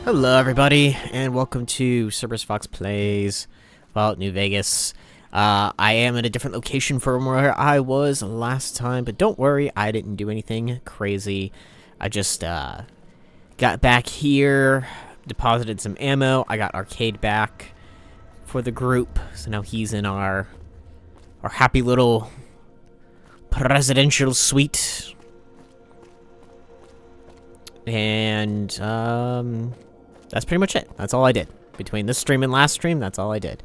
Hello everybody, and welcome to CerberusFox Plays Fallout New Vegas. I am at a different location from where I was last time, but don't worry, I didn't do anything crazy. I just got back here, deposited some ammo, I got Arcade back for the group, so now he's in our happy little presidential suite. And, that's pretty much it. That's all I did. Between this stream and last stream, that's all I did.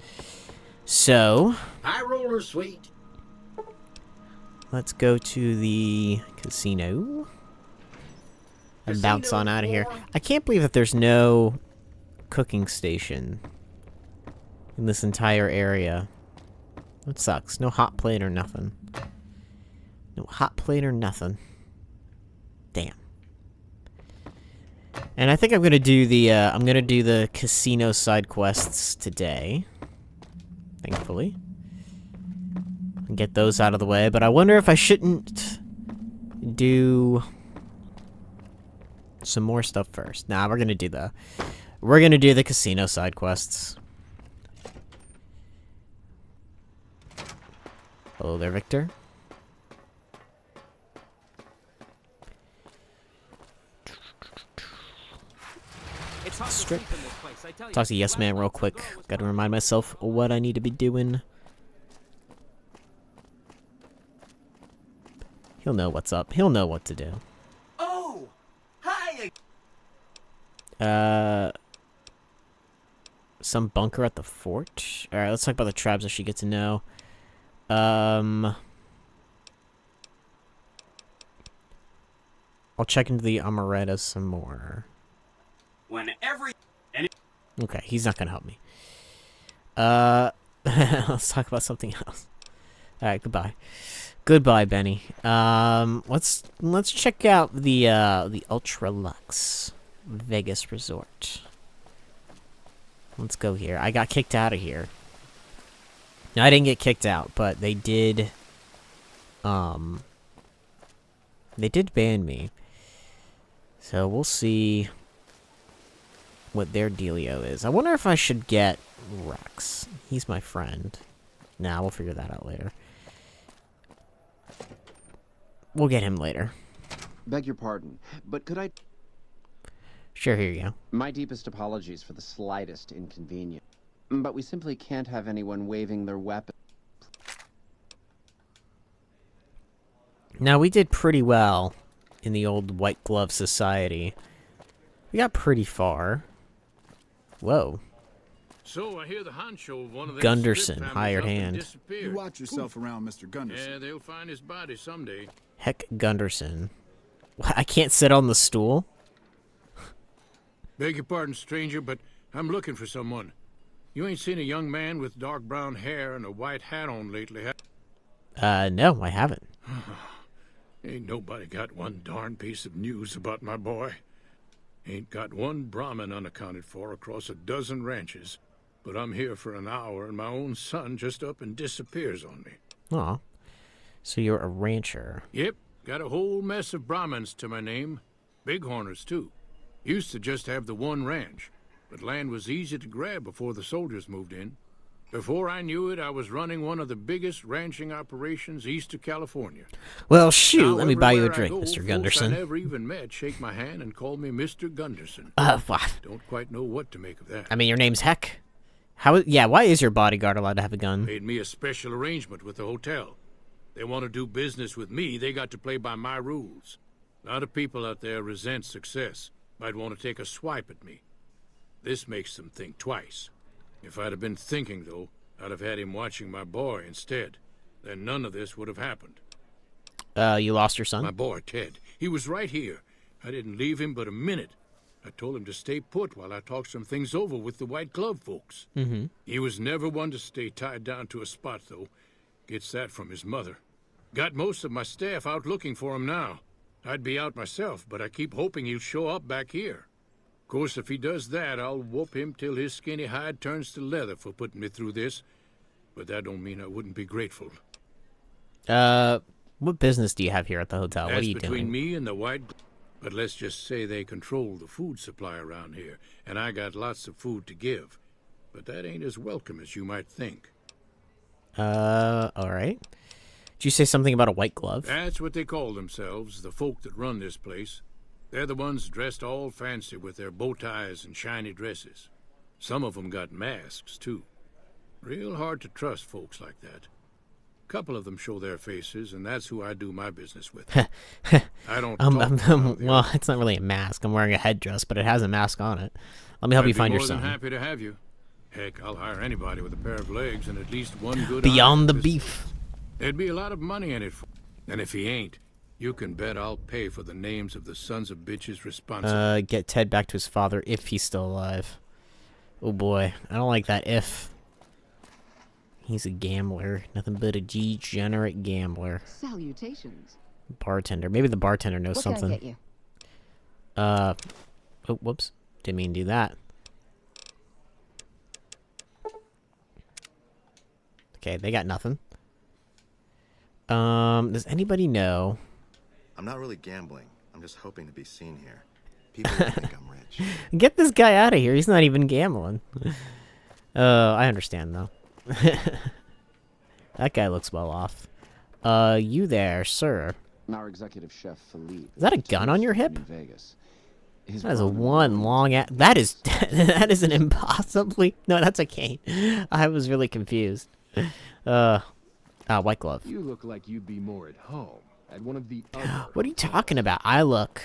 So, High roller suite. let's go to the casino. And bounce on out of here. I can't believe that there's no cooking station in this entire area. That sucks. No hot plate or nothing. No hot plate or nothing. Damn. And I think I'm gonna do the casino side quests today. Thankfully. And get those out of the way, but I wonder if I shouldn't do some more stuff first. Nah, we're gonna do the casino side quests. Hello there, Victor. Strip. Talk to Yes Man real quick. Gotta remind myself what I need to be doing. He'll know what's up. He'll know what to do. Oh, hi. Some bunker at the fort? Alright, let's talk about the tribes that she gets to know. I'll check into the Amaretta some more. Okay, he's not gonna help me. Let's talk about something else. Alright, goodbye. Goodbye, Benny. Let's check out the Ultra Luxe Vegas Resort. Let's go here. I got kicked out of here. No, I didn't get kicked out, but they did ban me. So we'll see what their dealio is. I wonder if I should get Rex. He's my friend. Nah, we'll figure that out later. We'll get him later. Beg your pardon, but could I... Sure, here you go. My deepest apologies for the slightest inconvenience. But we simply can't have anyone waving their weapon. Now, we did pretty well in the old White Glove Society. We got pretty far. Whoa. So I hear the honcho of one of them Gunderson, hired hand. You watch yourself around Mr. Gunderson. Yeah, they'll find his body someday. Heck, Gunderson. What, I can't sit on the stool? Beg your pardon, stranger, but I'm looking for someone. You ain't seen a young man with dark brown hair and a white hat on lately, have No, I haven't. Ain't nobody got one darn piece of news about my boy. Ain't got one Brahmin unaccounted for across a dozen ranches. But I'm here for an hour and my own son just up and disappears on me. Aw. So you're a rancher. Yep, got a whole mess of Brahmins to my name. Bighorners, too. Used to just have the one ranch, but land was easy to grab before the soldiers moved in. Before I knew it, I was running one of the biggest ranching operations east of California. Well, shoot, Now, let me buy you a everywhere I drink, go, Mr. folks Gunderson. I never even met shake my hand and call me Mr. Gunderson. What? Don't quite know what to make of that. I mean, your name's Heck. Yeah, why is your bodyguard allowed to have a gun? Made me a special arrangement with the hotel. They want to do business with me, they got to play by my rules. A lot of people out there resent success. Might want to take a swipe at me. This makes them think twice. If I'd have been thinking, though, I'd have had him watching my boy instead. Then none of this would have happened. You lost your son? My boy, Ted. He was right here. I didn't leave him but a minute. I told him to stay put while I talked some things over with the White Glove folks. Mm-hmm. He was never one to stay tied down to a spot, though. Gets that from his mother. Got most of my staff out looking for him now. I'd be out myself, but I keep hoping he'll show up back here. Of course, if he does that, I'll whoop him till his skinny hide turns to leather for putting me through this. But that don't mean I wouldn't be grateful. What business do you have here at the hotel? What are you between doing? me and the White... But let's just say they control the food supply around here, and I got lots of food to give. But that ain't as welcome as you might think. Alright. Did you say something about a white glove? That's what they call themselves, the folk that run this place. They're the ones dressed all fancy with their bow ties and shiny dresses. Some of them got masks, too. Real hard to trust folks like that. Couple of them show their faces, and that's who I do my business with. I don't well, it's not really a mask. I'm wearing a headdress, but it has a mask on it. Let me help you find your son. I'd be more than happy to have you. Heck, I'll hire anybody with a pair of legs and at least one good Beyond eye. the beef. There'd be a lot of money in it. And if he ain't, you can bet I'll pay for the names of the sons of bitches responsible. Get Ted back to his father if he's still alive. Oh boy, I don't like that if. He's a gambler. Nothing but a degenerate gambler. Salutations. Bartender. Maybe the bartender knows something. What can I get you? Oh, whoops. Didn't mean to do that. Okay, they got nothing. Does anybody know? I'm not really gambling. I'm just hoping to be seen here. People will think I'm rich. Get this guy out of here. He's not even gambling. I understand, though. That guy looks well off. You there, sir. Our executive chef, Philippe. Is that a gun on your hip? In Vegas. His That is a brother- one long that is that is an impossibly no, that's a cane. I was really confused. White glove. You look like you'd be more at home at one of the other. What are you talking about? I look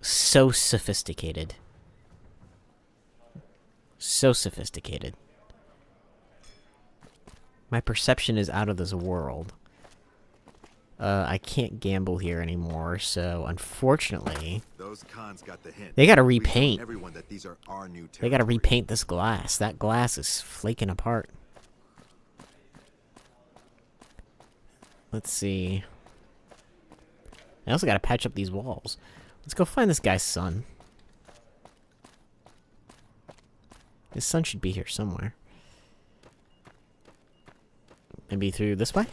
so sophisticated. So sophisticated. My perception is out of this world. I can't gamble here anymore, so unfortunately, Those cons got the hint. they gotta We told repaint. everyone that these are our new They gotta territories. repaint this glass. That glass is flaking apart. Let's see. I also gotta patch up these walls. Let's go find this guy's son. His son should be here somewhere. Maybe through this way?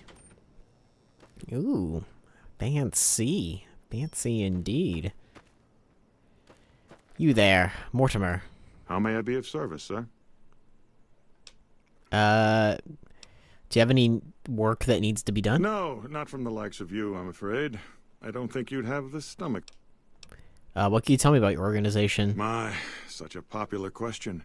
Ooh. Fancy. Fancy indeed. You there, Mortimer. How may I be of service, sir? Do you have any work that needs to be done? No, not from the likes of you, I'm afraid. I don't think you'd have the stomach. What can you tell me about your organization? My, such a popular question.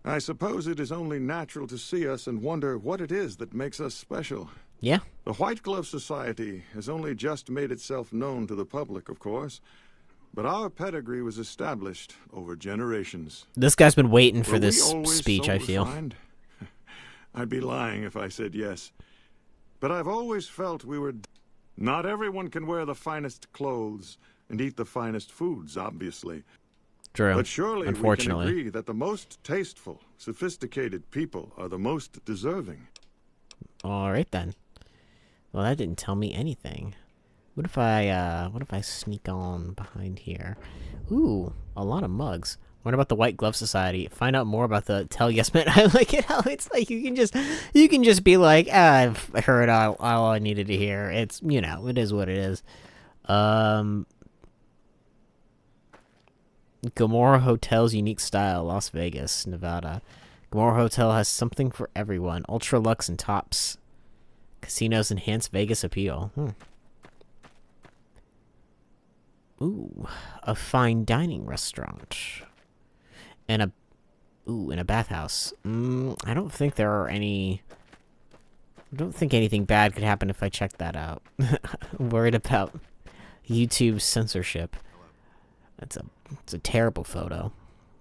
I suppose it is only natural to see us and wonder what it is that makes us special. Yeah? The White Glove Society has only just made itself known to the public, of course. But our pedigree was established over generations. This guy's been waiting for Were we this always speech, so I feel. refined? I'd be lying if I said yes. But I've always felt we were... Not everyone can wear the finest clothes and eat the finest foods, obviously. True. But surely Unfortunately. we can agree that the most tasteful, sophisticated people are the most deserving. Alright then. Well, that didn't tell me anything. What if I sneak on behind here? Ooh, a lot of mugs. What about the White Glove Society? Find out more about the Tell Yes Men. I like it how it's like you can just be like, I've heard all I needed to hear. It's, you know, it is what it is. Gomorrah Hotel's unique style, Las Vegas, Nevada. Gomorrah Hotel has something for everyone. Ultra luxe and tops. Casinos enhance Vegas appeal. Ooh, a fine dining restaurant. And a bathhouse. I don't think there are any... I don't think anything bad could happen if I check that out. Worried about YouTube censorship. It's a terrible photo.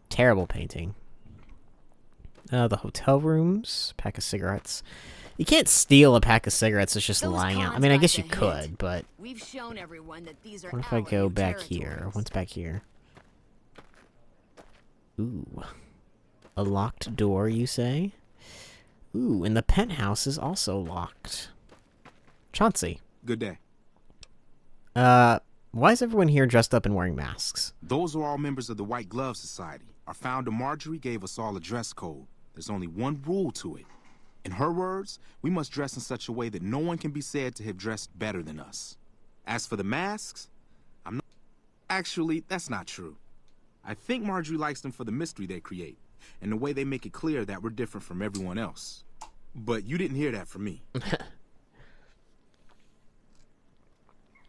Terrible painting. The hotel rooms. Pack of cigarettes. You can't steal a pack of cigarettes that's just Those lying out. I cons mean, I got guess you the could, hint. but... We've shown everyone that these are What if I our go new back here? territories. What's back here? Ooh. A locked door, you say? Ooh, and the penthouse is also locked. Chauncey. Good day. Why is everyone here dressed up and wearing masks? Those are all members of the White Glove Society. Our founder, Marjorie, gave us all a dress code. There's only one rule to it. In her words, we must dress in such a way that no one can be said to have dressed better than us. As for the masks, Actually, that's not true. I think Marjorie likes them for the mystery they create, and the way they make it clear that we're different from everyone else. But you didn't hear that from me.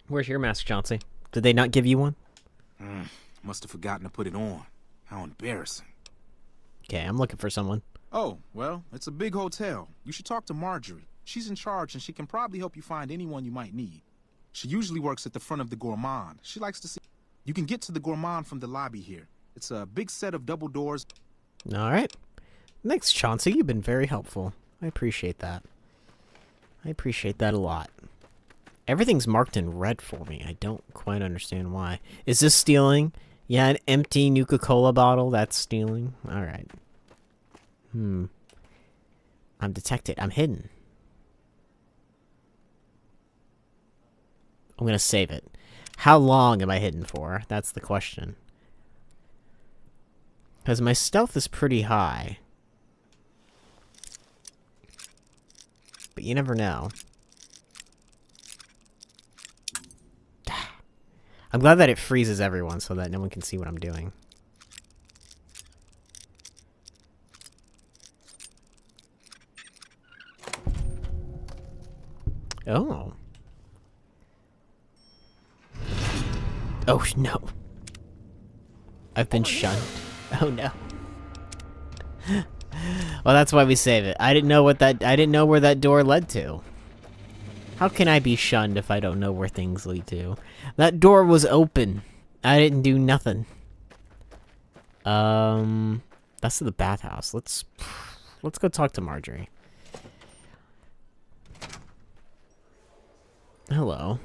Where's your mask, Chauncey? Did they not give you one? Must have forgotten to put it on. How embarrassing. Okay, I'm looking for someone. Oh, well, it's a big hotel. You should talk to Marjorie. She's in charge, and she can probably help you find anyone you might need. She usually works at the front of the Gourmand. She likes to see... You can get to the Gourmand from the lobby here. It's a big set of double doors. All right. Thanks, Chauncey. You've been very helpful. I appreciate that. I appreciate that a lot. Everything's marked in red for me. I don't quite understand why. Is this stealing? Yeah, an empty Nuka-Cola bottle. That's stealing. All right. I'm detected. I'm hidden. I'm going to save it. How long am I hidden for? That's the question. Because my stealth is pretty high. But you never know. I'm glad that it freezes everyone so that no one can see what I'm doing. Oh. Oh, no. I've been shunned. Oh, no. Well, that's why we save it. I didn't know where that door led to. How can I be shunned if I don't know where things lead to? That door was open. I didn't do nothing. That's the bathhouse. Let's go talk to Marjorie. Hello.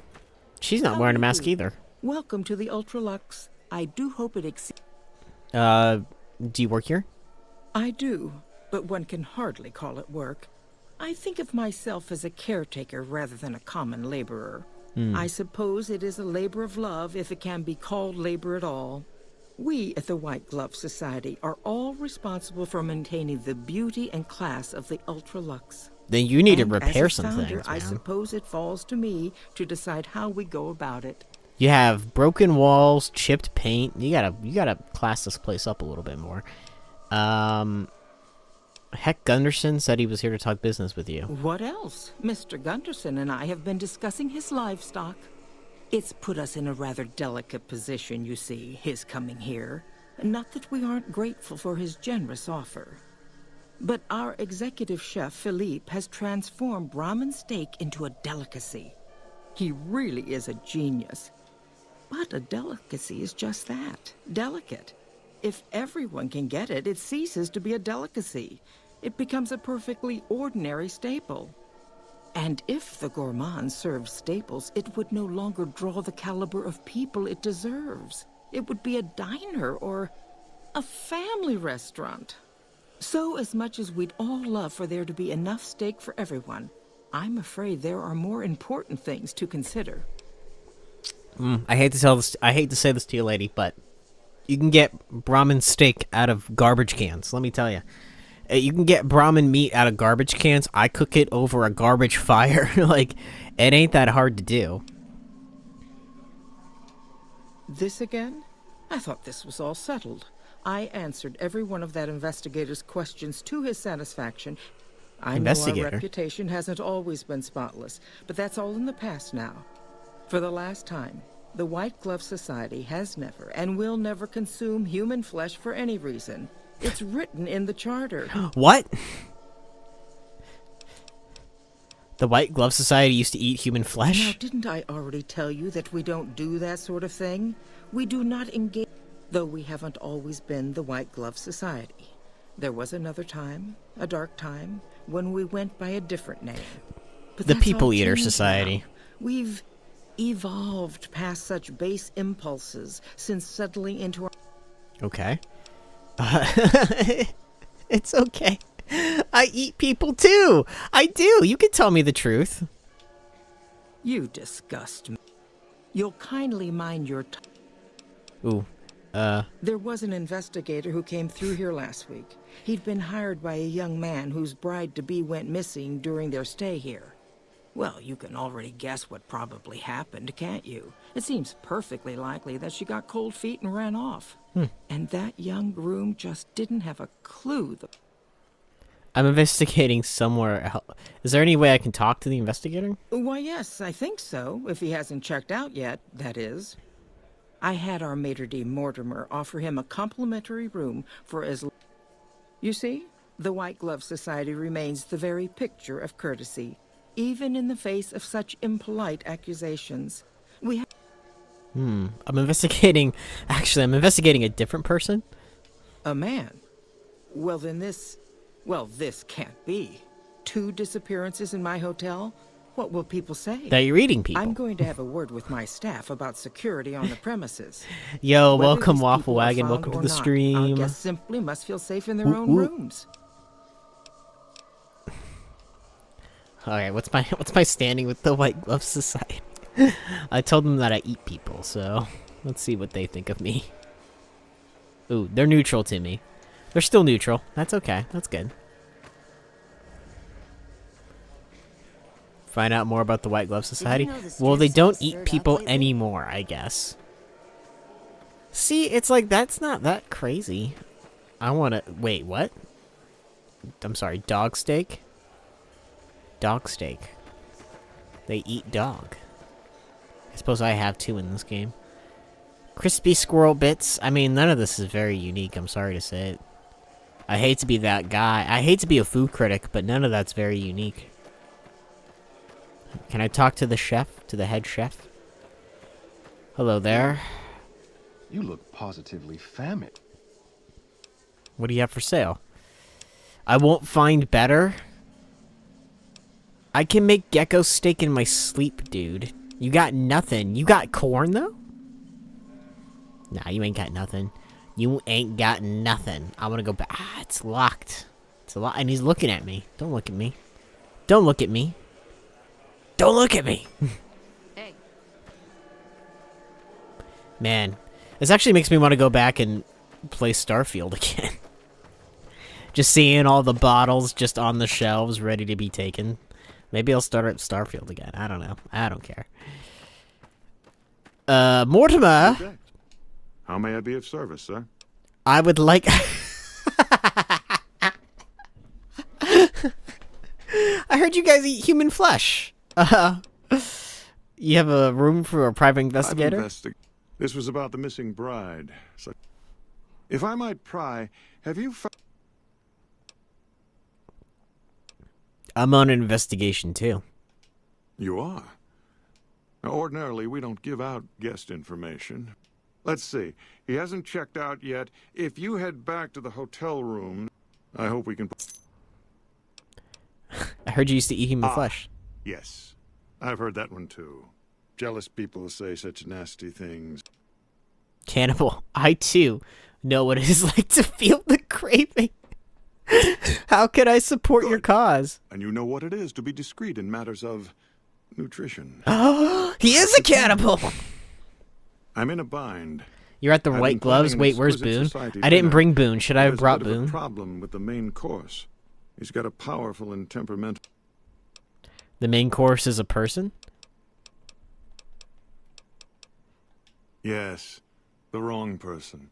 She's not wearing a mask either. Welcome to the Ultralux. I do hope it exceeds... Do you work here? I do, but one can hardly call it work. I think of myself as a caretaker rather than a common laborer. I suppose it is a labor of love if it can be called labor at all. We at the White Glove Society are all responsible for maintaining the beauty and class of the Ultralux. Then you need to And repair as a some founder, things, I man. suppose it falls to me to decide how we go about it. You have broken walls, chipped paint. You gotta class this place up a little bit more. Heck, Gunderson said he was here to talk business with you. What else? Mr. Gunderson and I have been discussing his livestock. It's put us in a rather delicate position, you see, his coming here. Not that we aren't grateful for his generous offer. But our executive chef, Philippe, has transformed Brahmin steak into a delicacy. He really is a genius. But a delicacy is just that, delicate. If everyone can get it, it ceases to be a delicacy. It becomes a perfectly ordinary staple. And if the gourmand served staples, it would no longer draw the caliber of people it deserves. It would be a diner or a family restaurant. So as much as we'd all love for there to be enough steak for everyone, I'm afraid there are more important things to consider. I hate to say this to you, lady, but you can get Brahmin steak out of garbage cans. Let me tell you, you can get Brahmin meat out of garbage cans. I cook it over a garbage fire. Like, it ain't that hard to do. This again? I thought this was all settled. I answered every one of that investigator's questions to his satisfaction. I know our reputation hasn't always been spotless, but that's all in the past now. For the last time, the White Glove Society has never and will never consume human flesh for any reason. It's written in the charter. What? The White Glove Society used to eat human flesh? Now, didn't I already tell you that we don't do that sort of thing? We do not engage, though we haven't always been the White Glove Society. There was another time, a dark time, when we went by a different name. But the that's People all Eater changed Society. now. We've evolved past such base impulses since settling into our... Okay. It's okay. I eat people too. I do. You can tell me the truth. You disgust me. You'll kindly mind your... Ooh. There was an investigator who came through here last week. He'd been hired by a young man whose bride-to-be went missing during their stay here. Well, you can already guess what probably happened, can't you? It seems perfectly likely that she got cold feet and ran off. And that young groom just didn't have a clue. I'm investigating somewhere else. Is there any way I can talk to the investigator? Why, yes, I think so, if he hasn't checked out yet, that is. I had our maitre d' Mortimer offer him a complimentary room for as... You see, the White Glove Society remains the very picture of courtesy, even in the face of such impolite accusations. We have... I'm investigating... Actually, I'm investigating a different person. A man? Well, then this... Well, this can't be. 2 disappearances in my hotel? What will people say? That you're eating people. I'm going to have a word with my staff about security on the premises. Yo, Whether welcome these Waffle people are Wagon. found Welcome to or the not, stream. Our guests simply must feel safe in their own rooms. Alright, what's my standing with the White Glove Society? I told them that I eat people, so let's see what they think of me. Ooh, they're neutral to me. They're still neutral. That's okay. That's good. Find out more about the White Glove Society. Well, they don't eat people anymore, I guess. See, it's like, that's not that crazy. I want to... Wait, what? I'm sorry, dog steak? Dog steak. They eat dog. I suppose I have 2 in this game. Crispy squirrel bits. I mean, none of this is very unique, I'm sorry to say it. I hate to be that guy. I hate to be a food critic, but none of that's very unique. Can I talk to the chef? To the head chef? Hello there. You look positively famished. What do you have for sale? I won't find better. I can make gecko steak in my sleep, dude. You got nothing. You got corn, though? Nah, you ain't got nothing. You ain't got nothing. I'm gonna go back. Ah, it's locked. It's a lot, and he's looking at me. Don't look at me. Don't look at me. Don't look at me! Hey. Man, this actually makes me want to go back and play Starfield again. Just seeing all the bottles just on the shelves ready to be taken. Maybe I'll start at Starfield again. I don't know. I don't care. Mortimer! Okay. How may I be of service, sir? I would like... I heard you guys eat human flesh. You have a room for a private investigator? This was about the missing bride. So, if I might pry, have you found... I'm on an investigation, too. You are? Now, ordinarily, we don't give out guest information. Let's see. He hasn't checked out yet. If you head back to the hotel room, I hope we can... I heard you used to eat human flesh. Yes. I've heard that one, too. Jealous people say such nasty things. Cannibal, I, too, know what it is like to feel the craving. How could I support your cause? And you know what it is to be discreet in matters of nutrition. He is a cannibal! I'm in a bind. You're at the I've White been Gloves? planning Wait, an where's exquisite Boone? society I didn't dinner. bring Boone. Should I have There's brought a bit of Boone? a problem with the main course. He's got a powerful and temperamental... The main course is a person? Yes, the wrong person.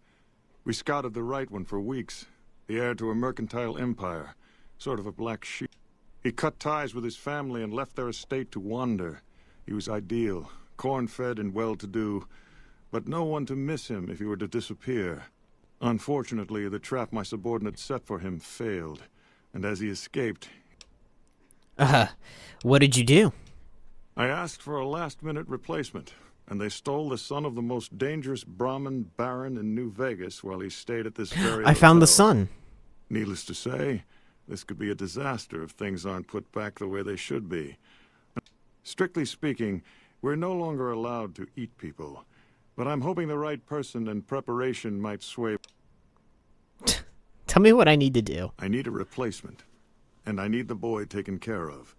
We scouted the right one for weeks. The heir to a mercantile empire. Sort of a black sheep. He cut ties with his family and left their estate to wander. He was ideal, corn-fed and well-to-do, but no one to miss him if he were to disappear. Unfortunately, the trap my subordinate set for him failed, and as he escaped... What did you do? I asked for a last-minute replacement, and they stole the son of the most dangerous Brahmin baron in New Vegas while he stayed at this very I found the hotel. son. Needless to say, this could be a disaster if things aren't put back the way they should be. Strictly speaking, we're no longer allowed to eat people, but I'm hoping the right person and preparation might sway... Tell me what I need to do. I need a replacement, and I need the boy taken care of.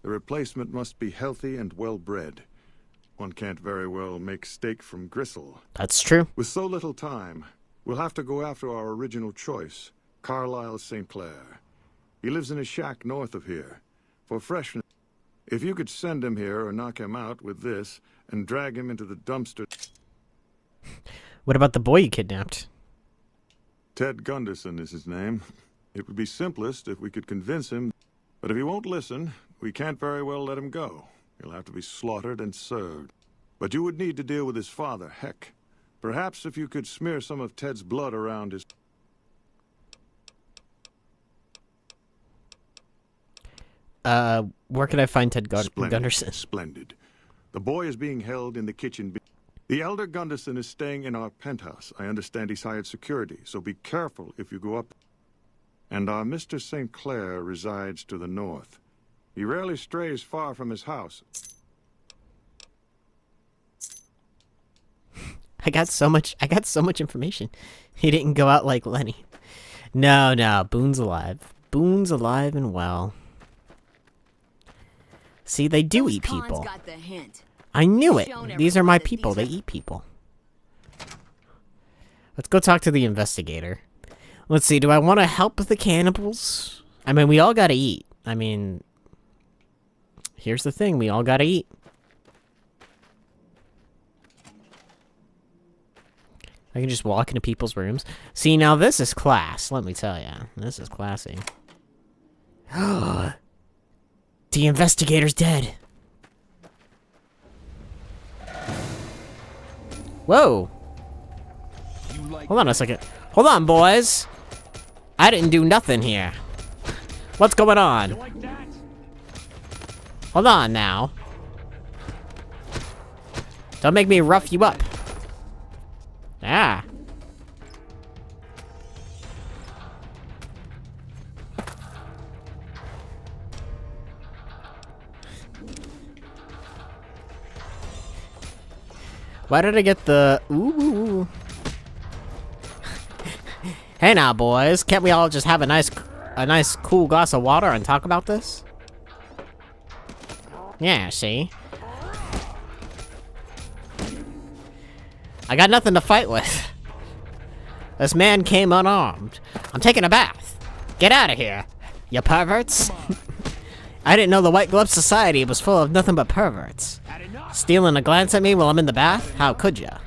The replacement must be healthy and well-bred. One can't very well make steak from gristle. That's true. With so little time, we'll have to go after our original choice, Carlisle St. Clair. He lives in a shack north of here. For freshness, If you could send him here or knock him out with this and drag him into the dumpster... What about the boy you kidnapped? Ted Gunderson is his name. It would be simplest if we could convince him, but if he won't listen, we can't very well let him go. He'll have to be slaughtered and served. But you would need to deal with his father, Heck. Perhaps if you could smear some of Ted's blood around his... Where can I find Ted Gunderson? Splendid. The boy is being held in the kitchen. The elder Gunderson is staying in our penthouse. I understand he's hired security, so be careful if you go up. And our Mr. St. Clair resides to the north. He rarely strays far from his house. I got so much information. He didn't go out like Lenny. No, Boone's alive. Boone's alive and well. See, they do eat people. Got the hint. I knew it. Shown These are my everyone that people. They these are- eat people. Let's go talk to the investigator. Let's see. Do I want to help the cannibals? I mean, we all gotta eat. I mean, here's the thing. We all gotta eat. I can just walk into people's rooms. See, now this is class. Let me tell ya. This is classy. The investigator's dead. Whoa. Hold on a second. Hold on, boys. I didn't do nothing here. What's going on? Hold on now. Don't make me rough you up. Ah. Why did I get the... Ooh. Hey now, boys. Can't we all just have a nice cool glass of water and talk about this? Yeah, see? I got nothing to fight with. This man came unarmed. I'm taking a bath. Get out of here, you perverts. I didn't know the White Glove Society was full of nothing but perverts. Stealing a glance at me while I'm in the bath? How could ya?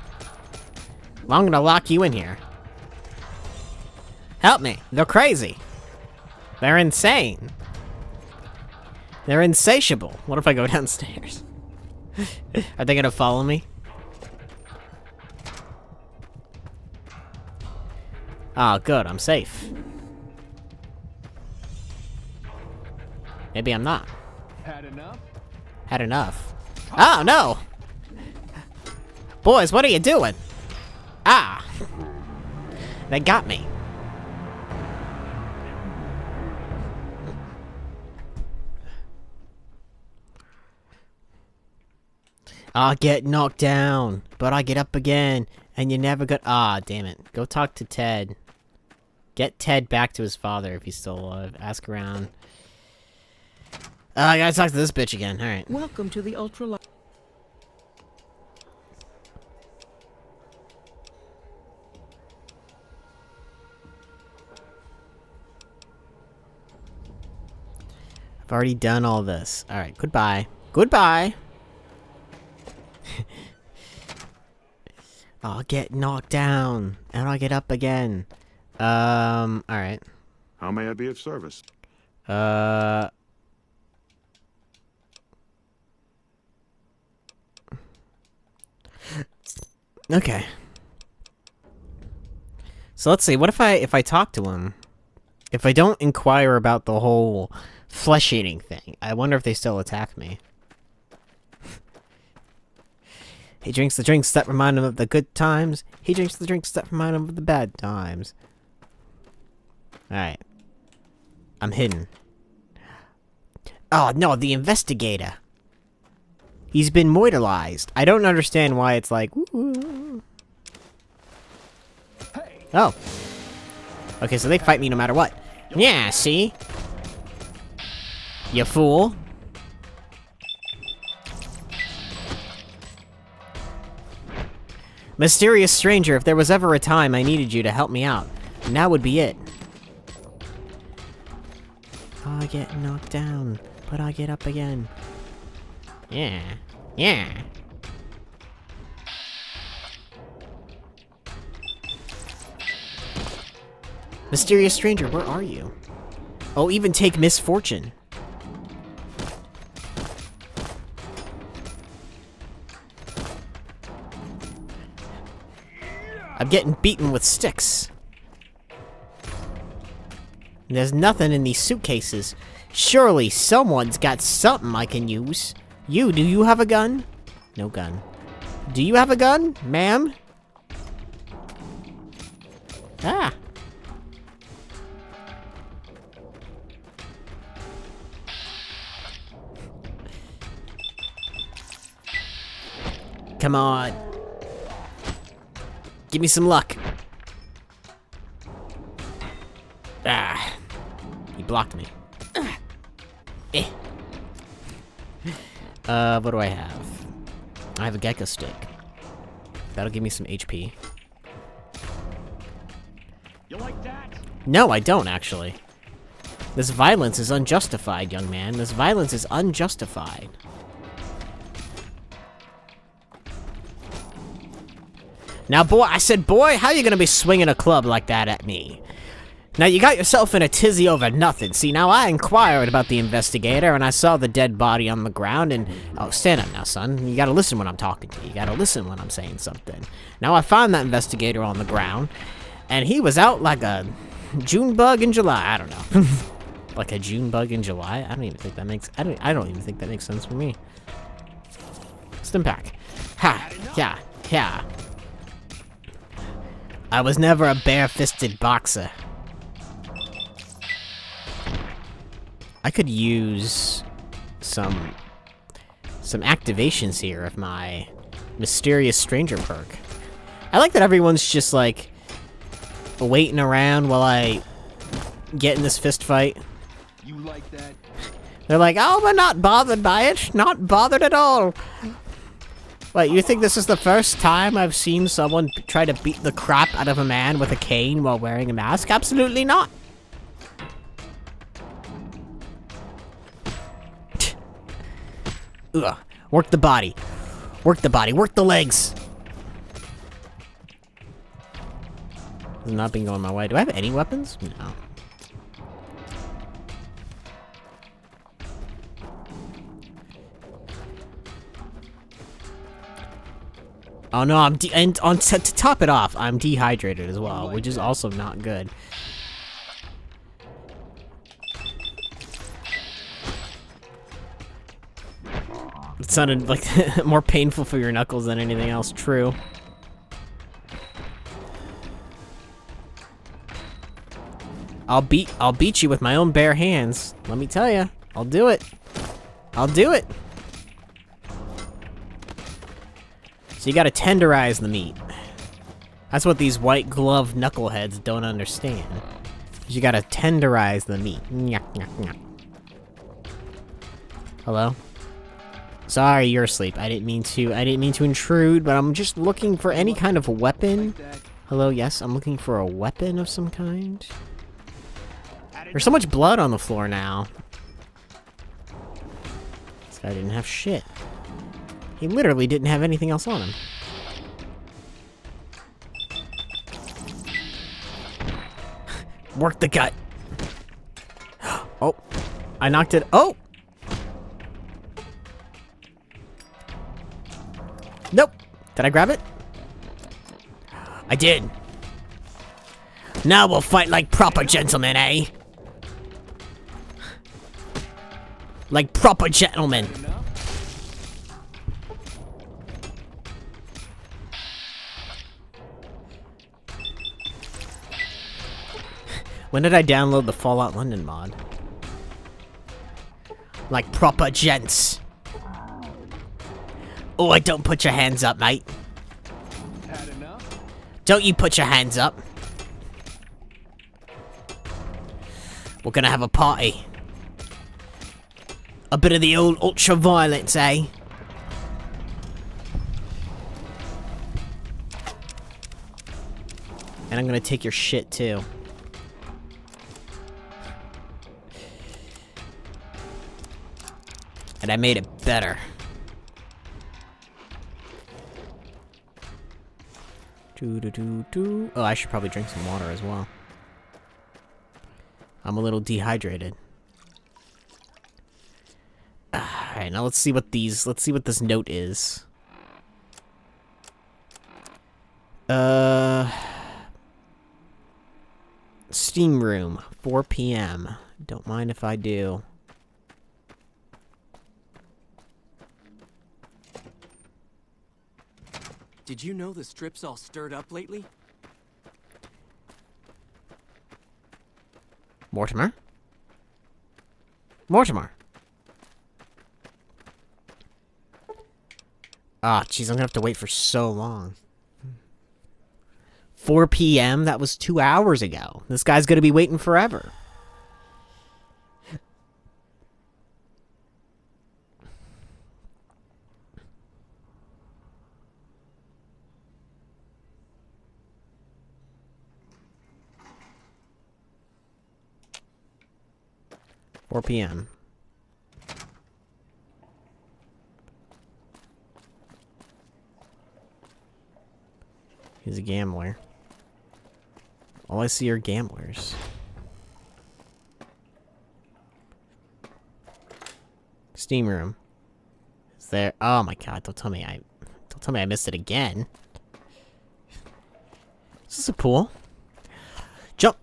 Well, I'm gonna lock you in here. Help me. They're crazy. They're insane. They're insatiable. What if I go downstairs? Are they gonna follow me? Oh, good. I'm safe. Maybe I'm not. Had enough? Had enough. Oh, no! Boys, what are you doing? Ah! They got me. I get knocked down, but I get up again, and you never got— Ah, damn it. Go talk to Ted. Get Ted back to his father if he's still alive. Ask around. I gotta talk to this bitch again. Alright. Welcome to the ultra. I've already done all this. Alright, goodbye. Goodbye! I'll get knocked down, and I'll get up again. Alright. How may I be of service? Okay. So let's see, what if I talk to him? If I don't inquire about the whole flesh-eating thing, I wonder if they still attack me. He drinks the drinks that remind him of the good times. He drinks the drinks that remind him of the bad times. Alright. I'm hidden. Oh, no, the investigator. He's been mortalized. I don't understand why it's like... Woo. Oh. Okay, so they fight me no matter what. Yeah, see? You fool. Mysterious stranger, if there was ever a time I needed you to help me out, now would be it. I get knocked down, but I get up again. Yeah. Yeah. Mysterious stranger, where are you? Oh, even take misfortune. I'm getting beaten with sticks. There's nothing in these suitcases. Surely someone's got something I can use. Do you have a gun? No gun. Do you have a gun, ma'am? Ah. Come on. Give me some luck. Ah. He blocked me. Eh. What do I have? I have a gecko stick. That'll give me some HP. You like that? No, I don't, actually. This violence is unjustified, young man. This violence is unjustified. Now, boy, I said, boy, how you gonna be swinging a club like that at me? Now, you got yourself in a tizzy over nothing. See, now, I inquired about the investigator, and I saw the dead body on the ground, and... Oh, stand up now, son. You gotta listen when I'm talking to you. You gotta listen when I'm saying something. Now, I found that investigator on the ground, and he was out like a June bug in July. I don't know. Like a June bug in July? I don't even think that makes... I don't even think that makes sense for me. Stim-pack. Ha! Yeah. Yeah. I was never a bare-fisted boxer. I could use some activations here of my mysterious stranger perk. I like that everyone's just like waiting around while I get in this fist fight. You like that? They're like, oh, we're not bothered by it. Not bothered at all. Wait, you think this is the first time I've seen someone try to beat the crap out of a man with a cane while wearing a mask? Absolutely not. Ugh. Work the body. Work the body. Work the legs. This has not been going my way. Do I have any weapons? No. Oh no, and to top it off, I'm dehydrated as well, which is also not good. It sounded like more painful for your knuckles than anything else. True. I'll beat you with my own bare hands. Let me tell you, I'll do it. I'll do it. So you gotta tenderize the meat. That's what these white glove knuckleheads don't understand. You gotta tenderize the meat. Hello? Sorry, you're asleep. I didn't mean to intrude, but I'm just looking for any kind of weapon. Hello, yes, I'm looking for a weapon of some kind. There's so much blood on the floor now. This guy didn't have shit. He literally didn't have anything else on him. Work the gut. Oh, I knocked it. Oh! Nope. Did I grab it? I did. Now we'll fight like proper gentlemen, eh? Like proper gentlemen. When did I download the Fallout London mod? Like proper gents. Oh, I don't put your hands up, mate. Had enough? Don't you put your hands up. We're gonna have a party. A bit of the old ultra-violence, eh? And I'm gonna take your shit, too. And I made it better. Oh, I should probably drink some water as well. I'm a little dehydrated. Alright, now let's see what this note is. Steam room, 4 p.m. Don't mind if I do. Did you know the strip's all stirred up lately? Mortimer? Mortimer! Ah, jeez, I'm gonna have to wait for so long. 4 p.m.? That was 2 hours ago. This guy's gonna be waiting forever. PM. He's a gambler. All I see are gamblers. Steam room. Is there? Oh my god! Don't tell me I missed it again. Is this a pool? Jump.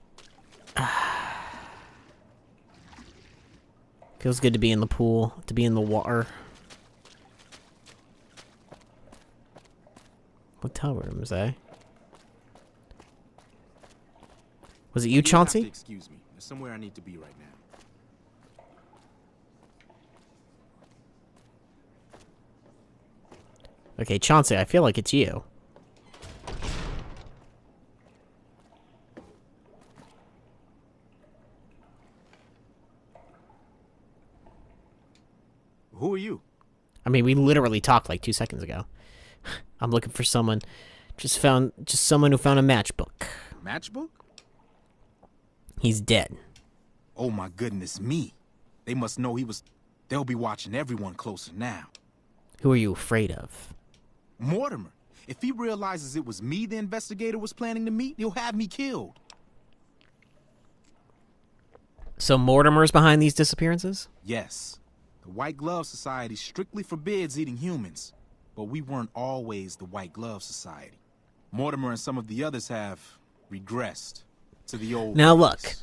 Feels good to be in the pool, to be in the water. Hotel rooms, eh? Was it you, Chauncey? Excuse me. There's somewhere I need to be right now. Okay, Chauncey, I feel like it's you. Who are you? I mean, we literally talked like 2 seconds ago. I'm looking for someone. Just someone who found a matchbook. Matchbook? He's dead. Oh my goodness me. They must know he was... They'll be watching everyone closer now. Who are you afraid of? Mortimer. If he realizes it was me the investigator was planning to meet, he'll have me killed. So Mortimer's behind these disappearances? Yes. The White Glove Society strictly forbids eating humans, but we weren't always the White Glove Society. Mortimer and some of the others have regressed to the old Now ways. look.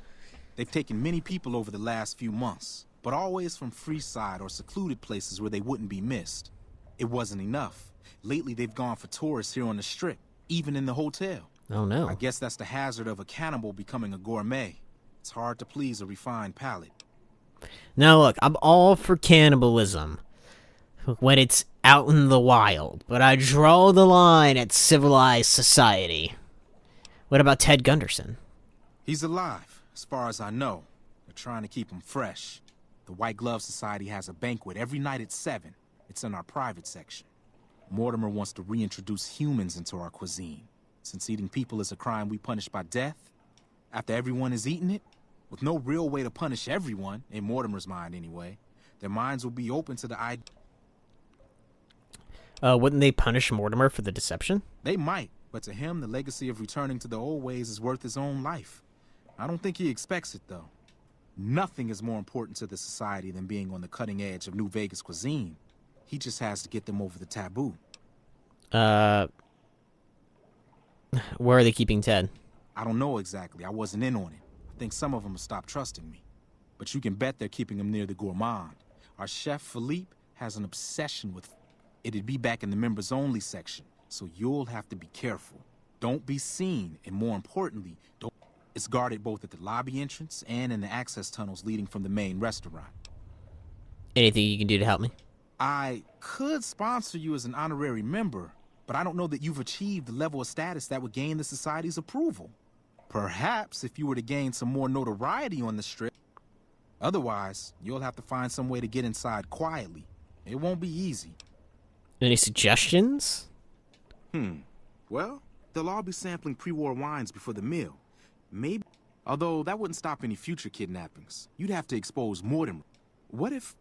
They've taken many people over the last few months, but always from Freeside or secluded places where they wouldn't be missed. It wasn't enough. Lately they've gone for tourists here on the Strip, even in the hotel. Oh no. I guess that's the hazard of a cannibal becoming a gourmet. It's hard to please a refined palate. Now look, I'm all for cannibalism when it's out in the wild, but I draw the line at civilized society. What about Ted Gunderson? He's alive, as far as I know. They're trying to keep him fresh. The White Glove Society has a banquet every night at 7. It's in our private section. Mortimer wants to reintroduce humans into our cuisine. Since eating people is a crime we punish by death, after everyone has eaten it, with no real way to punish everyone, in Mortimer's mind anyway, their minds will be open to the idea. Wouldn't they punish Mortimer for the deception? They might, but to him, the legacy of returning to the old ways is worth his own life. I don't think he expects it, though. Nothing is more important to the society than being on the cutting edge of New Vegas cuisine. He just has to get them over the taboo. Where are they keeping Ted? I don't know exactly. I wasn't in on it. I think some of them have stopped trusting me. But you can bet they're keeping him near the gourmand. Our chef, Philippe, has an obsession with... It'd be back in the members-only section, so you'll have to be careful. Don't be seen, and more importantly, don't... It's guarded both at the lobby entrance and in the access tunnels leading from the main restaurant. Anything you can do to help me? I could sponsor you as an honorary member, but I don't know that you've achieved the level of status that would gain the society's approval. Perhaps if you were to gain some more notoriety on the Strip. Otherwise, you'll have to find some way to get inside quietly. It won't be easy. Any suggestions? Well, they'll all be sampling pre-war wines before the meal. Maybe... Although that wouldn't stop any future kidnappings. You'd have to expose Mortimer. What if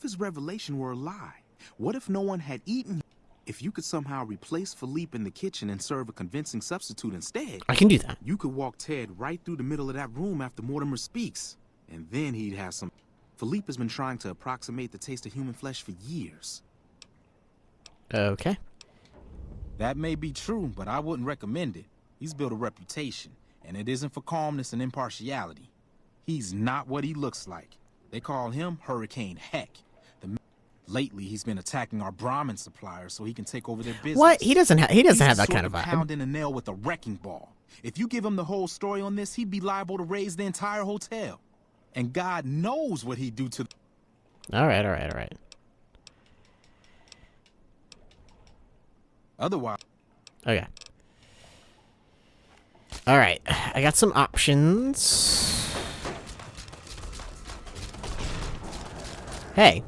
his revelation were a lie? What if no one had eaten him? If you could somehow replace Philippe in the kitchen and serve a convincing substitute instead, I can do that. you could walk Ted right through the middle of that room after Mortimer speaks. And then he'd have some... Philippe has been trying to approximate the taste of human flesh for years. Okay. That may be true, but I wouldn't recommend it. He's built a reputation, and it isn't for calmness and impartiality. He's not what he looks like. They call him Hurricane Heck. Lately, he's been attacking our Brahmin suppliers so he can take over their business. What? He doesn't have that kind of vibe. Pounding a nail with a wrecking ball. If you give him the whole story on this, he'd be liable to raise the entire hotel. And God knows what he'd do to... All right. Otherwise... Okay. All right. I got some options. Hey.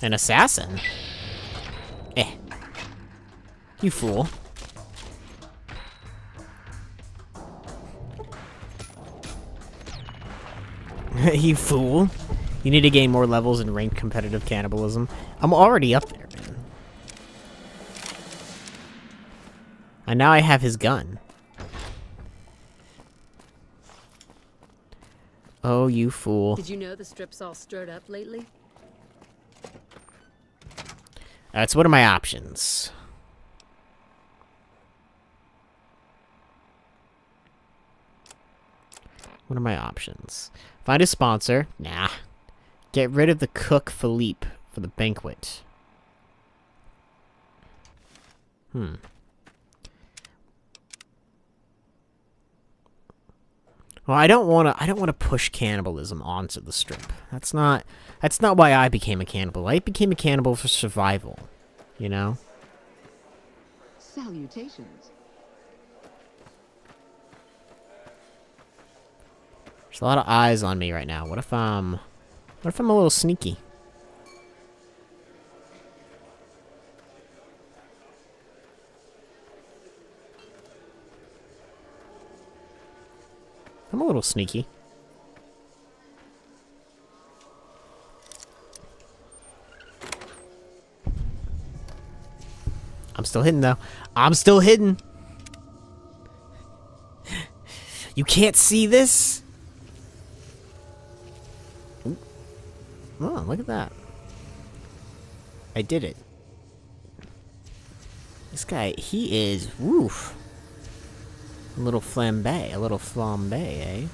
An assassin? You fool. You fool. You need to gain more levels in ranked competitive cannibalism. I'm already up there, man. And now I have his gun. Oh, you fool. Did you know the strip's all stirred up lately? Alright, so what are my options? What are my options? Find a sponsor. Nah. Get rid of the cook Philippe for the banquet. Well, I don't want to push cannibalism onto the strip. That's not why I became a cannibal. I became a cannibal for survival, you know? Salutations. There's a lot of eyes on me right now. What if I'm a little sneaky? I'm a little sneaky. I'm still hidden, though. I'm still hidden. You can't see this? Ooh. Oh, look at that. I did it. This guy, he is... Woof. A little flambe, eh?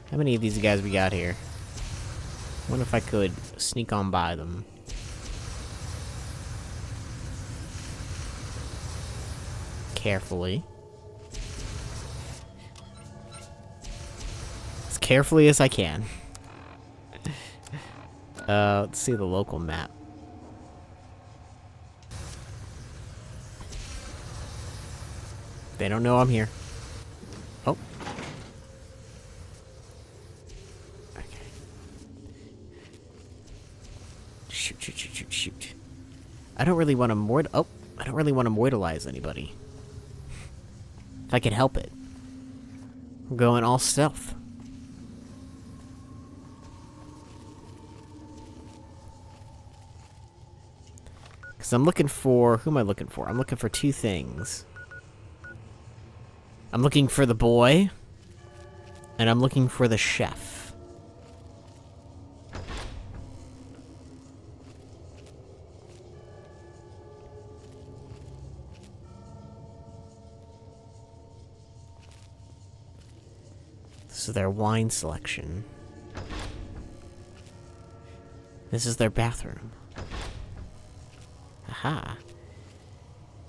How many of these guys we got here? Wonder if I could sneak on by them. Carefully. As carefully as I can. Let's see the local map. They don't know I'm here. Oh. Okay. Shoot. I don't really want to I don't really want to mortalize anybody. If I can help it. I'm going all stealth. Because I'm looking for... Who am I looking for? I'm looking for two things. I'm looking for the boy, and I'm looking for the chef. This is their wine selection. This is their bathroom. Aha.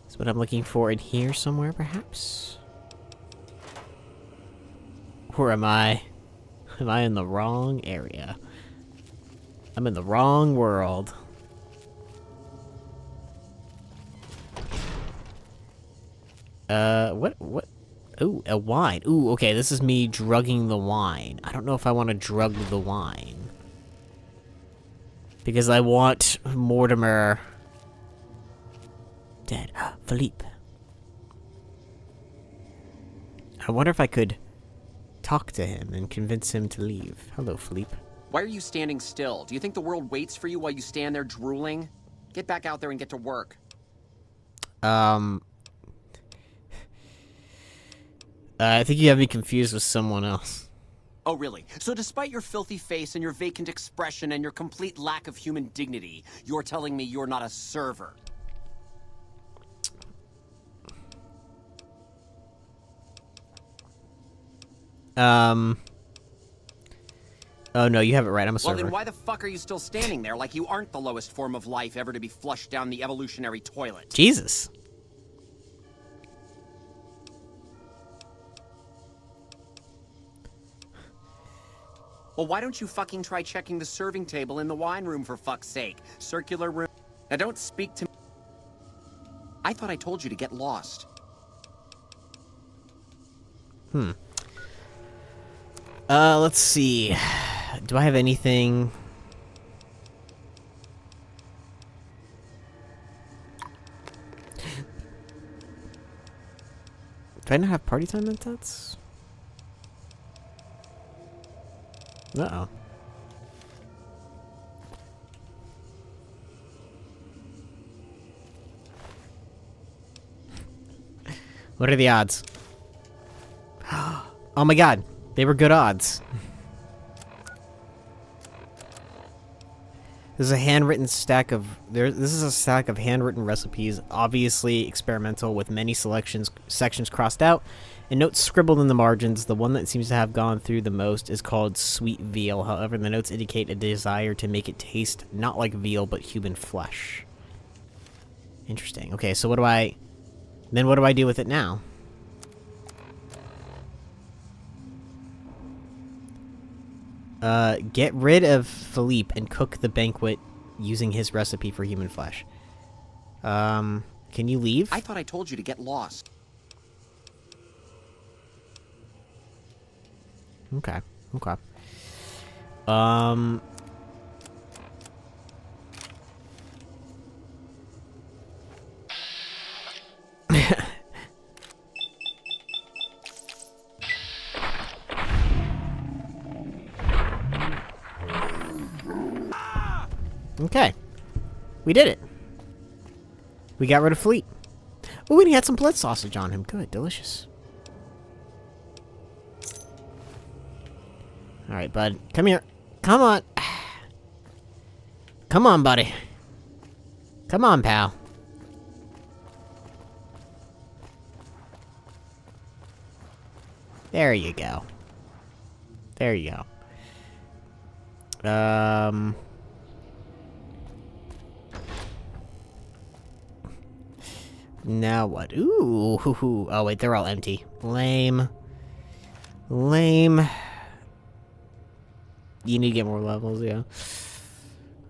That's what I'm looking for in here somewhere, perhaps? Or am I in the wrong area? I'm in the wrong world. What? Ooh, a wine. Ooh, okay, this is me drugging the wine. I don't know if I want to drug the wine. Because I want Mortimer dead. Philippe. I wonder if I could talk to him and convince him to leave. Hello, Philippe. Why are you standing still? Do you think the world waits for you while you stand there drooling? Get back out there and get to work. I think you have me confused with someone else. Oh, really? So despite your filthy face and your vacant expression and your complete lack of human dignity, you're telling me you're not a server? Oh, no, you have it right. I'm a server. Well, then why the fuck are you still standing there like you aren't the lowest form of life ever to be flushed down the evolutionary toilet? Jesus. Well, why don't you fucking try checking the serving table in the wine room, for fuck's sake? Circular room. Now don't speak to me. I thought I told you to get lost. Let's see. Do I have anything? Do I not have party time methods? Uh-oh. What are the odds? Oh my god, they were good odds. This is a handwritten stack of this is a stack of handwritten recipes, obviously experimental, with many sections crossed out and notes scribbled in the margins. The one that seems to have gone through the most is called sweet veal. However, the notes indicate a desire to make it taste not like veal but human flesh. Interesting. Okay, so what do I do with it now? Get rid of Philippe and cook the banquet using his recipe for human flesh. Can you leave? I thought I told you to get lost. Okay. Okay. Okay. We did it. We got rid of Fleet. Oh, and he had some blood sausage on him. Good. Delicious. Alright, bud. Come here. Come on. Come on, buddy. Come on, pal. There you go. There you go. Now what? Ooh. Oh, wait, they're all empty. Lame. Lame. You need to get more levels, yeah.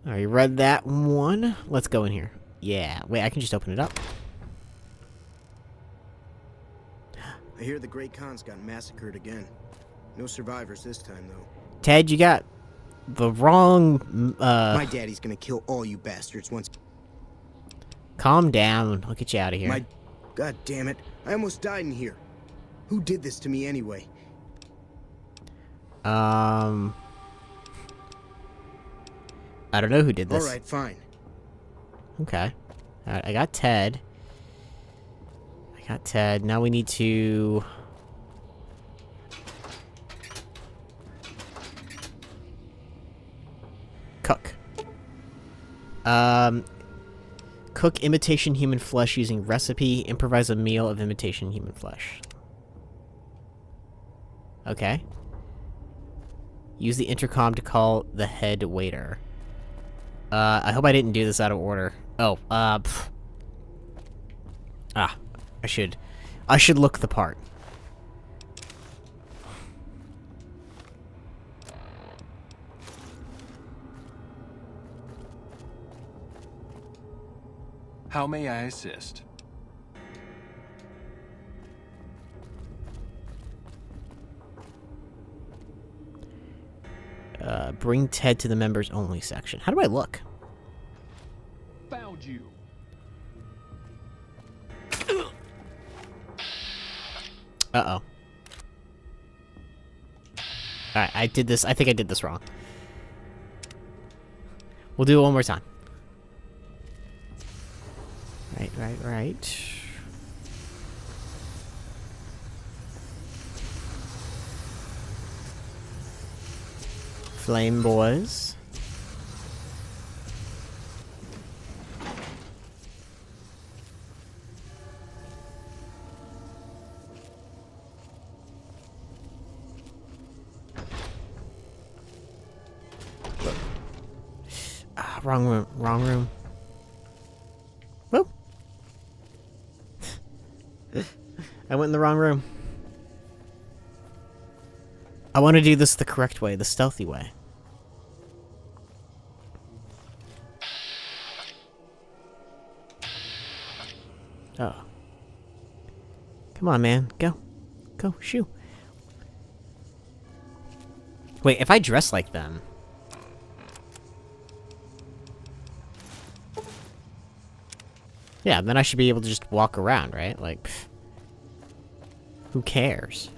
Alright, read that one. Let's go in here. Yeah. Wait, I can just open it up. I hear the Great Khan's got massacred again. No survivors this time, though. Ted, you got the wrong, My daddy's gonna kill all you bastards once... Calm down. I'll get you out of here. God damn it. I almost died in here. Who did this to me anyway? I don't know who did this. Alright, fine. Okay. Alright, I got Ted. Now we need to... cook. Cook imitation human flesh using recipe. Improvise a meal of imitation human flesh. Okay. Use the intercom to call the head waiter. I hope I didn't do this out of order. Oh, I should look the part. How may I assist? Bring Ted to the members only section. How do I look? Found you. Uh-oh. Alright, I did this. I think I did this wrong. We'll do it one more time. Right. Flame boys. Wrong room. Wrong room. Whoop. I went in the wrong room. I want to do this the correct way, the stealthy way. Oh. Come on, man. Go. Go, shoo. Wait, if I dress like them... Yeah, then I should be able to just walk around, right? Like, pff, who cares?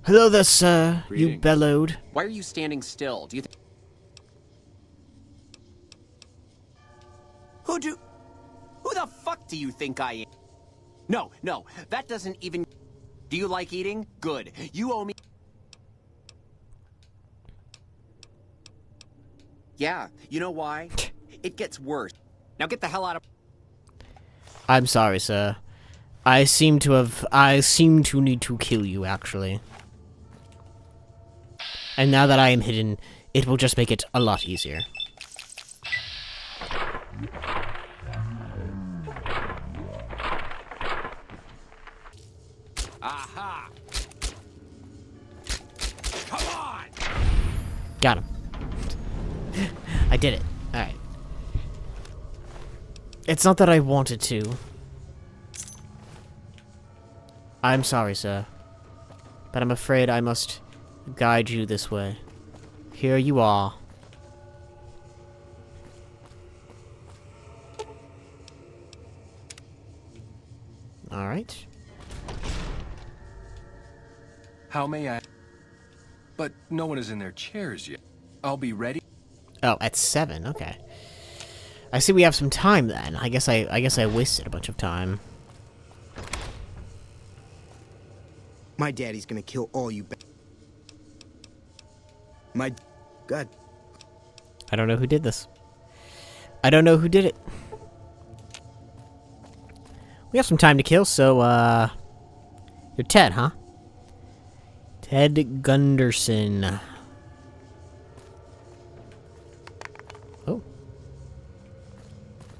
Hello there, sir. Greetings. You bellowed. Why are you standing still? Do you think... Who the fuck do you think I am? No, that doesn't even... Do you like eating? Good. You owe me... Yeah, you know why? It gets worse. Now get the hell out of... I'm sorry, sir. I seem to need to kill you, actually. And now that I am hidden, it will just make it a lot easier. Aha! Come on! Got him. I did it. Alright. It's not that I wanted to. I'm sorry, sir. But I'm afraid I must guide you this way. Here you are. Alright. How may I... But no one is in their chairs yet. I'll be ready. Oh, at 7, okay. I see we have some time then. I guess I wasted a bunch of time. My daddy's gonna kill all you My... God. I don't know who did this. I don't know who did it. We have some time to kill, so, you're Ted, huh? Ted Gunderson. Oh.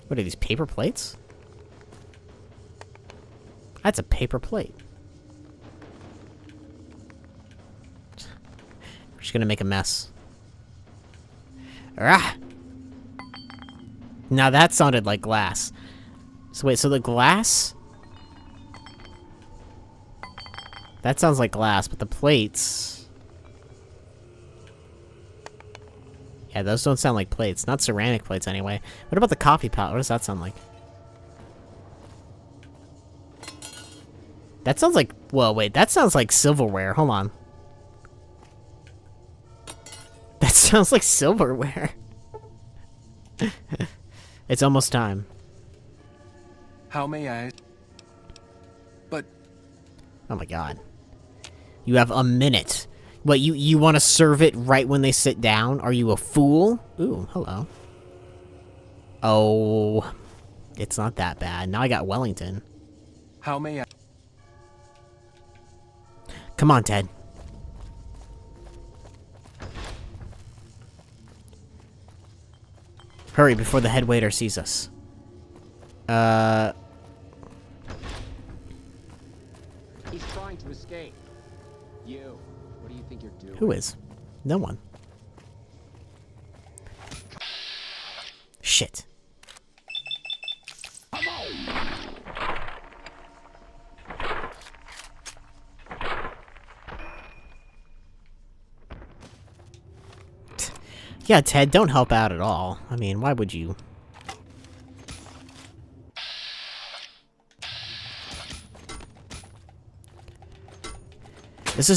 What are these, paper plates? That's a paper plate. We're just gonna make a mess. Ah! Now that sounded like glass. So wait, so the glass... That sounds like glass, but the plates... Yeah, those don't sound like plates. Not ceramic plates, anyway. What about the coffee pot? What does that sound like? That sounds like... Well, wait, that sounds like silverware. Hold on. That sounds like silverware. It's almost time. How may I... But... Oh my god. You have a minute. What, you want to serve it right when they sit down? Are you a fool? Ooh, hello. Oh. It's not that bad. Now I got Wellington. How may I... Come on, Ted. Hurry before the head waiter sees us. He's trying to escape. You, what do you think you're doing? Who is? No one. Shit. Yeah, Ted, don't help out at all. I mean, why would you? This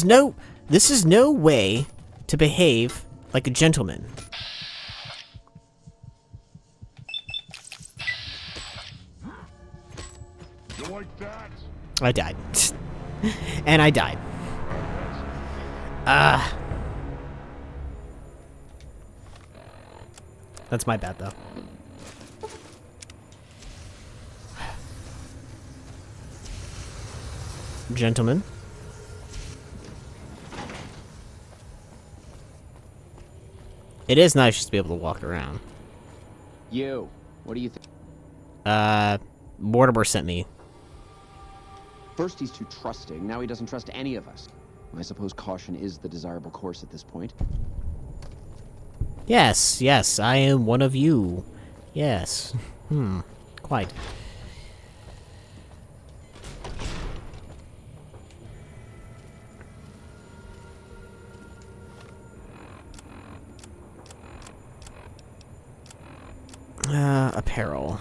is no way to behave like a gentleman. You like that? I died. And I died. That's my bad, though. Gentlemen. It is nice just to be able to walk around. You, what do you think? Mortimer sent me. First he's too trusting, now he doesn't trust any of us. I suppose caution is the desirable course at this point. Yes, yes, I am one of you. Yes. Quite. Apparel.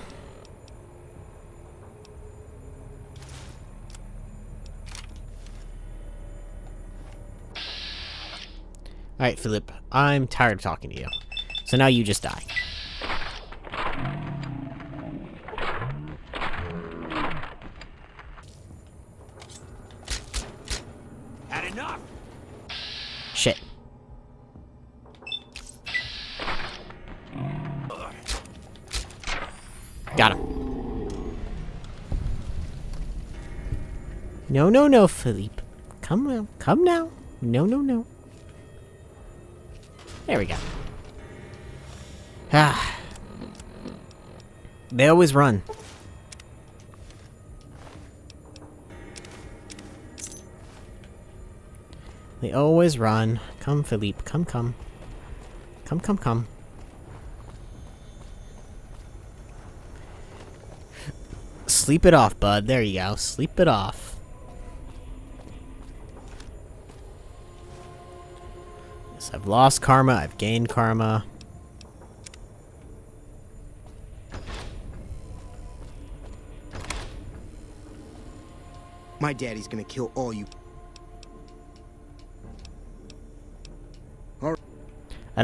Alright, Philip, I'm tired of talking to you. So now you just die. Had enough. Shit. Got him. No, no, no, Philippe. Come now. Come now. No, no, no. There we go. Ah. They always run. They always run. Come, Philippe. Come, come. Come, come, come. Sleep it off, bud. There you go. Sleep it off. Yes, I've lost karma. I've gained karma. My daddy's gonna kill all you. I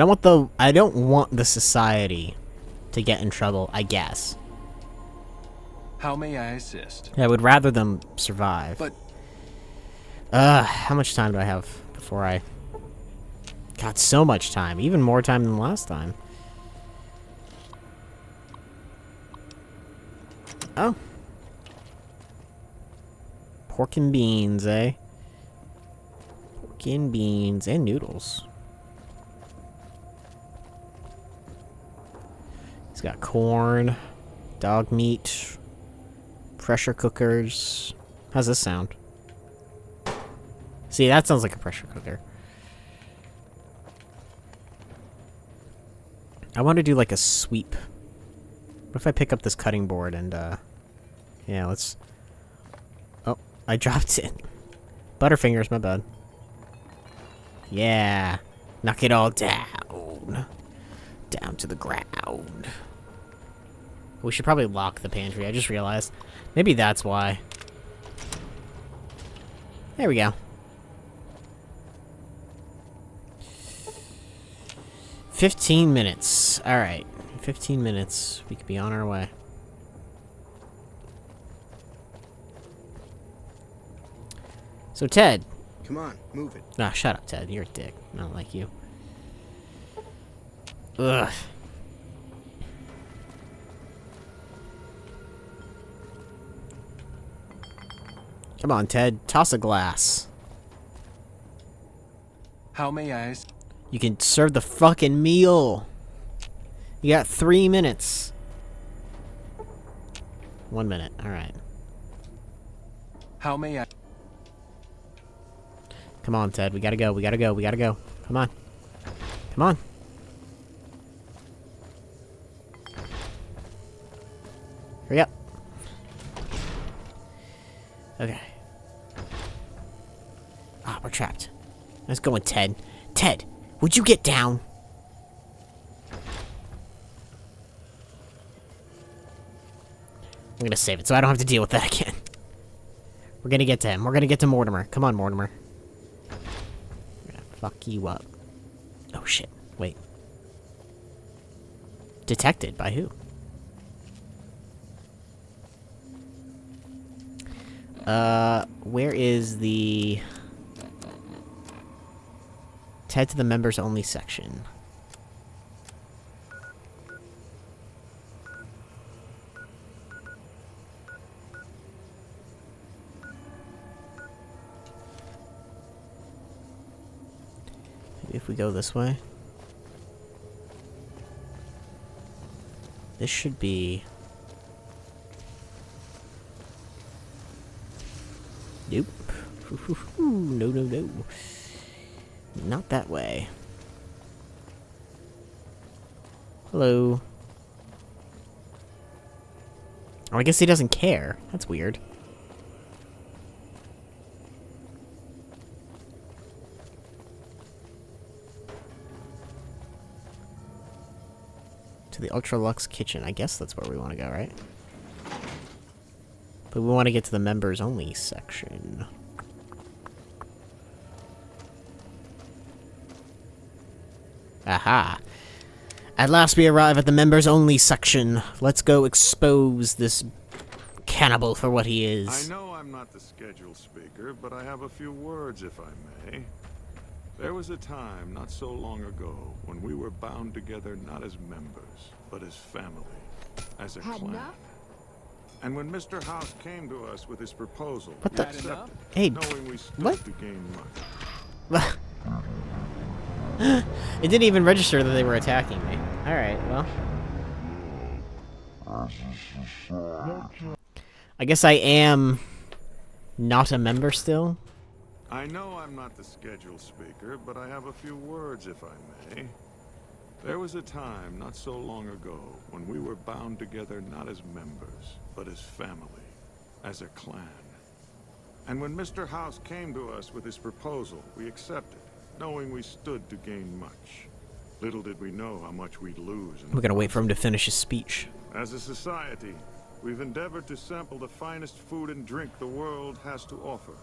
don't want the society to get in trouble, I guess. How may I assist? I would rather them survive. But how much time do I have before I... Got so much time. Even more time than last time. Oh. Pork and beans, eh? Pork and beans and noodles. He's got corn, dog meat, pressure cookers. How's this sound? See, that sounds like a pressure cooker. I want to do like a sweep. What if I pick up this cutting board and, yeah, let's... Oh, I dropped it. Butterfingers, my bad. Yeah. Knock it all down. Down to the ground. We should probably lock the pantry, I just realized. Maybe that's why. There we go. 15 minutes. Alright. 15 minutes. We could be on our way. So, Ted. Come on, move it. Nah, shut up, Ted. You're a dick. I don't like you. Ugh. Come on, Ted. Toss a glass. How may I assist? You can serve the fucking meal. You got 3 minutes. 1 minute. Alright. How may I? Come on, Ted. We gotta go. We gotta go. We gotta go. Come on. Come on. Hurry up. Okay. Ah, we're trapped. Let's go with Ted. Ted, would you get down? I'm gonna save it so I don't have to deal with that again. We're gonna get to him. We're gonna get to Mortimer. Come on, Mortimer. fuck you up. Oh shit, wait. Detected by who? Where is the... Head to the members only section. Maybe if we go this way. This should be... Nope. No, no, no. Not that way. Hello. Oh, I guess he doesn't care. That's weird. To the Ultra Luxe Kitchen. I guess that's where we want to go, right? But we want to get to the members only section. Aha. At last we arrive at the members only section. Let's go expose this cannibal for what he is. I know I'm not the scheduled speaker, but I have a few words if I may. There was a time not so long ago when we were bound together not as members, but as family, as a clan. And when Mr. House came to us with his proposal, what the? accepted, Hey, knowing we stood what? to gain much. It didn't even register that they were attacking me. Alright, well. I guess I am not a member still. I know I'm not the scheduled speaker, but I have a few words if I may. There was a time not so long ago when we were bound together not as members, but as family, as a clan. And when Mr. House came to us with his proposal, we accepted, knowing we stood to gain much. Little did we know how much we'd lose. We're gonna wait for him to finish his speech. As a society, we've endeavored to sample the finest food and drink the world has to offer.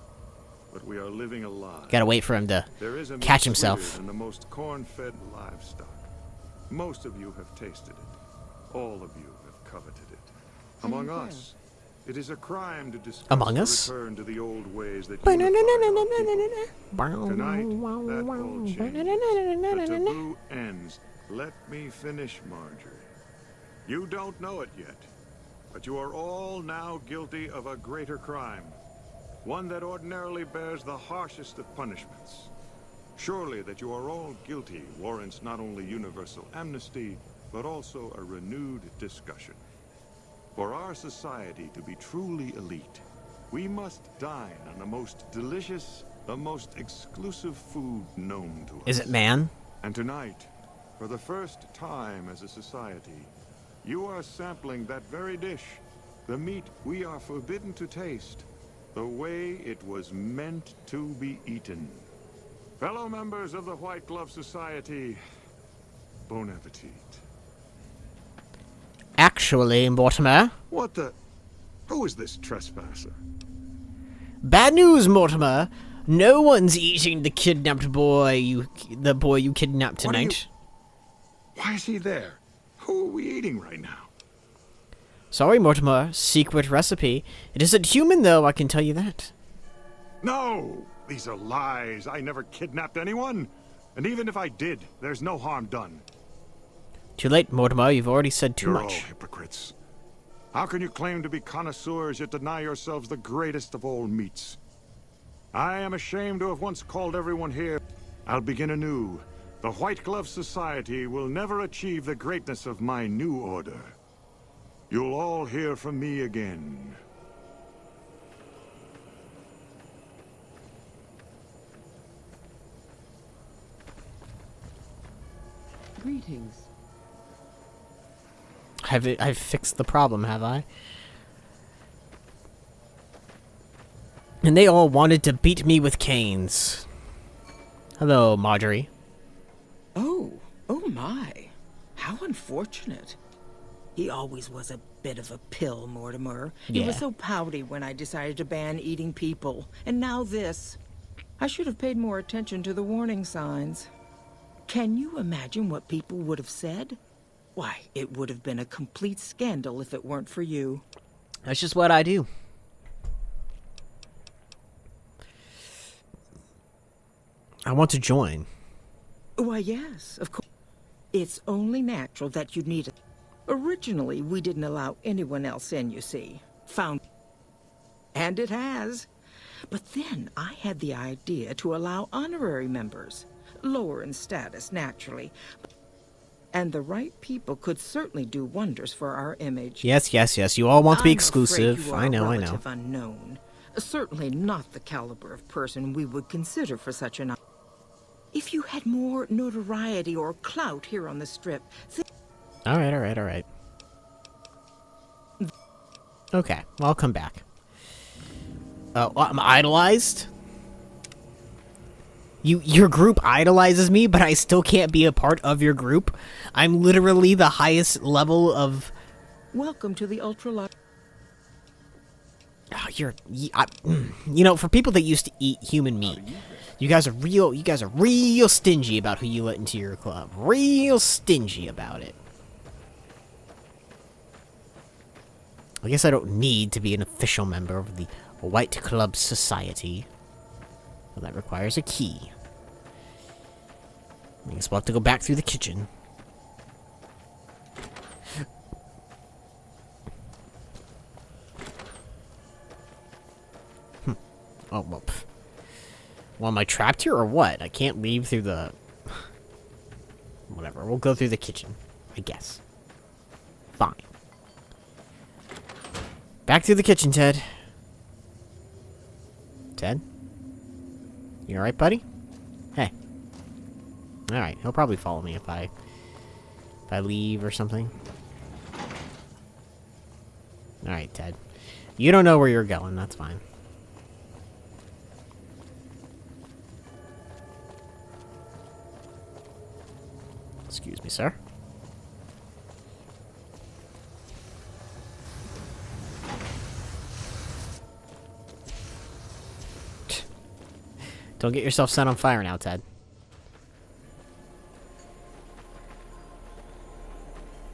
But we are living a lie. Gotta wait for him to catch himself. And the most corn-fed livestock. Most of you have tasted it. All of you have coveted it. Among us, it is a crime to discuss Among us? return to the old ways that unified our people. Tonight, that all changes. The taboo ends. Let me finish, Marjorie. You don't know it yet, but you are all now guilty of a greater crime. One that ordinarily bears the harshest of punishments. Surely that you are all guilty warrants not only universal amnesty, but also a renewed discussion. For our society to be truly elite, we must dine on the most delicious, the most exclusive food known to us. Is it man? And tonight, for the first time as a society, you are sampling that very dish, the meat we are forbidden to taste, the way it was meant to be eaten. Fellow members of the White Glove Society, bon appetit. Actually, Mortimer. What the? Who is this trespasser? Bad news, Mortimer. No one's eating the kidnapped boy, the boy you kidnapped tonight. Why is he there? Who are we eating right now? Sorry, Mortimer. Secret recipe. It isn't human, though, I can tell you that. No! These are lies. I never kidnapped anyone. And even if I did, there's no harm done. Too late, Mortimer. You've already said too much. You're all hypocrites. How can you claim to be connoisseurs yet deny yourselves the greatest of all meats? I am ashamed to have once called everyone here. I'll begin anew. The White Glove Society will never achieve the greatness of my new order. You'll all hear from me again. Greetings. I've fixed the problem, have I? And they all wanted to beat me with canes. Hello, Marjorie. Oh my. How unfortunate. He always was a bit of a pill, Mortimer. He was so pouty when I decided to ban eating people. And now this. I should have paid more attention to the warning signs. Can you imagine what people would have said? Why, it would have been a complete scandal if it weren't for you. That's just what I do. I want to join. Why, yes, of course. It's only natural that you'd need it. Originally, we didn't allow anyone else in, you see. And it has. But then I had the idea to allow honorary members. Lower in status, naturally. And the right people could certainly do wonders for our image. Yes, yes, yes. You all want to be I'm exclusive. afraid you are I know, a I know. relative unknown. Certainly not the caliber of person we would consider for such an... If you had more notoriety or clout here on the Strip... All right, all right, all right. Okay, well, I'll come back. I'm idolized? Your group idolizes me, but I still can't be a part of your group? I'm literally the highest level of... Welcome to the ultra... Oh, you know, for people that used to eat human meat, you guys are real stingy about who you let into your club. Real stingy about it. I guess I don't need to be an official member of the White Club Society. Well, that requires a key. I guess we'll have to go back through the kitchen. Oh, well, well, am I trapped here or what? I can't leave through the... Whatever, we'll go through the kitchen, I guess. Fine. Back through the kitchen, Ted. Ted? You alright, buddy? Hey. Alright, he'll probably follow me if I leave or something. Alright, Ted. You don't know where you're going, that's fine. Excuse me, sir. Don't get yourself set on fire now, Ted.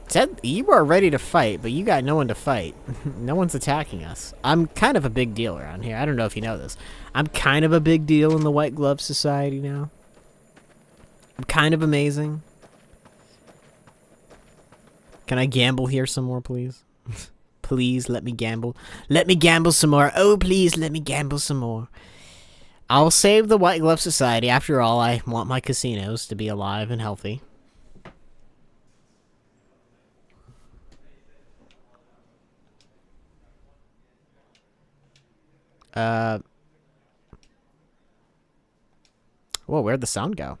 Ted, you are ready to fight, but you got no one to fight. No one's attacking us. I'm kind of a big deal around here. I don't know if you know this. I'm kind of a big deal in the White Glove Society now. I'm kind of amazing. Can I gamble here some more, please? Please, let me gamble. Let me gamble some more. Oh, please, let me gamble some more. I'll save the White Glove Society. After all, I want my casinos to be alive and healthy. Whoa, where'd the sound go?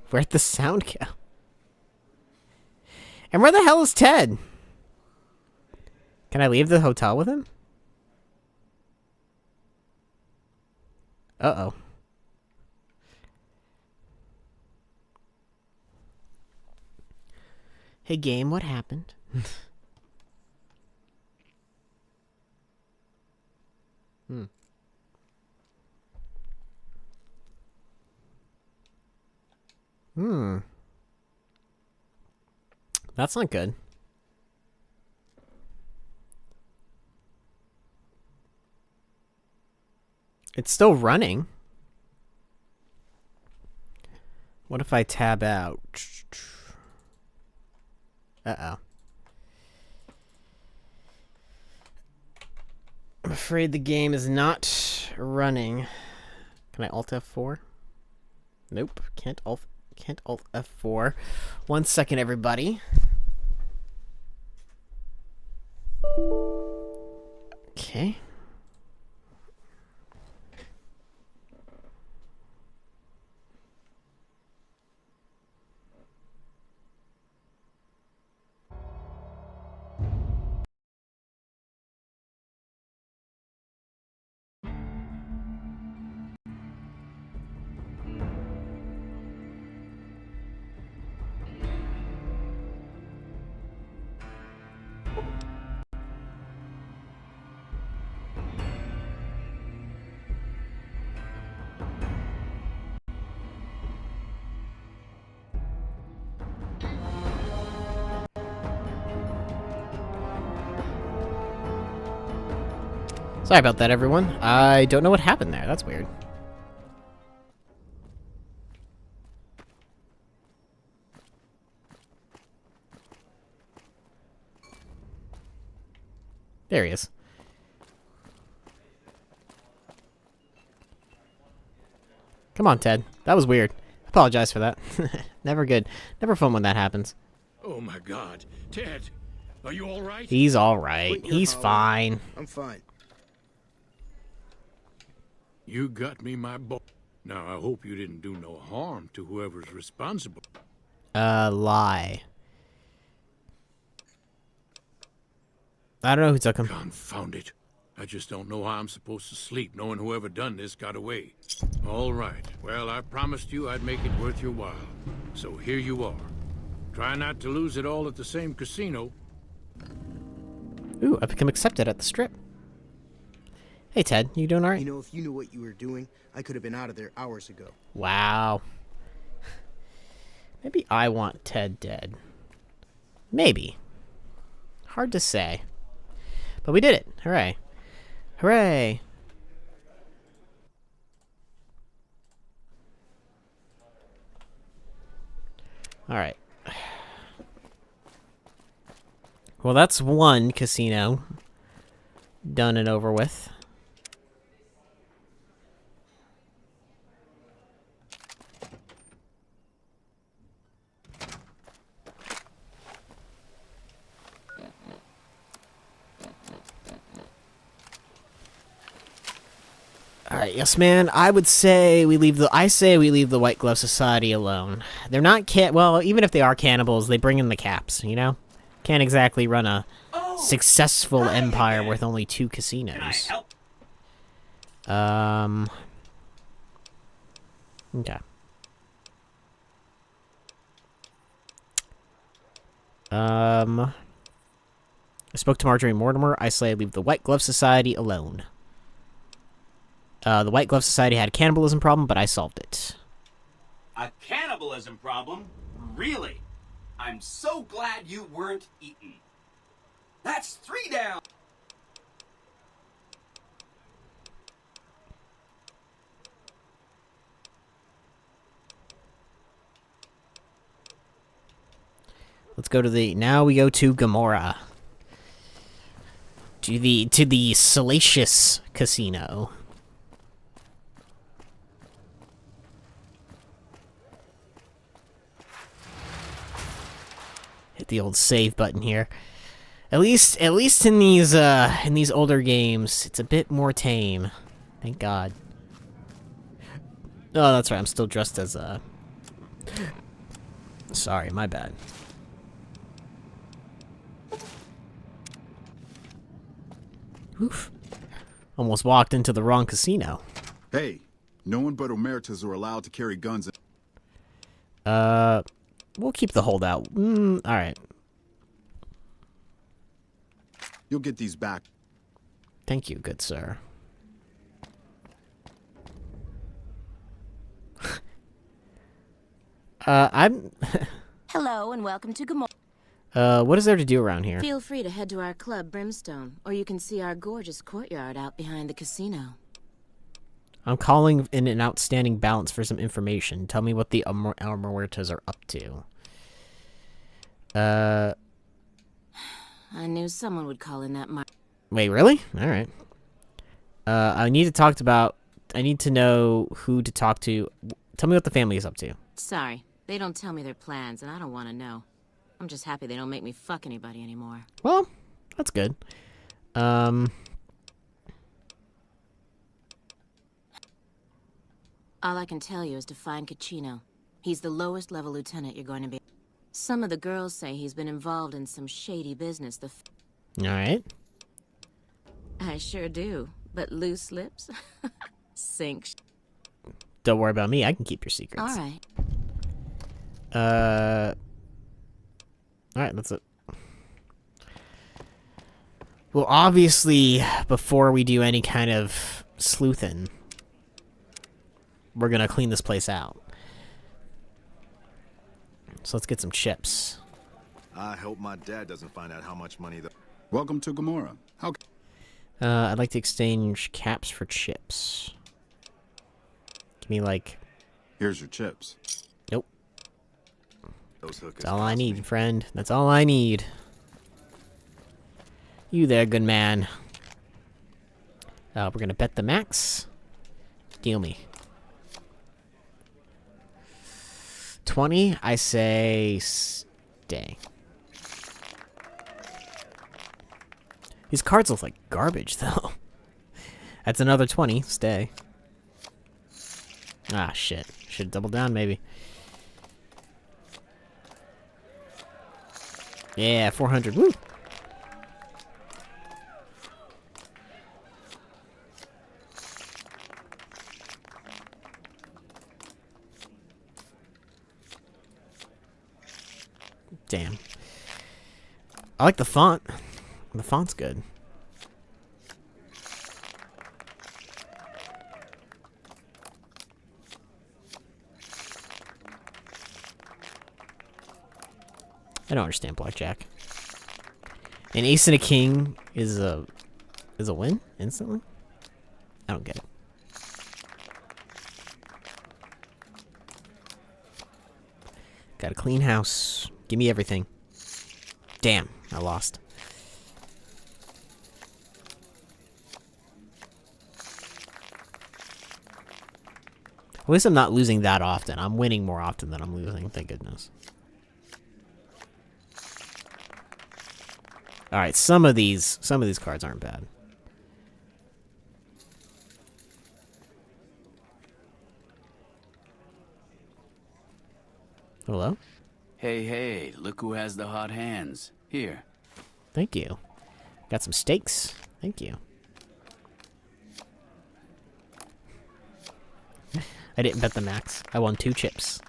Where'd the sound go? And where the hell is Ted? Can I leave the hotel with him? Uh-oh. Hey, game, what happened? That's not good. It's still running. What if I tab out? Uh-oh. I'm afraid the game is not running. Can I Alt F4? Nope, can't Alt F4. 1 second, everybody. Okay. Sorry about that, everyone. I don't know what happened there. That's weird. There he is. Come on, Ted. That was weird. Apologize for that. Never good. Never fun when that happens. Oh my God, Ted, are you all right? He's all right. Quit your He's hollering. fine. I'm fine. You got me, my boy. Now I hope you didn't do no harm to whoever's responsible. Lie. I don't know who took him. Confound it. I just don't know how I'm supposed to sleep knowing whoever done this got away. All right. Well, I promised you I'd make it worth your while. So here you are. Try not to lose it all at the same casino. Ooh, I've become accepted at the strip. Hey, Ted. You doing alright? You know, if you knew what you were doing, I could have been out of there hours ago. Wow. Maybe I want Ted dead. Maybe. Hard to say. But we did it. Hooray. Hooray. Alright. Well, that's one casino done and over with. Alright, yes, man. I say we leave the White Glove Society alone. They're not well, even if they are cannibals, they bring in the caps, you know? Can't exactly run a successful empire with only 2 casinos. Okay. I spoke to Marjorie Mortimer. I say leave the White Glove Society alone. The White Glove Society had a cannibalism problem, but I solved it. A cannibalism problem? Really? I'm so glad you weren't eaten. That's 3 down! Let's go to now we go to Gomorrah. To the Salacious Casino. Hit the old save button here. At least in these older games, it's a bit more tame. Thank God. Oh, that's right. I'm still dressed as a. Sorry, my bad. Oof. Almost walked into the wrong casino. Hey, no one but Omertas are allowed to carry guns. We'll keep the holdout. Alright. You'll get these back. Thank you, good sir. I'm... Hello and welcome to Gomorrah. What is there to do around here? Feel free to head to our club, Brimstone, or you can see our gorgeous courtyard out behind the casino. I'm calling in an outstanding balance for some information. Tell me what the Almuertas are up to. I knew someone would call in that mark. Wait, really? Alright. I need to know who to talk to. Tell me what the family is up to. Sorry, they don't tell me their plans, and I don't want to know. I'm just happy they don't make me fuck anybody anymore. Well, that's good. All I can tell you is to find Caccino. He's the lowest level lieutenant you're going to be. Some of the girls say he's been involved in some shady business. Alright. I sure do, but loose lips sink. Don't worry about me, I can keep your secrets. Alright. Alright, that's it. Well, obviously, before we do any kind of sleuthing, we're gonna clean this place out. So let's get some chips. I hope my dad doesn't find out how much money the... Welcome to Gomorrah. How... I'd like to exchange caps for chips. Give me like... Here's your chips. Nope. Those hookers That's all I cost need, me. friend. That's all I need. You there, good man. We're gonna bet the max. Deal me. 20, I say stay. These cards look like garbage, though. That's another 20, stay. Ah, shit. Should double down, maybe. Yeah, 400, woo! Damn. I like the font. The font's good. I don't understand blackjack. An ace and a king is a win instantly? I don't get it. Got a clean house. Give me everything. Damn, I lost. At least I'm not losing that often. I'm winning more often than I'm losing, thank goodness. Alright, some of these cards aren't bad. Hello? Hey, look who has the hot hands. Here. Thank you. Got some steaks. Thank you. I didn't bet the max. I won 2 chips.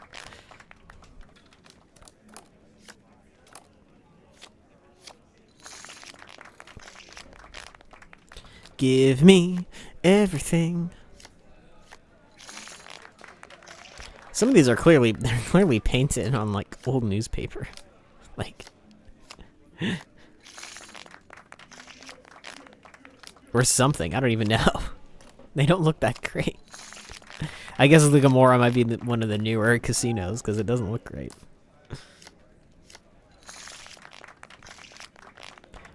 Give me everything. Some of these are clearly painted on like old newspaper. Like or something. I don't even know. They don't look that great. I guess the Gamora might be one of the newer casinos because it doesn't look great.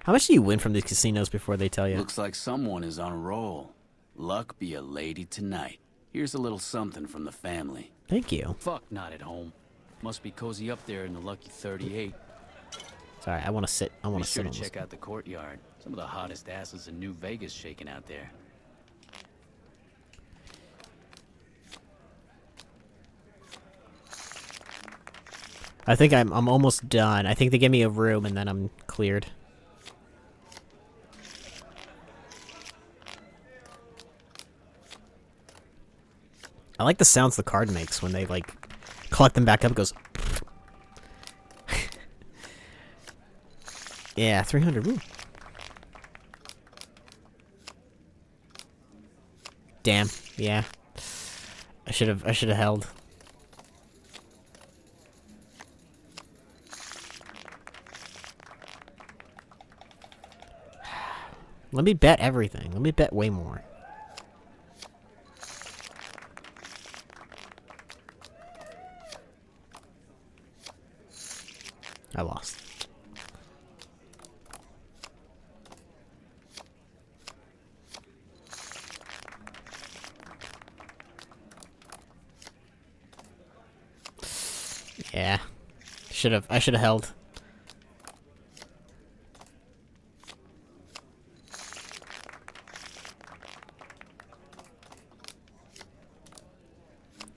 How much do you win from these casinos before they tell you? Looks like someone is on a roll. Luck be a lady tonight. Here's a little something from the family. Thank you. Fuck, not at home. Must be cozy up there in the lucky 38. Sorry, I want to sit. I want to sit on Be sure to this. check out the courtyard. Some of the hottest asses in New Vegas shaking out there. I think I'm almost done. I think they give me a room and then I'm cleared. I like the sounds the card makes when they like collect them back up. It goes. Yeah, 300. Woo. Damn. Yeah. I should have held. Let me bet everything. Let me bet way more. I lost. Yeah. I should have held.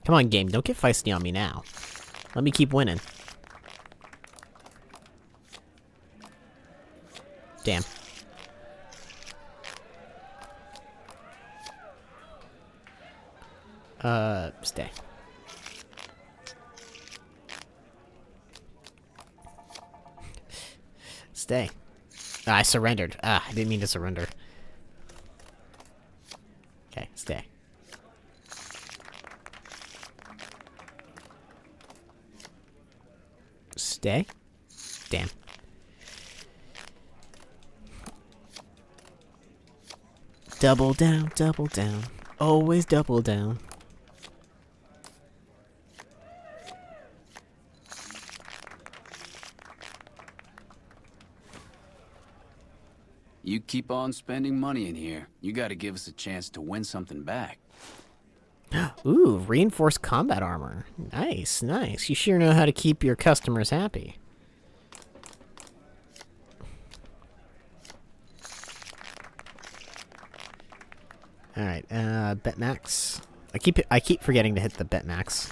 Come on, game. Don't get feisty on me now. Let me keep winning. Damn. Stay. Stay. I surrendered. I didn't mean to surrender. Okay, stay. Stay? Damn. Double down, double down. Always double down. You keep on spending money in here, you gotta give us a chance to win something back. Ooh, reinforced combat armor. Nice, nice. You sure know how to keep your customers happy. Alright, bet max. I keep forgetting to hit the bet max.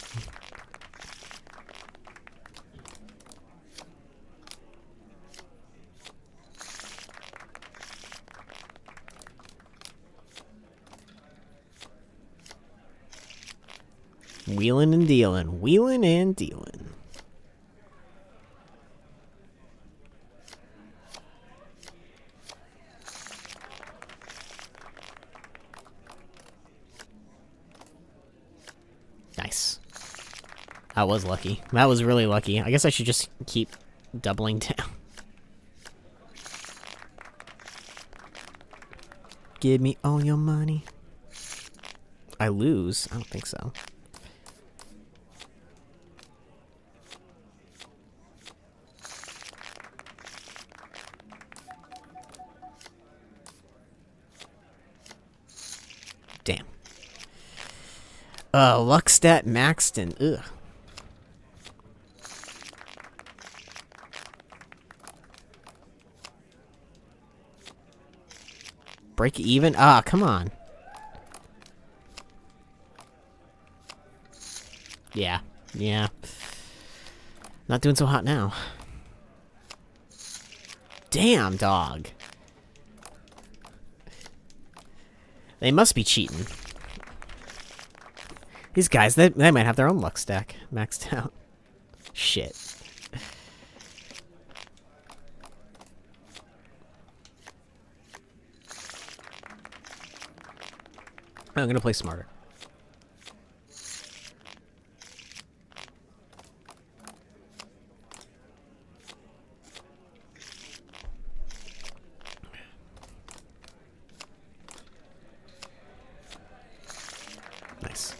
Wheeling and dealing. Wheeling and dealing. Nice. That was lucky. That was really lucky. I guess I should just keep doubling down. Give me all your money. I lose? I don't think so. Damn. Luckstat Maxton. Ugh. Break even? Ah, come on. Yeah. Yeah. Not doing so hot now. Damn, dog. They must be cheating. These guys, they might have their own luck stack maxed out. Shit. I'm gonna play smarter. Nice.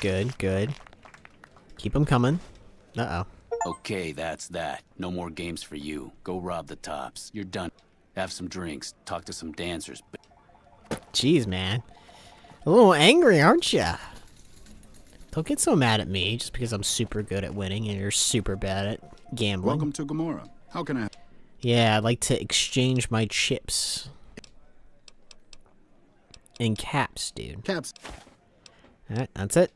Good, good. Keep them coming. Uh-oh. Okay, that's that. No more games for you. Go rob the tops. You're done. Have some drinks. Talk to some dancers. Jeez, man. A little angry, aren't ya? Don't get so mad at me just because I'm super good at winning and you're super bad at gambling. Welcome to Gomorrah. How can I... Yeah, I'd like to exchange my chips. In caps, dude. Caps. Alright, that's it.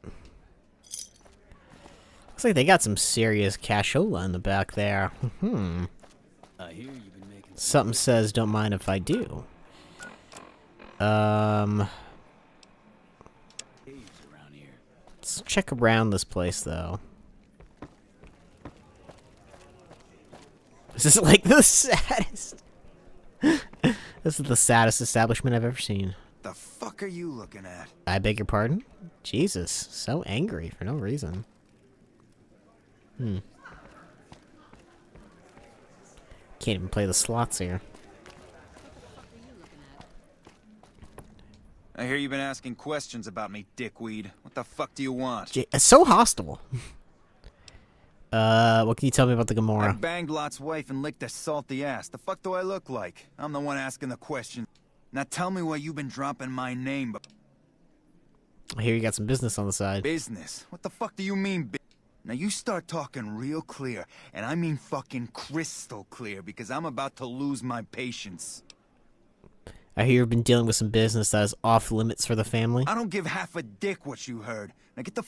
Looks like they got some serious cashola in the back there. I hear you've been making Something says don't mind if I do. Let's check around this place, though. This is like the saddest. This is the saddest establishment I've ever seen. The fuck are you looking at? I beg your pardon? Jesus, so angry for no reason. Can't even play the slots here. I hear you've been asking questions about me, dickweed. What the fuck do you want? It's so hostile. What can you tell me about the Gomorrah? I banged Lot's wife and licked her salty ass. The fuck do I look like? I'm the one asking the question. Now tell me why you've been dropping my name. I hear you got some business on the side. Business? What the fuck do you mean, Now you start talking real clear, and I mean fucking crystal clear, because I'm about to lose my patience. I hear you've been dealing with some business that is off limits for the family. I don't give half a dick what you heard. Now get the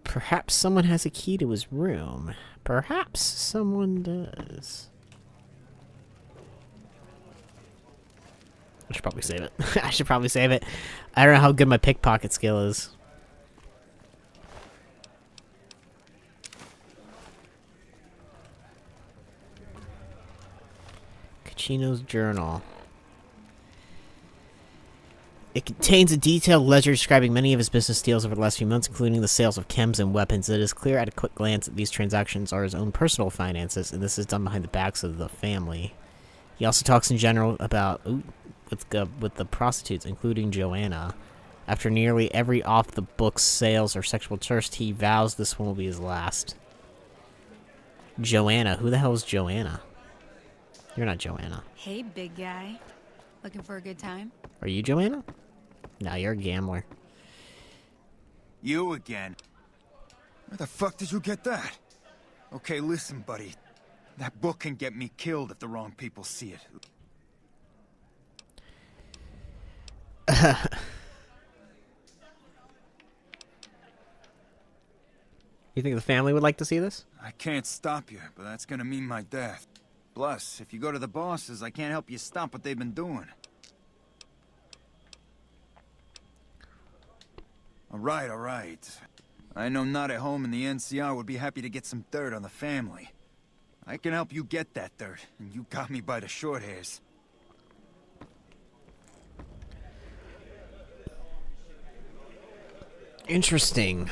Perhaps someone has a key to his room. Perhaps someone does. I should probably save it. I should probably save it. I don't know how good my pickpocket skill is. Kachino's journal. It contains a detailed ledger describing many of his business deals over the last few months, including the sales of chems and weapons. It is clear at a quick glance that these transactions are his own personal finances, and this is done behind the backs of the family. He also talks in general about with the prostitutes, including Joanna. After nearly every off-the-books sales or sexual tryst, he vows this one will be his last. Joanna? Who the hell is Joanna? You're not Joanna. Hey, big guy. Looking for a good time? Are you Joanna? No, you're a gambler. You again? Where the fuck did you get that? Okay, listen, buddy. That book can get me killed if the wrong people see it. You think the family would like to see this? I can't stop you, but that's gonna mean my death. Plus, if you go to the bosses, I can't help you stop what they've been doing. Alright, alright. I know not at home in the NCR would be happy to get some dirt on the family. I can help you get that dirt, and you got me by the short hairs. Interesting.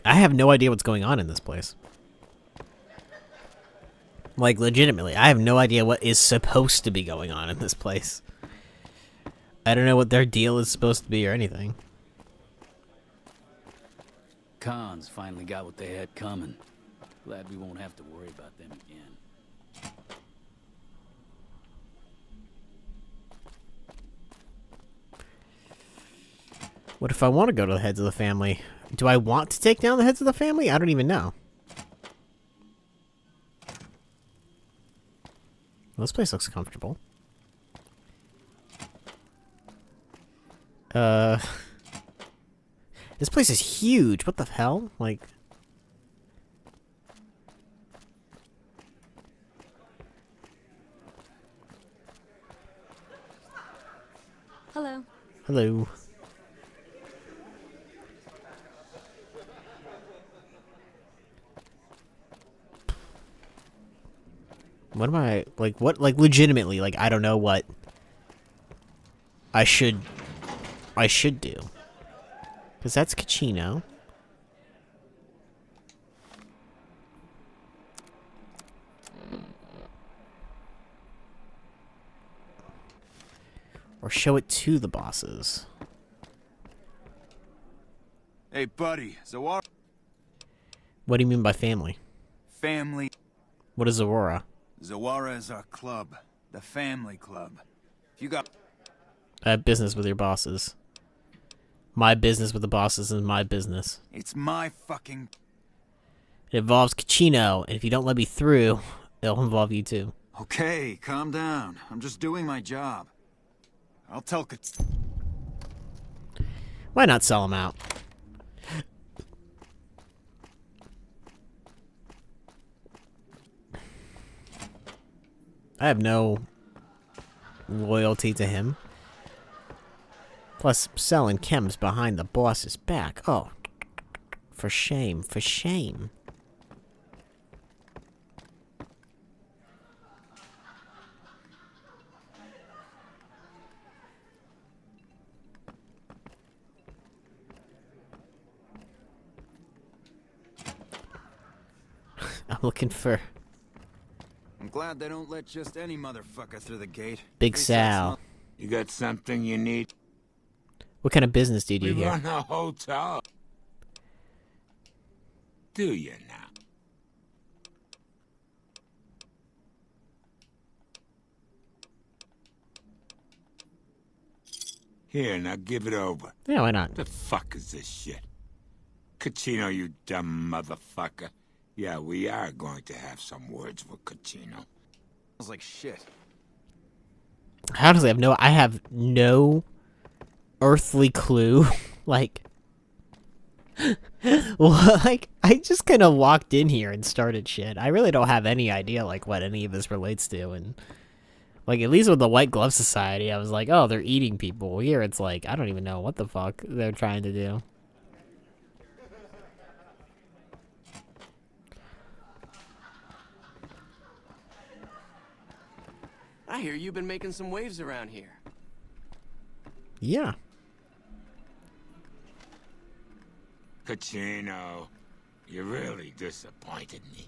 I have no idea what's going on in this place. Like, legitimately, I have no idea what is supposed to be going on in this place. I don't know what their deal is supposed to be or anything. Cons finally got what they had coming. Glad we won't have to worry about them again. What if I want to go to the heads of the family? Do I want to take down the heads of the family? I don't even know. Well, this place looks comfortable. This place is huge. What the hell? Like... Hello. Hello. What am I... Like, what... Like, legitimately, like, I don't know what... I should do. Because that's Kachino. Or show it to the bosses. Hey, buddy, Zawara... What do you mean by family? Family. What is Aurora? Zawara is our club. The family club. If you got... I have business with your bosses. My business with the bosses is my business. It's my fucking... It involves Kachino, and if you don't let me through, it'll involve you too. Okay, calm down. I'm just doing my job. I'll tell Why not sell him out? I have no loyalty to him. Plus, selling chems behind the boss's back. Oh, for shame, for shame. I'm looking for... I'm glad they don't let just any motherfucker through the gate. Big Sal. You got something you need? What kind of business do you do We here? run a hotel. Do you now? Here, now give it over. Yeah, why not? The fuck is this shit? Kachino, you dumb motherfucker. Yeah, we are going to have some words with Kachino. Smells like shit. How does he have no... I have no earthly clue. Like... Well, like, I just kind of walked in here and started shit. I really don't have any idea, like, what any of this relates to, and... Like, at least with the White Glove Society, I was like, oh, they're eating people. Here, it's like, I don't even know what the fuck they're trying to do. I hear you've been making some waves around here. Yeah. Cucino, you really disappointed me.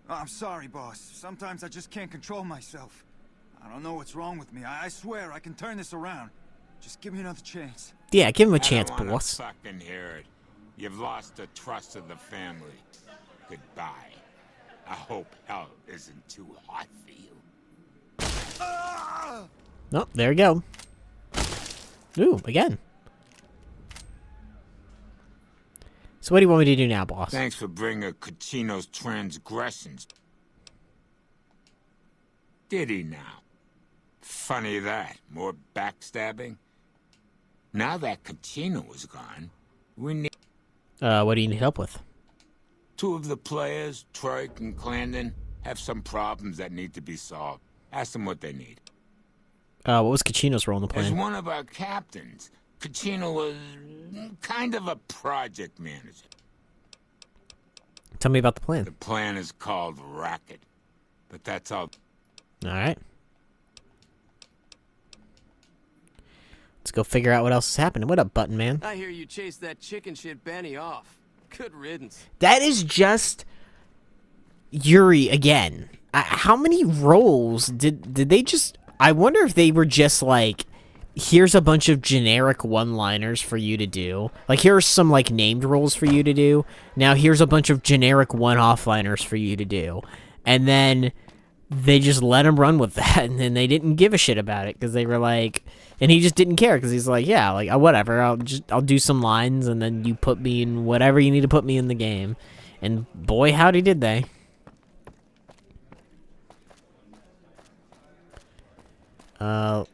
Oh, I'm sorry, boss. Sometimes I just can't control myself. I don't know what's wrong with me. I swear I can turn this around. Just give me another chance. Yeah, give him a chance, I don't boss. fucking hear it. You've lost the trust of the family. Goodbye. I hope hell isn't too hot for you. Oh, there we go. Ooh, again. So what do you want me to do now, boss? Thanks for bringing Cucino's transgressions. Did he now? Funny that. More backstabbing? Now that Cucino is gone, we need... What do you need help with? Two of the players, Troik and Clandon, have some problems that need to be solved. Ask them what they need. What was Cucino's role in the As plan? one of our captains, Cucino was kind of a project manager. Tell me about the plan. The plan is called Racket, but that's all. All right. Let's go figure out what else is happening. What up, Button Man? I hear you chased that chicken shit Benny off. Good riddance. That is just Yuri again. How many roles did they just... I wonder if they were just like, here's a bunch of generic one-liners for you to do. Like, here are some, like, named roles for you to do. Now, here's a bunch of generic one-off-liners for you to do. And then they just let him run with that, and then they didn't give a shit about it, because they were like... And he just didn't care, because he's like, yeah, like, whatever, I'll do some lines, and then you put me in whatever you need to put me in the game. And boy, howdy did they.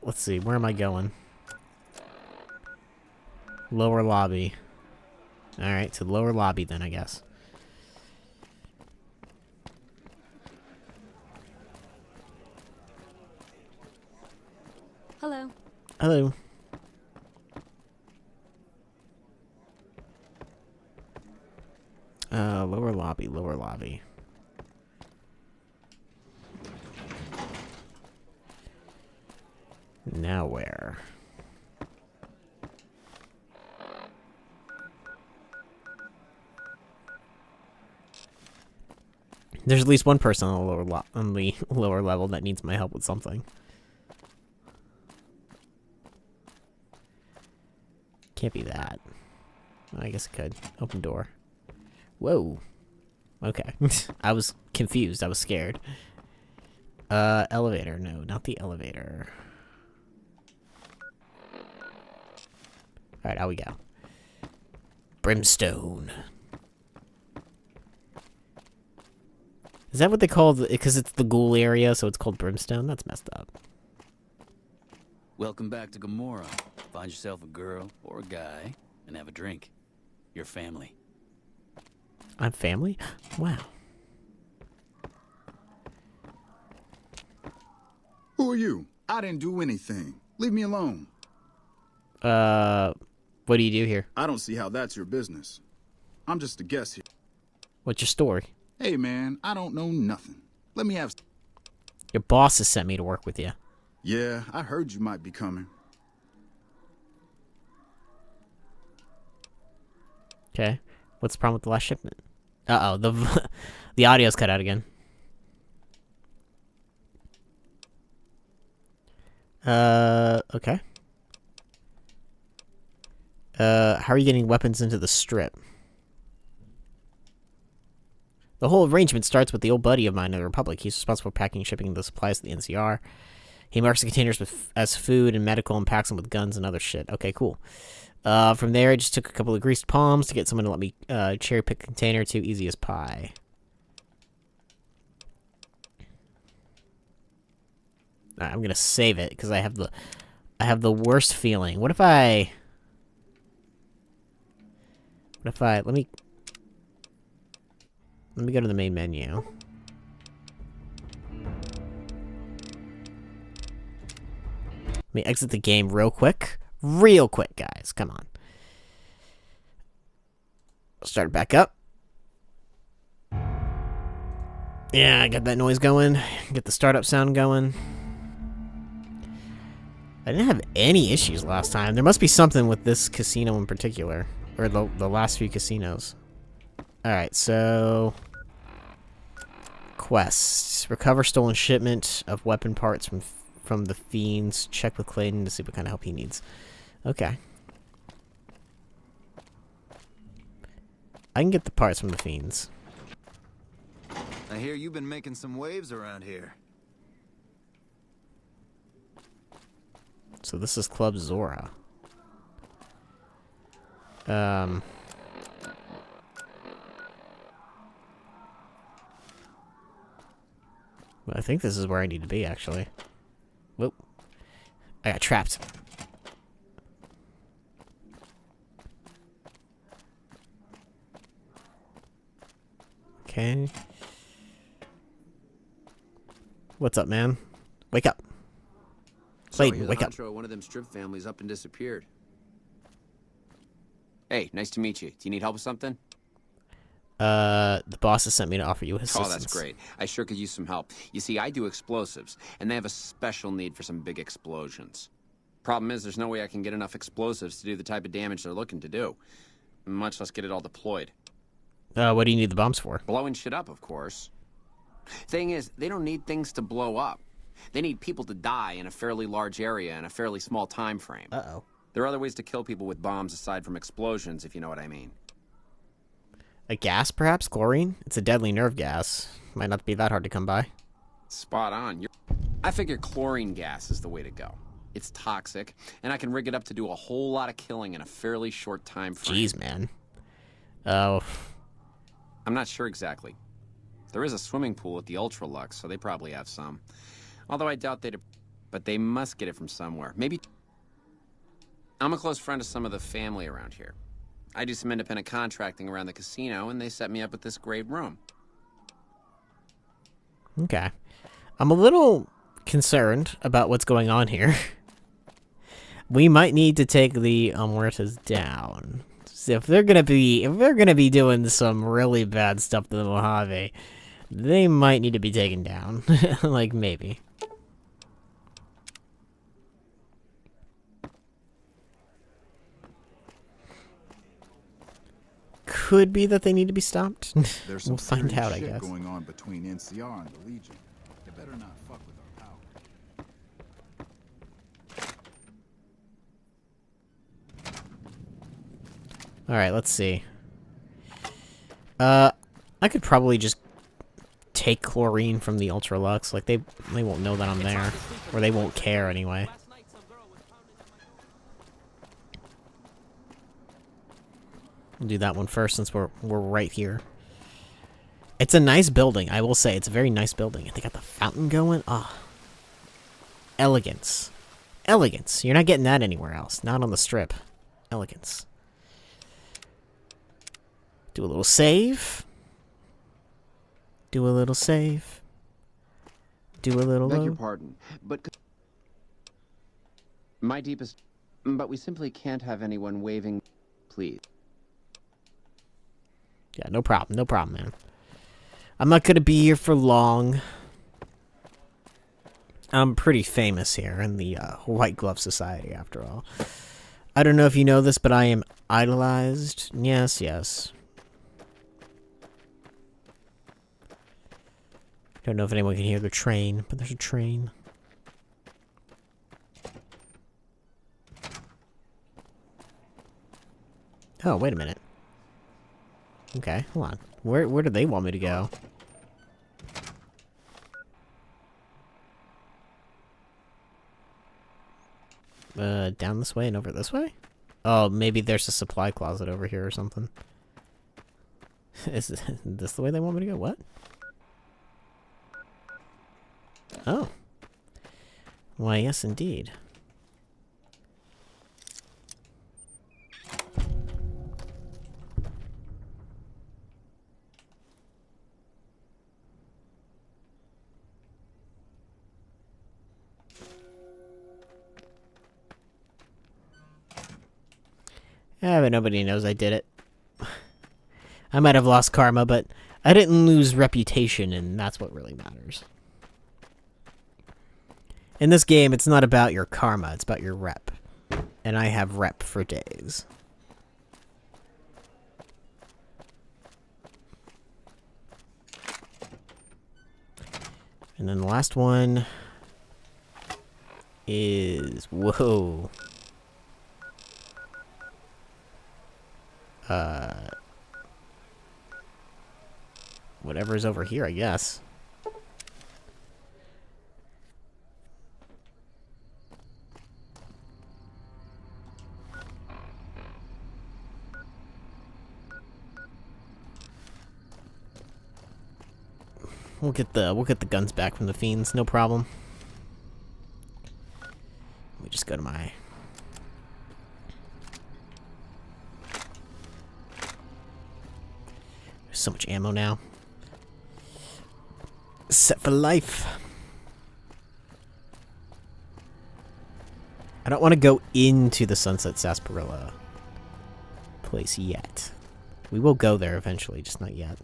Let's see, where am I going? Lower lobby. Alright, to lower lobby then, I guess. Hello. Hello. Lower lobby, lower lobby. Now where? There's at least one person on the lower level that needs my help with something. Can't be that. I guess it could. Open door. Whoa. Okay. I was confused. I was scared. Elevator. No, not the elevator. Alright, out we go. Brimstone. Is that what they call it? Because it's the ghoul area, so it's called Brimstone? That's messed up. Welcome back to Gomorrah. Find yourself a girl or a guy and have a drink. Your family. I'm family? Wow. Who are you? I didn't do anything. Leave me alone. What do you do here? I don't see how that's your business. I'm just a guest here. What's your story? Hey, man, I don't know nothing. Let me have... Your boss has sent me to work with you. Yeah, I heard you might be coming. Okay. What's the problem with the last shipment? Uh-oh, the audio's cut out again. Okay. How are you getting weapons into the strip? The whole arrangement starts with the old buddy of mine in the Republic. He's responsible for packing and shipping the supplies to the NCR. He marks the containers as food and medical and packs them with guns and other shit. Okay, cool. From there, I just took a couple of greased palms to get someone to let me cherry pick a container too. Easy as pie. Alright, I'm gonna save it because I have the worst feeling. What if I let me go to the main menu. Let me exit the game real quick. Real quick, guys. Come on. Start it back up. Yeah, I got that noise going. Get the startup sound going. I didn't have any issues last time. There must be something with this casino in particular. Or the last few casinos. Alright, so... Quests. Recover stolen shipment of weapon parts from the fiends. Check with Clayton to see what kind of help he needs. Okay. I can get the parts from the fiends. I hear you've been making some waves around here. So this is Club Zora. Well, I think this is where I need to be, actually. Whoop. I got trapped. Okay. What's up, man? Wake up. Clayton, wake up. One of them strip families up and disappeared. Hey, nice to meet you. Do you need help with something? The boss has sent me to offer you assistance. Oh, that's great. I sure could use some help. You see, I do explosives, and they have a special need for some big explosions. Problem is, there's no way I can get enough explosives to do the type of damage they're looking to do, much less get it all deployed. What do you need the bombs for? Blowing shit up, of course. Thing is, they don't need things to blow up. They need people to die in a fairly large area in a fairly small time frame. Uh-oh. There are other ways to kill people with bombs aside from explosions, if you know what I mean. A gas, perhaps? Chlorine? It's a deadly nerve gas. Might not be that hard to come by. Spot on. I figure chlorine gas is the way to go. It's toxic, and I can rig it up to do a whole lot of killing in a fairly short time frame. Jeez, man. Oh. I'm not sure exactly. There is a swimming pool at the Ultra Lux, so they probably have some. Although I doubt they'd... But they must get it from somewhere. Maybe... I'm a close friend of some of the family around here. I do some independent contracting around the casino, and they set me up with this great room. Okay. I'm a little concerned about what's going on here. We might need to take the Muertas down. So if they're gonna be doing some really bad stuff to the Mojave, they might need to be taken down. Like, maybe. Could be that they need to be stopped. We'll find out, I guess. Going on between NCR and the Legion. They better not fuck with our power. All right, let's see. I could probably just take chlorine from the Ultra Lux. Like they won't know that I'm there, or they won't care anyway. We'll do that one first since we're right here. It's a nice building, I will say. It's a very nice building. They got the fountain going. Ah, elegance, elegance. You're not getting that anywhere else. Not on the Strip. Elegance. Do a little save. Do a little save. Do a little. Beg your pardon, but my deepest. But we simply can't have anyone waving. Please. Yeah, no problem. No problem, man. I'm not gonna be here for long. I'm pretty famous here in the White Glove Society, after all. I don't know if you know this, but I am idolized. Yes, yes. Don't know if anyone can hear the train, but there's a train. Oh, wait a minute. Okay, hold on. Where do they want me to go? Down this way and over this way? Oh, maybe there's a supply closet over here or something. Is this the way they want me to go? What? Oh. Why, yes, indeed. Yeah, but nobody knows I did it. I might have lost karma, but I didn't lose reputation, and that's what really matters. In this game, it's not about your karma, it's about your rep. And I have rep for days. And then the last one is... Whoa. Whatever's over here, I guess. We'll get the guns back from the fiends, no problem. Let me just go to my... There's so much ammo now. Set for life. I don't want to go into the Sunset Sarsaparilla place yet. We will go there eventually, just not yet.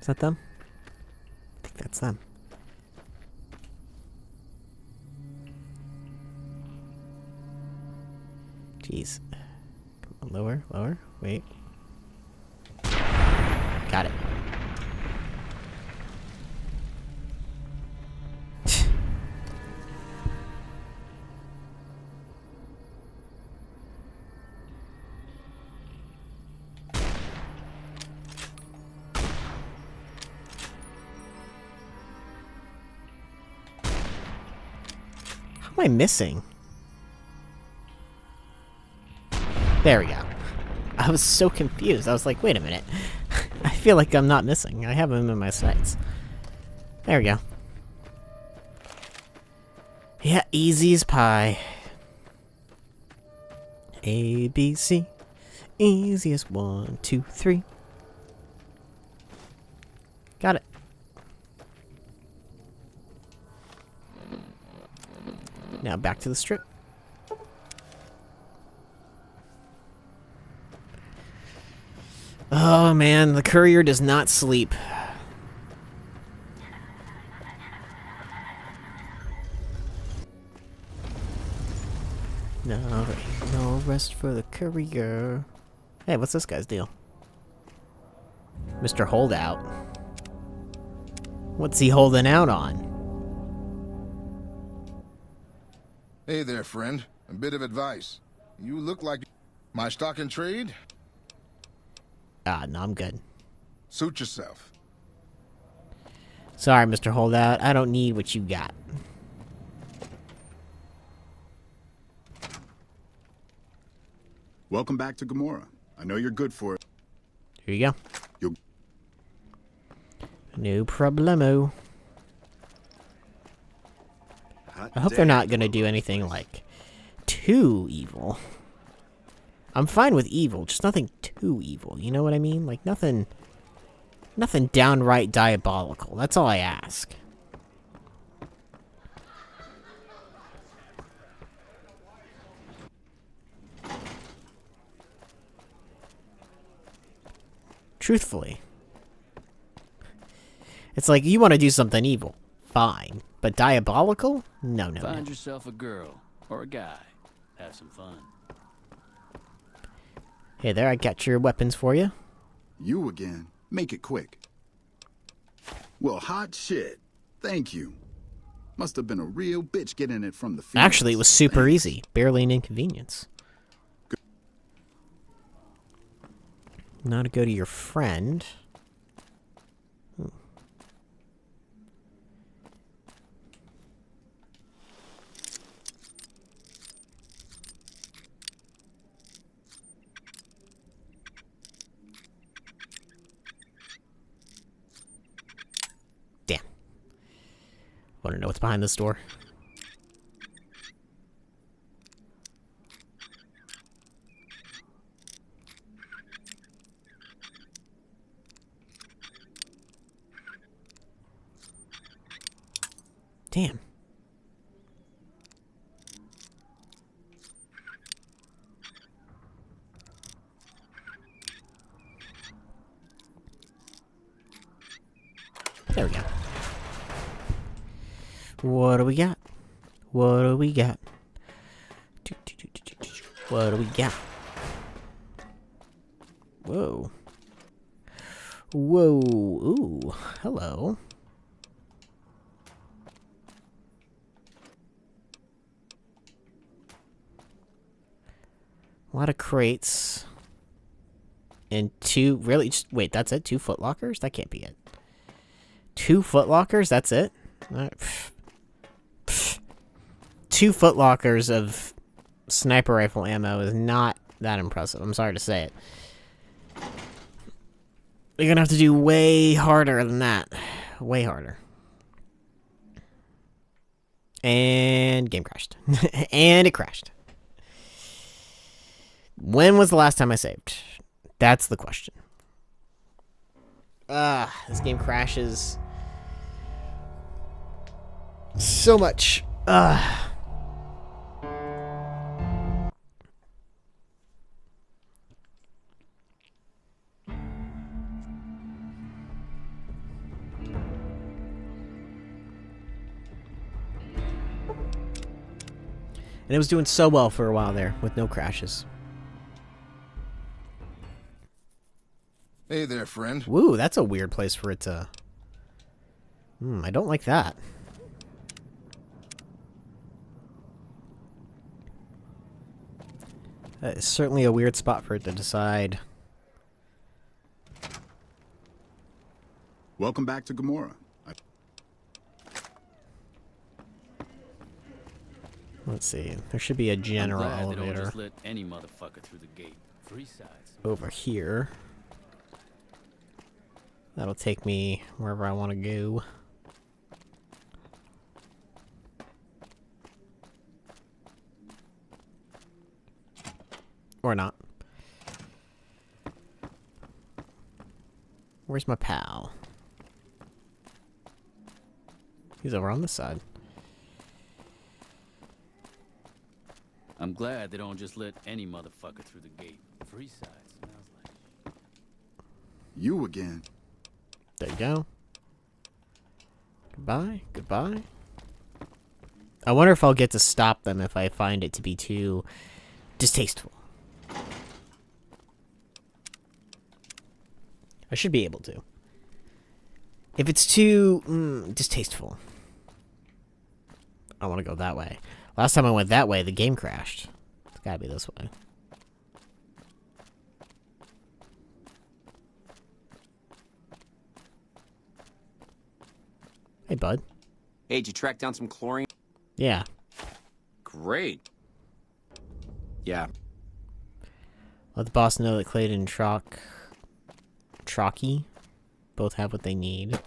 Is that them? I think that's them. Jeez. Come on, lower, lower. Wait. Got it. How am I missing? There we go. I was so confused. I was like, wait a minute. I feel like I'm not missing. I have him in my sights. There we go. Yeah, easy as pie. A, B, C. Easy as 1, 2, 3. Got it. Now back to the strip. Oh man, the courier does not sleep. No, no rest for the courier. Hey, what's this guy's deal? Mr. Holdout. What's he holding out on? Hey there, friend. A bit of advice. You look like my stock in trade. Ah, no, I'm good. Suit yourself. Sorry, Mr. Holdout. I don't need what you got. Welcome back to Gamora. I know you're good for it. Here you go. You'll... No problemo. I hope they're not gonna do anything, like, too evil. I'm fine with evil, just nothing too evil, you know what I mean? Like, nothing downright diabolical. That's all I ask. Truthfully. It's like, you want to do something evil. Fine. But diabolical? No, no, Find no. yourself a girl or a guy. Have some fun. Hey there, I got your weapons for you. You again. Make it quick. Well, hot shit. Thank you. Must have been a real bitch getting it from the field. Actually, it was super easy. Barely an inconvenience. Now to go to your friend. Damn. Want to know what's behind this door? Damn. There we go. What do we got? What do we got? What do we got? Whoa. Whoa. Ooh. Hello. A lot of crates. And two, really, just, wait, that's it? 2 footlockers? That can't be it. 2 footlockers? That's it? 2 footlockers of sniper rifle ammo is not that impressive. I'm sorry to say it. You're gonna have to do way harder than that. Way harder. And game crashed. And it crashed. When was the last time I saved? That's the question. This game crashes so much. And it was doing so well for a while there with no crashes. Hey there, friend. Woo, that's a weird place for it to... I don't like that. That is certainly a weird spot for it to decide. Welcome back to Gamora. Let's see. There should be a general I'm glad they don't elevator just let any motherfucker through the gate. 3 sides. over here. That'll take me wherever I want to go. Or not. Where's my pal? He's over on this side. I'm glad they don't just let any motherfucker through the gate. 3 sides smells like... You again. There you go. Goodbye. Goodbye. I wonder if I'll get to stop them if I find it to be too distasteful. I should be able to. If it's too distasteful, I want to go that way. Last time I went that way, the game crashed. It's gotta be this way. Hey, bud. Hey, did you track down some chlorine? Yeah. Great. Yeah. Let the boss know that Clayton and Trocky both have what they need.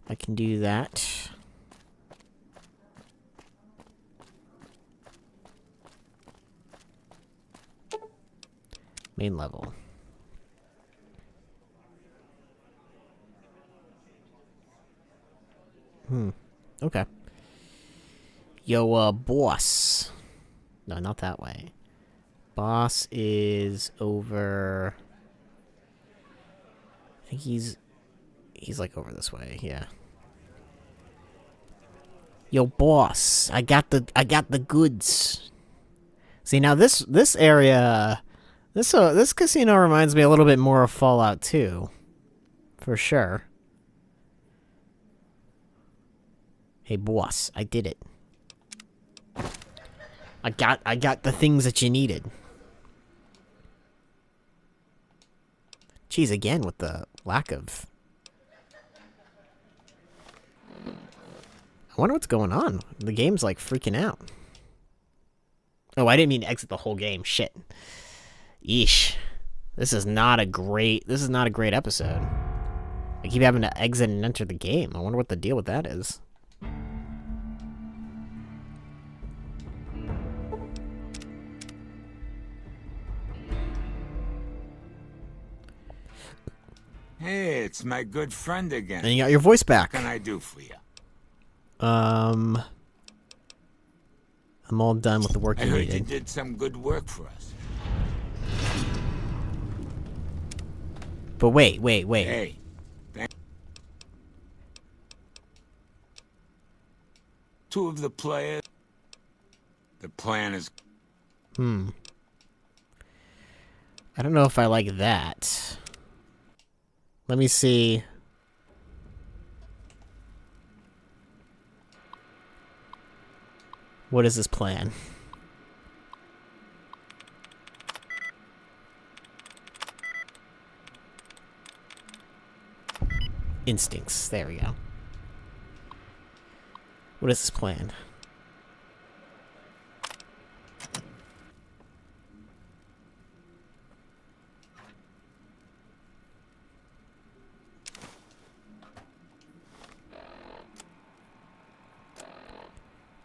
I can do that. Main level. Okay. Yo, boss. No, not that way. Boss is over... I think he's like over this way, yeah. Yo, boss, I got the goods. See, now this area, this casino reminds me a little bit more of Fallout 2, for sure. Hey, boss, I did it. I got the things that you needed. Jeez, again with the lack of... I wonder what's going on. The game's like freaking out. Oh, I didn't mean to exit the whole game. Shit. Yeesh. This is not a great episode. I keep having to exit and enter the game. I wonder what the deal with that is. Hey, it's my good friend again. And you got your voice back. What can I do for you? I'm all done with the work I you heard needed. you did some good work for us. But wait. Hey. Two of the players. The plan is... I don't know if I like that. Let me see. What is this plan? Instincts. There we go. What is this plan?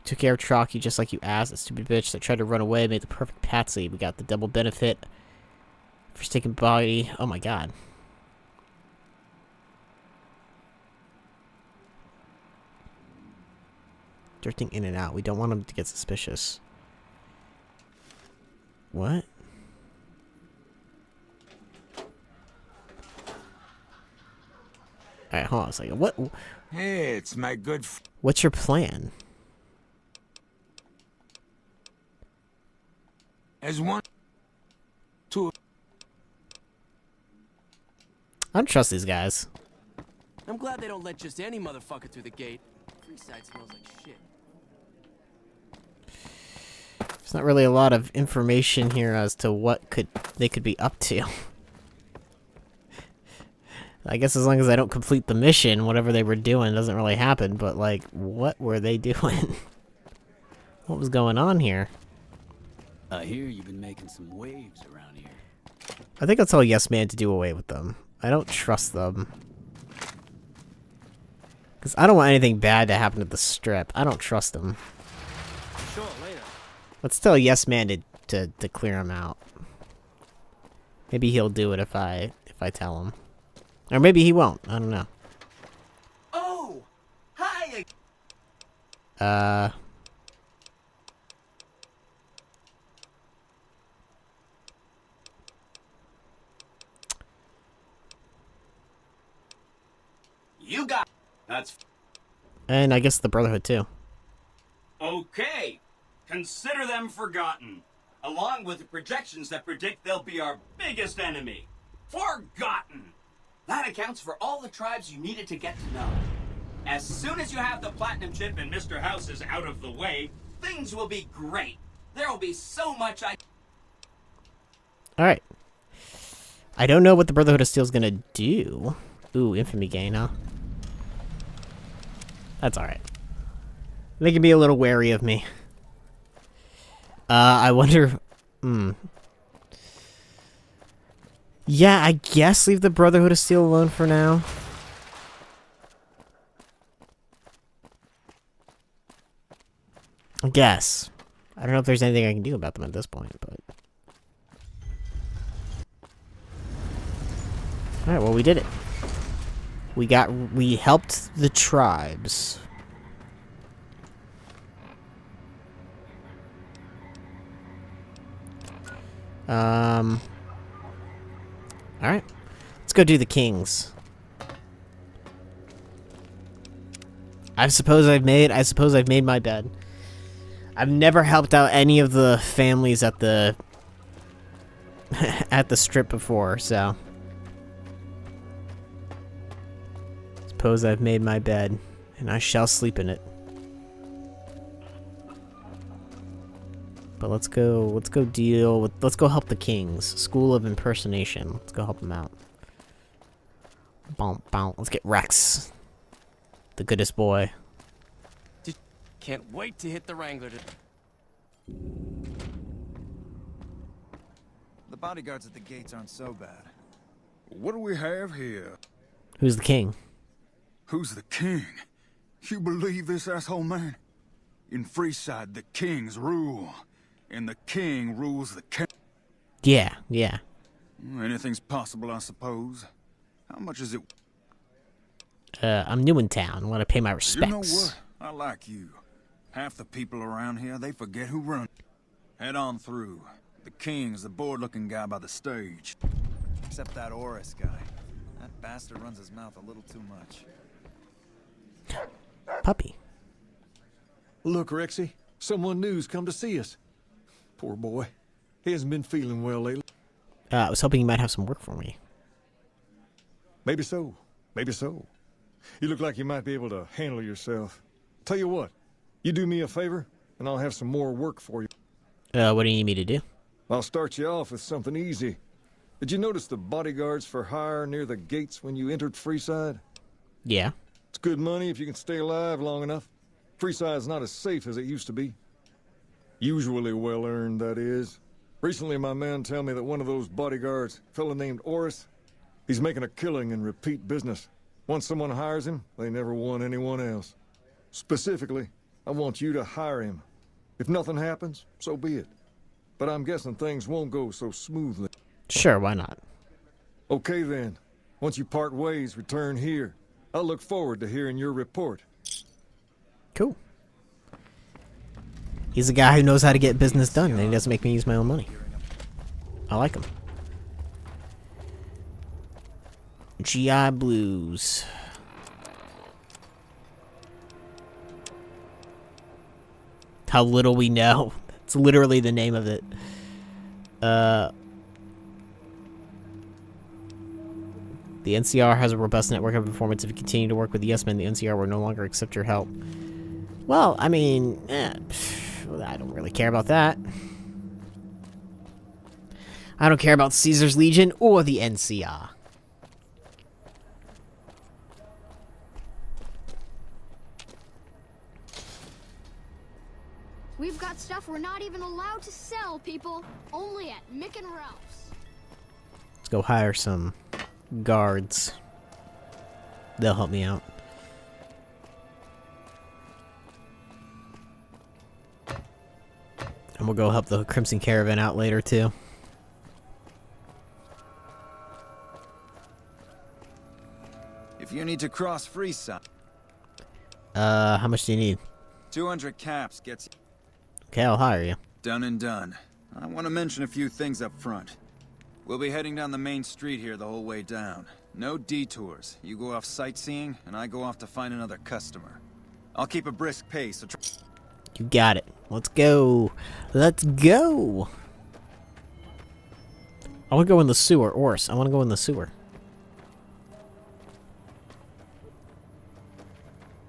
Took care of Trocky just like you asked. That stupid bitch that tried to run away made the perfect patsy. We got the double benefit for sticking body. Oh my god. Drifting in and out. We don't want him to get suspicious. What? Alright, hold on a second. What? Hey, it's my good... What's your plan? As one... Two... I don't trust these guys. I'm glad they don't let just any motherfucker through the gate. Freeside smells like shit. There's not really a lot of information here as to what they could be up to. I guess as long as I don't complete the mission, whatever they were doing doesn't really happen, but like, what were they doing? What was going on here? I hear you've been making some waves around here. I think I'll tell Yes Man to do away with them. I don't trust them. Because I don't want anything bad to happen to the strip. I don't trust them. Sure, later. Let's tell Yes Man to clear him out. Maybe he'll do it if I tell him. Or maybe he won't. I don't know. Oh! Hi! You got... That's... And I guess the Brotherhood too. Okay. Consider them forgotten. Along with the projections that predict they'll be our biggest enemy. Forgotten! That accounts for all the tribes you needed to get to know. As soon as you have the platinum chip and Mr. House is out of the way, things will be great. There will be so much Alright. I don't know what the Brotherhood of Steel's gonna do. Ooh, infamy gain, huh? That's alright. They can be a little wary of me. I wonder... Yeah, I guess leave the Brotherhood of Steel alone for now. I guess. I don't know if there's anything I can do about them at this point, but... Alright, well, we did it. We helped the tribes. Alright. Let's go do the kings. I suppose I've made my bed. I've never helped out any of the families at the at the strip before, so suppose I've made my bed, and I shall sleep in it. But let's go help the kings. School of Impersonation. Let's go help them out. Boom, boom. Let's get Rex. The goodest boy. Can't wait to hit the Wrangler. The bodyguards at the gates aren't so bad. What do we have here? Who's the king? Who's the king? You believe this, asshole man? In Freeside, the kings rule. And the king rules the king. Yeah. Anything's possible, I suppose. How much is it? I'm new in town. I want to pay my respects. You know what? I like you. Half the people around here, they forget who runs. Head on through. The king's the bored-looking guy by the stage. Except that Oris guy. That bastard runs his mouth a little too much. Puppy. Look, Rexy, someone new's come to see us. Poor boy. He hasn't been feeling well lately. I was hoping you might have some work for me. Maybe so. Maybe so. You look like you might be able to handle yourself. Tell you what, you do me a favor, and I'll have some more work for you. What do you need me to do? I'll start you off with something easy. Did you notice the bodyguards for hire near the gates when you entered Freeside? Yeah. It's good money if you can stay alive long enough. Freeside's not as safe as it used to be. Usually well earned, that is. Recently, my men tell me that one of those bodyguards, a fellow named Oris, he's making a killing in repeat business. Once someone hires him, they never want anyone else. Specifically, I want you to hire him. If nothing happens, so be it. But I'm guessing things won't go so smoothly. Sure, why not? Okay then. Once you part ways, return here. I'll look forward to hearing your report. Cool. He's a guy who knows how to get business done, and he doesn't make me use my own money. I like him. GI Blues. How little we know. It's literally the name of it. The NCR has a robust network of informants. If you continue to work with the Yes Men, the NCR will no longer accept your help. Well, I mean, I don't really care about that. I don't care about Caesar's Legion or the NCR. We've got stuff we're not even allowed to sell, people. Only at Mick and Ralph's. Let's go hire some guards. They'll help me out. And we'll go help the Crimson Caravan out later, too. If you need to cross Freeside... How much do you need? 200 caps gets you... Okay, I'll hire you. Done and done. I want to mention a few things up front. We'll be heading down the main street here the whole way down. No detours. You go off sightseeing, and I go off to find another customer. I'll keep a brisk pace, so You got it. Let's go. Let's go. I want to go in the sewer, Oris. I want to go in the sewer.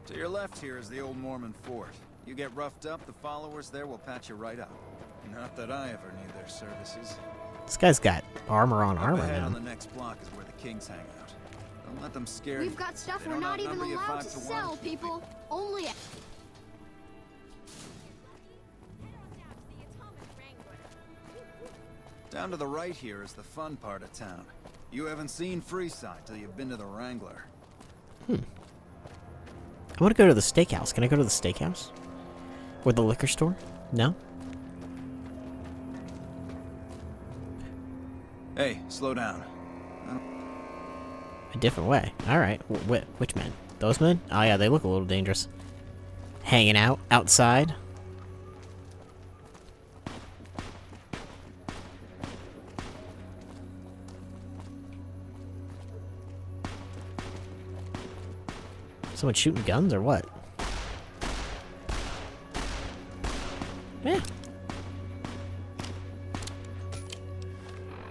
To your left here is the old Mormon fort. You get roughed up, the followers there will patch you right up. Not that I ever need their services. This guy's got armor on Up armor, ahead man. on the next block is where the kings hang out. Don't let them scare you. We've got stuff They we're don't not even outnumber you allowed to 5 to 1. sell, people. Only at... Down to the right here is the fun part of town. You haven't seen Freeside till you've been to the Wrangler. I want to go to the steakhouse. Can I go to the steakhouse? Or the liquor store? No? Hey, slow down. A different way. Alright. Which men? Those men? Oh yeah, they look a little dangerous. Hanging out outside. Someone shooting guns or what? Yeah.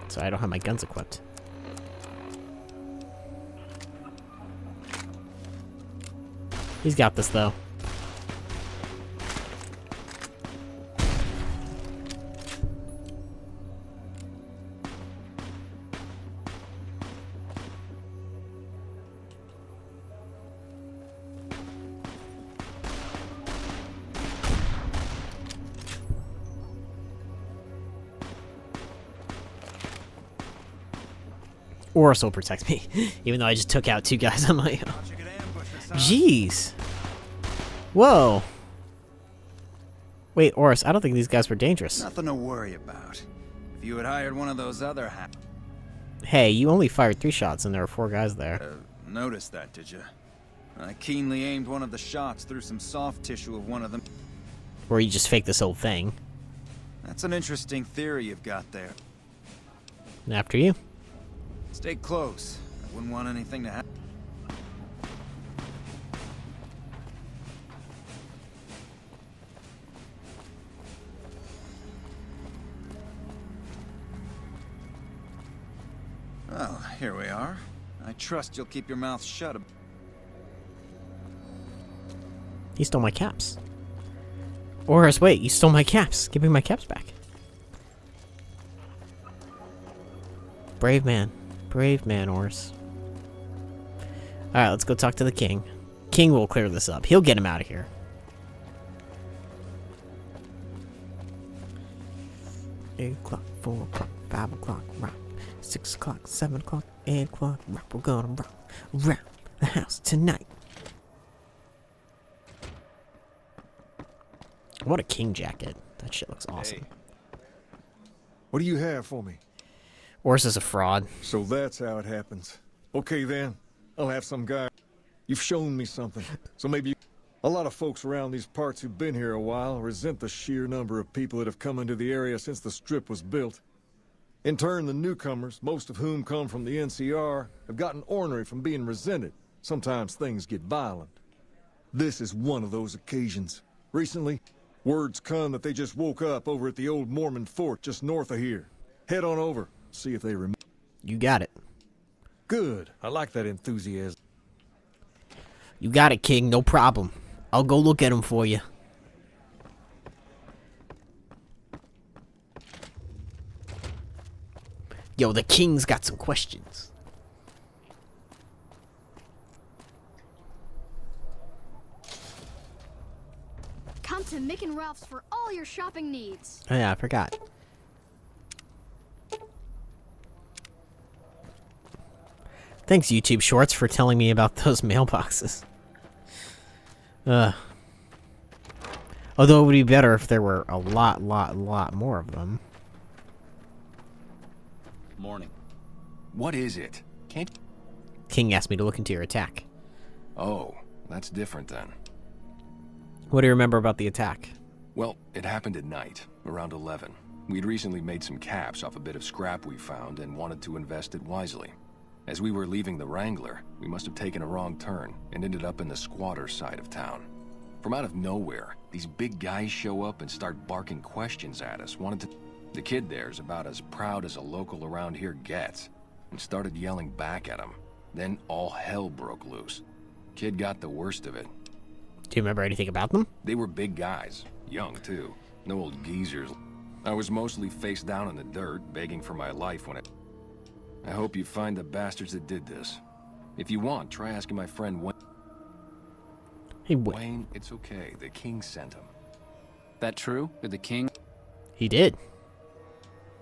Sorry, I don't have my guns equipped. He's got this, though. Oris will protect me, even though I just took out 2 guys on my own. Jeez. Whoa. Wait, Oris, I don't think these guys were dangerous. Nothing to worry about. If you had hired one of those other Hey, you only fired 3 shots and there were 4 guys there. Noticed that, did you? I keenly aimed one of the shots through some soft tissue of one of them. Or you just faked this whole thing. That's an interesting theory you've got there. After you. Stay close. I wouldn't want anything to happen. Well, here we are. I trust you'll keep your mouth shut. He stole my caps. Oris, wait, you stole my caps. Give me my caps back. Brave man. Brave man, Oris. Alright, let's go talk to the king. King will clear this up. He'll get him out of here. 8 o'clock, 4 o'clock, 5 o'clock, rock. 6 o'clock, 7 o'clock, 8 o'clock, rock. We're gonna rock around the house tonight. What a king jacket. That shit looks awesome. Hey. What do you have for me? Oris is a fraud. So that's how it happens. Okay then, I'll have some guy. You've shown me something, so maybe a lot of folks around these parts who've been here a while resent the sheer number of people that have come into the area since the strip was built. In turn, the newcomers, most of whom come from the NCR, have gotten ornery from being resented. Sometimes things get violent. This is one of those occasions. Recently, word's come that they just woke up over at the old Mormon fort just north of here. Head on over, see if they remember. You got it. Good. I like that enthusiasm. You got it, King. No problem. I'll go look at him for you. Yo, the King's got some questions. Come to Mick and Ralph's for all your shopping needs. Oh yeah, I forgot. Thanks, YouTube Shorts, for telling me about those mailboxes. Although it would be better if there were a lot more of them. Morning. What is it? Can't... King asked me to look into your attack. Oh, that's different then. What do you remember about the attack? Well, it happened at night, around 11. We'd recently made some caps off a bit of scrap we found and wanted to invest it wisely. As we were leaving the Wrangler, we must have taken a wrong turn and ended up in the squatter side of town. From out of nowhere, these big guys show up and start barking questions at us. The kid there's about as proud as a local around here gets, and started yelling back at him. Then all hell broke loose. Kid got the worst of it. Do you remember anything about them? They were big guys, young too, no old geezers. I was mostly face down in the dirt, begging for my life when it... I hope you find the bastards that did this. If you want, try asking my friend Wayne. Hey, Wayne, it's okay. The king sent him. That true? Did the king? He did.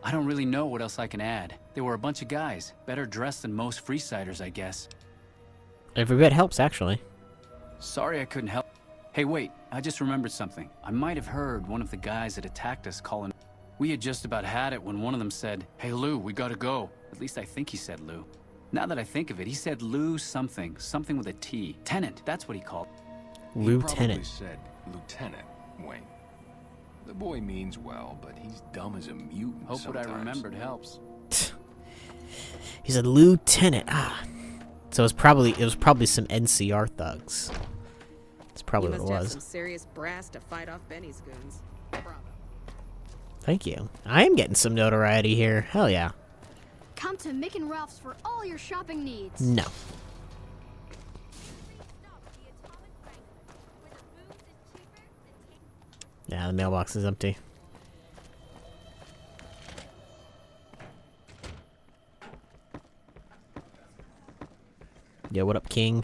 I don't really know what else I can add. They were a bunch of guys, better dressed than most Freesiders, I guess. Every bit helps, actually. Sorry I couldn't help. Hey, wait, I just remembered something. I might have heard one of the guys that attacked us calling. We had just about had it when one of them said, "Hey Lou, we gotta go." At least I think he said Lou. Now that I think of it, he said Lou something with a T. Tenant, that's what he called. Lieutenant. He probably said Lieutenant, Wayne. The boy means well, but he's dumb as a mutant. Hope sometimes. what I remembered helps. He said Lieutenant. Ah. So it was probably some NCR thugs. That's probably what it You must was. have some serious brass to fight off Benny's goons. Bravo. Thank you. I am getting some notoriety here. Hell yeah. Come to Mick and Ralph's for all your shopping needs. No. Yeah, the mailbox is empty. Yeah, what up, King?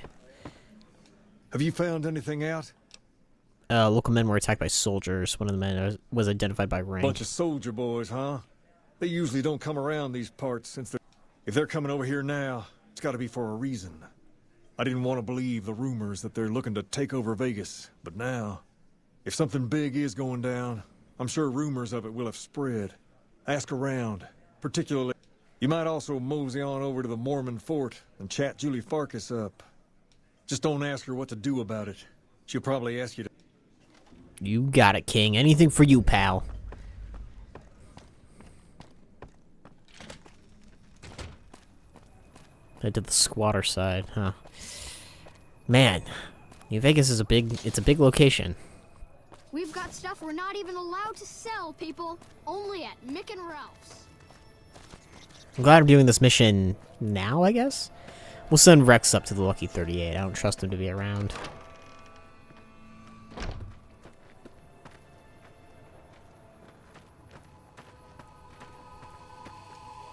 Have you found anything out? Local men were attacked by soldiers. One of the men was identified by rank. Bunch of soldier boys, huh? They usually don't come around these parts since if they're coming over here now, it's gotta be for a reason. I didn't want to believe the rumors that they're looking to take over Vegas, but now, if something big is going down, I'm sure rumors of it will have spread. Ask around, particularly. You might also mosey on over to the Mormon fort and chat Julie Farkas up. Just don't ask her what to do about it. She'll probably ask you to... You got it, King. Anything for you, pal. Head to the squatter side, huh? Man, New Vegas is a big location. We've got stuff we're not even allowed to sell, people. Only at Mick and Ralph's. I'm glad I'm doing this mission now, I guess. We'll send Rex up to the Lucky 38. I don't trust him to be around.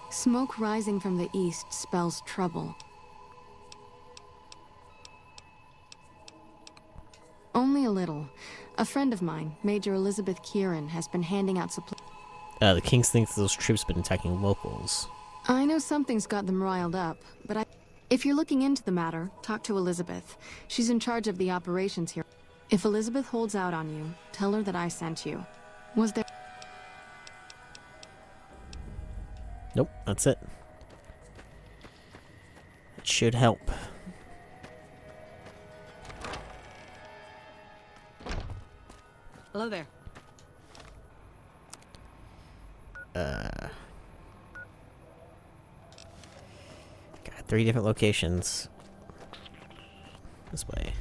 Smoke rising from the east spells trouble. Only a little. A friend of mine, Major Elizabeth Kieran, has been handing out supplies. The Kings think those troops have been attacking locals. I know something's got them riled up, but if you're looking into the matter, talk to Elizabeth. She's in charge of the operations here. If Elizabeth holds out on you, tell her that I sent you. Was there... Nope, that's it. It should help. Hello there. Got 3 different locations. This way.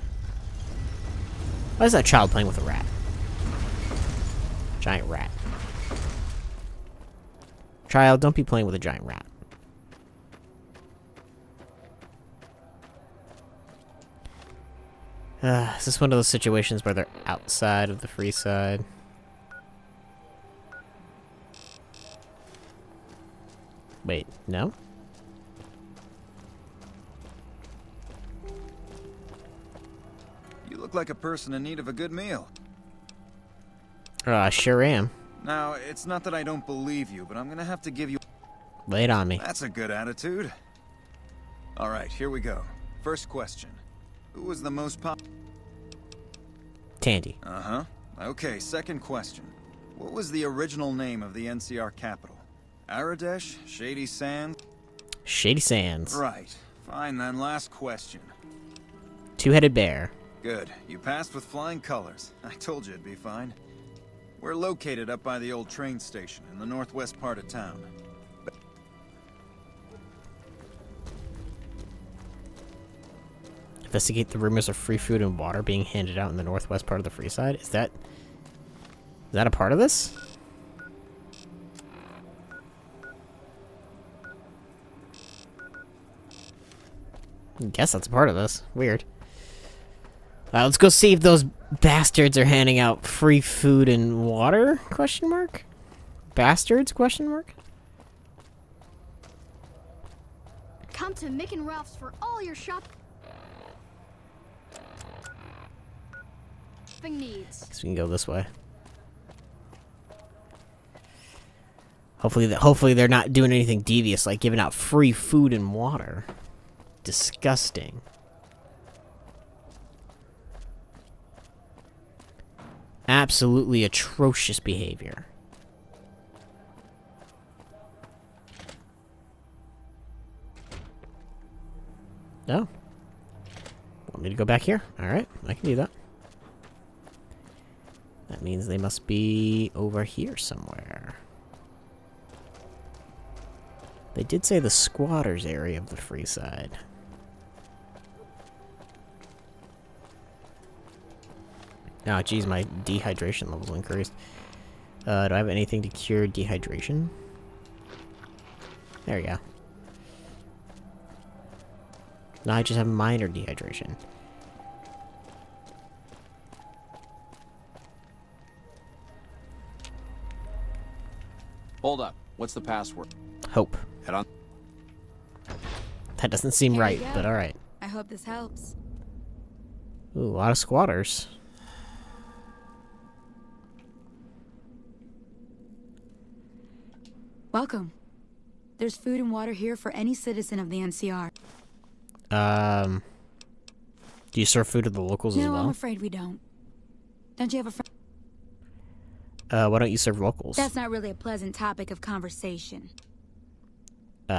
Why is that child playing with a rat? Giant rat. Child, don't be playing with a giant rat. Is this one of those situations where they're outside of the free side? Wait, no? You look like a person in need of a good meal. I sure am. Now, it's not that I don't believe you, but I'm gonna have to give you... Lay it on me. That's a good attitude. Alright, here we go. First question. Who was the most Tandy. Uh-huh. Okay, second question. What was the original name of the NCR capital? Aradesh? Shady Sands? Shady Sands. Right. Fine then, last question. Two-headed bear. Good. You passed with flying colors. I told you it'd be fine. We're located up by the old train station in the northwest part of town. Investigate the rumors of free food and water being handed out in the northwest part of the free side. Is that a part of this? I guess that's a part of this. Weird. Let's go see if those bastards are handing out free food and water? Question mark? Bastards? Question mark? Come to Mick and Ralph's for all your shopping needs. Guess we can go this way. Hopefully they're not doing anything devious like giving out free food and water. Disgusting. Absolutely atrocious behavior. No. Want me to go back here? Alright, I can do that. That means they must be over here somewhere. They did say the squatters area of the free side. Oh, geez, my dehydration levels increased. Do I have anything to cure dehydration? There we go. No, I just have minor dehydration. Hold up. What's the password? Hope. Head on. That doesn't seem Here right, we go. but alright. I hope this helps. Ooh, a lot of squatters. Welcome. There's food and water here for any citizen of the NCR. Do you serve food to the locals as No, well? I'm afraid we don't. Don't you have a friend? Why don't you serve locals? That's not really a pleasant topic of conversation.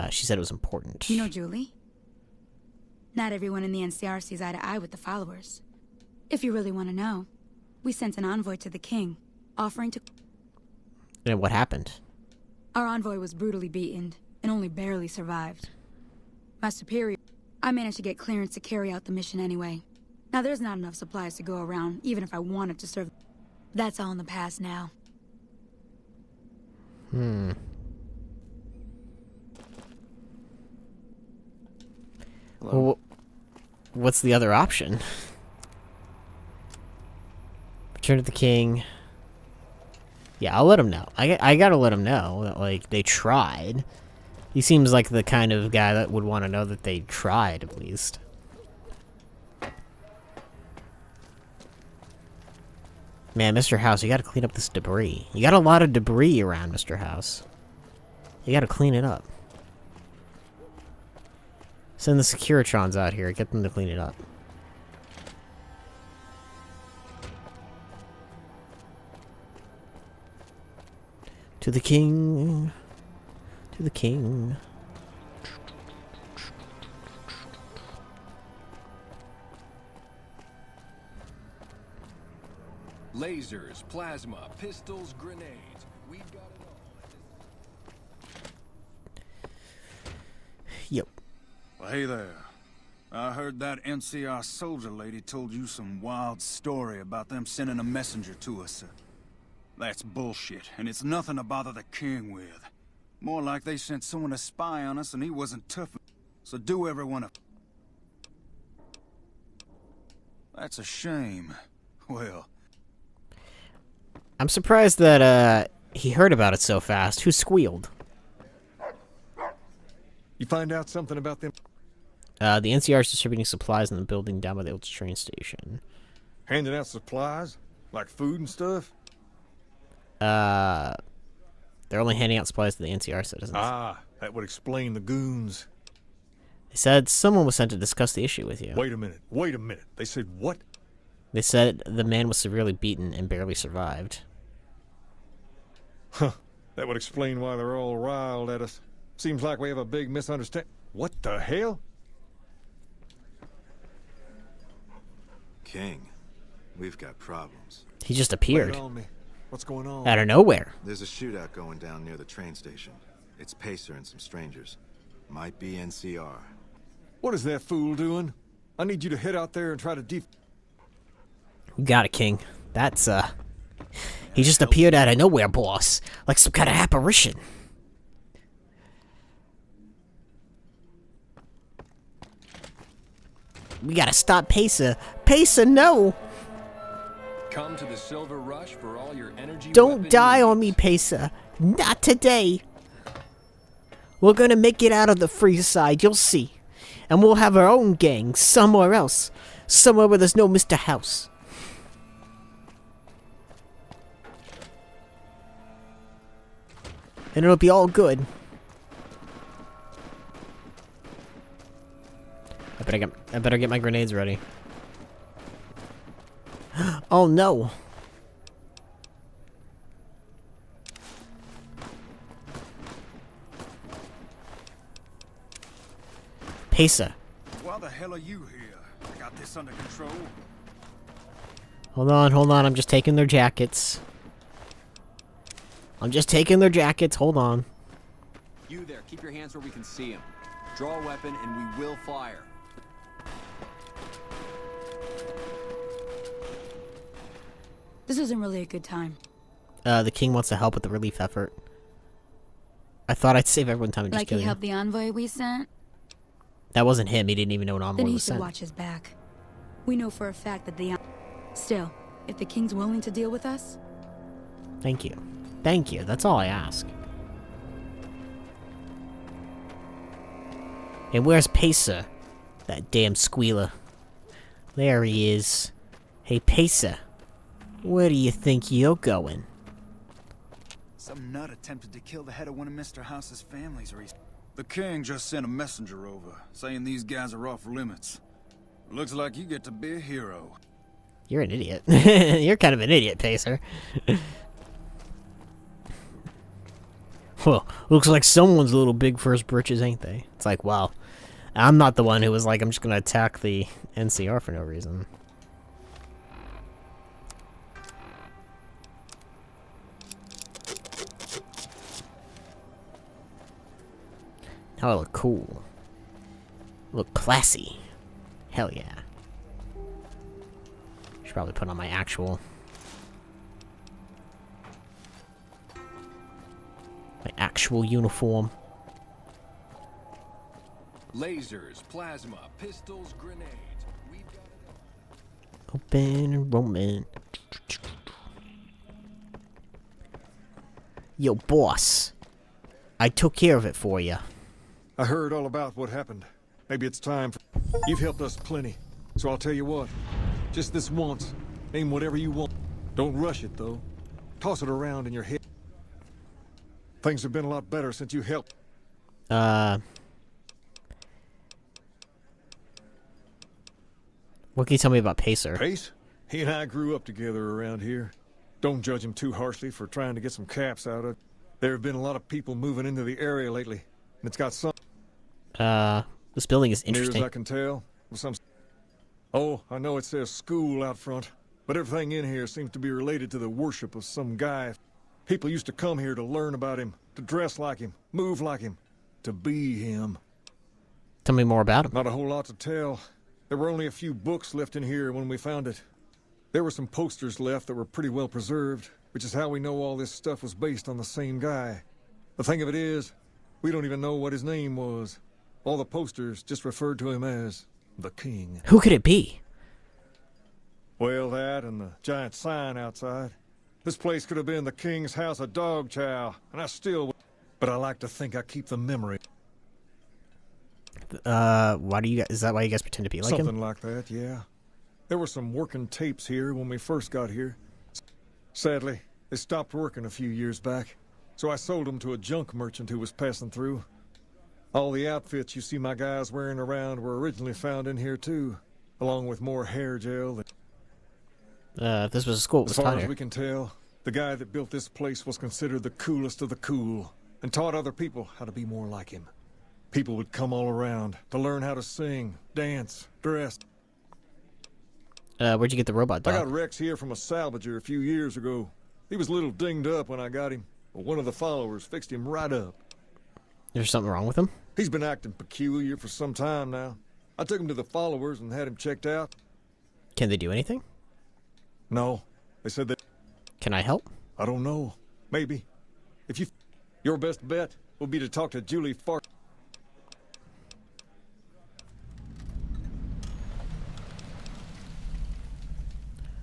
She said it was important. You know Julie? Not everyone in the NCR sees eye to eye with the followers. If you really want to know, we sent an envoy to the king, offering to... And what happened? Our envoy was brutally beaten, and only barely survived. My superior... I managed to get clearance to carry out the mission anyway. Now there's not enough supplies to go around, even if I wanted to serve... That's all in the past now. Well, what's the other option? Return to the king. Yeah, I'll let him know. I gotta let him know that, like, they tried. He seems like the kind of guy that would want to know that they tried, at least. Man, Mr. House, you gotta clean up this debris. You got a lot of debris around, Mr. House. You gotta clean it up. Send the Securitrons out here. Get them to clean it up. To the king. To the king. Lasers, plasma, pistols, grenades. We've got it all. Yep. Well, hey there. I heard that NCR soldier lady told you some wild story about them sending a messenger to us. That's bullshit, and it's nothing to bother the king with. More like they sent someone to spy on us and he wasn't tough. So do everyone a... That's a shame. Well... I'm surprised that, he heard about it so fast. Who squealed? You find out something about them? The NCR is distributing supplies in the building down by the old train station. Handing out supplies? Like food and stuff? They're only handing out supplies to the NCR citizens. Ah, that would explain the goons. They said someone was sent to discuss the issue with you. Wait a minute. They said what? They said the man was severely beaten and barely survived. Huh. That would explain why they're all riled at us. Seems like we have a big misunderstanding. What the hell? King, we've got problems. He just appeared. Lay it on me. What's going on? Out of nowhere. There's a shootout going down near the train station. It's Pacer and some strangers. Might be NCR. What is that fool doing? I need you to head out there and try to You got it, King. That's, he just appeared out of nowhere, boss. Like some kind of apparition. We gotta stop Pacer. Pacer, no! Come to the Silver Rush for all your energy. Don't die on me, Pacer. Not today. We're gonna make it out of the free side, you'll see. And we'll have our own gang somewhere else. Somewhere where there's no Mr. House. And it'll be all good. I better get my grenades ready. Oh no. Pacer. Why the hell are you here? I got this under control. Hold on, I'm just taking their jackets. Hold on. You there, keep your hands where we can see them. Draw a weapon and we will fire. This isn't really a good time. The king wants to help with the relief effort. I thought I'd save everyone time and just Like kill he him. helped the envoy we sent? That wasn't him. He didn't even know an envoy Then he was should sent. watch his back. We know for a fact that the... Still, if the king's willing to deal with us... Thank you. Thank you. That's all I ask. And where's Pacer? That damn squealer. There he is. Hey, Pacer. Where do you think you're going? Some nut attempted to kill the head of one of Mr. House's families recently. The king just sent a messenger over, saying these guys are off limits. Looks like you get to be a hero. You're an idiot. You're kind of an idiot, Pacer. Well, looks like someone's a little big for his britches, ain't they? It's like, wow. I'm not the one who was like, I'm just gonna attack the NCR for no reason. Now I look cool. Look classy. Hell yeah. Should probably put on my actual uniform. Lasers, plasma, pistols, grenades. We've got it. Open enrollment. Yo, boss. I took care of it for you. I heard all about what happened. Maybe it's time for... You've helped us plenty, so I'll tell you what. Just this once, name whatever you want. Don't rush it, though. Toss it around in your head. Things have been a lot better since you helped. What can you tell me about Pacer? Pace? He and I grew up together around here. Don't judge him too harshly for trying to get some caps out of it. There have been a lot of people moving into the area lately, and it's got some... This building is interesting. Near as I can tell, with some... Oh, I know it says school out front, but everything in here seems to be related to the worship of some guy. People used to come here to learn about him, to dress like him, move like him, to be him. Tell me more about him. Not a whole lot to tell. There were only a few books left in here when we found it. There were some posters left that were pretty well preserved, which is how we know all this stuff was based on the same guy. The thing of it is, we don't even know what his name was. All the posters just referred to him as the King. Who could it be? Well, that and the giant sign outside. This place could have been the King's House of Dog Chow, and I still would. But I like to think I keep the memory. Why do you guys... Is that why you guys pretend to be like him? Something like that, yeah. There were some working tapes here when we first got here. Sadly, they stopped working a few years back, so I sold them to a junk merchant who was passing through. All the outfits you see my guys wearing around were originally found in here too, along with more hair gel. If this was a school, it was as far higher. as we can tell, the guy that built this place was considered the coolest of the cool, and taught other people how to be more like him. People would come all around to learn how to sing, dance, dress. Where'd you get the robot dog? I got Rex here from a salvager a few years ago. He was a little dinged up when I got him, but one of the followers fixed him right up. There's something wrong with him? He's been acting peculiar for some time now. I took him to the followers and had him checked out. Can they do anything? No. They said that... Can I help? I don't know. Maybe. If you... Your best bet will be to talk to Julie Fart.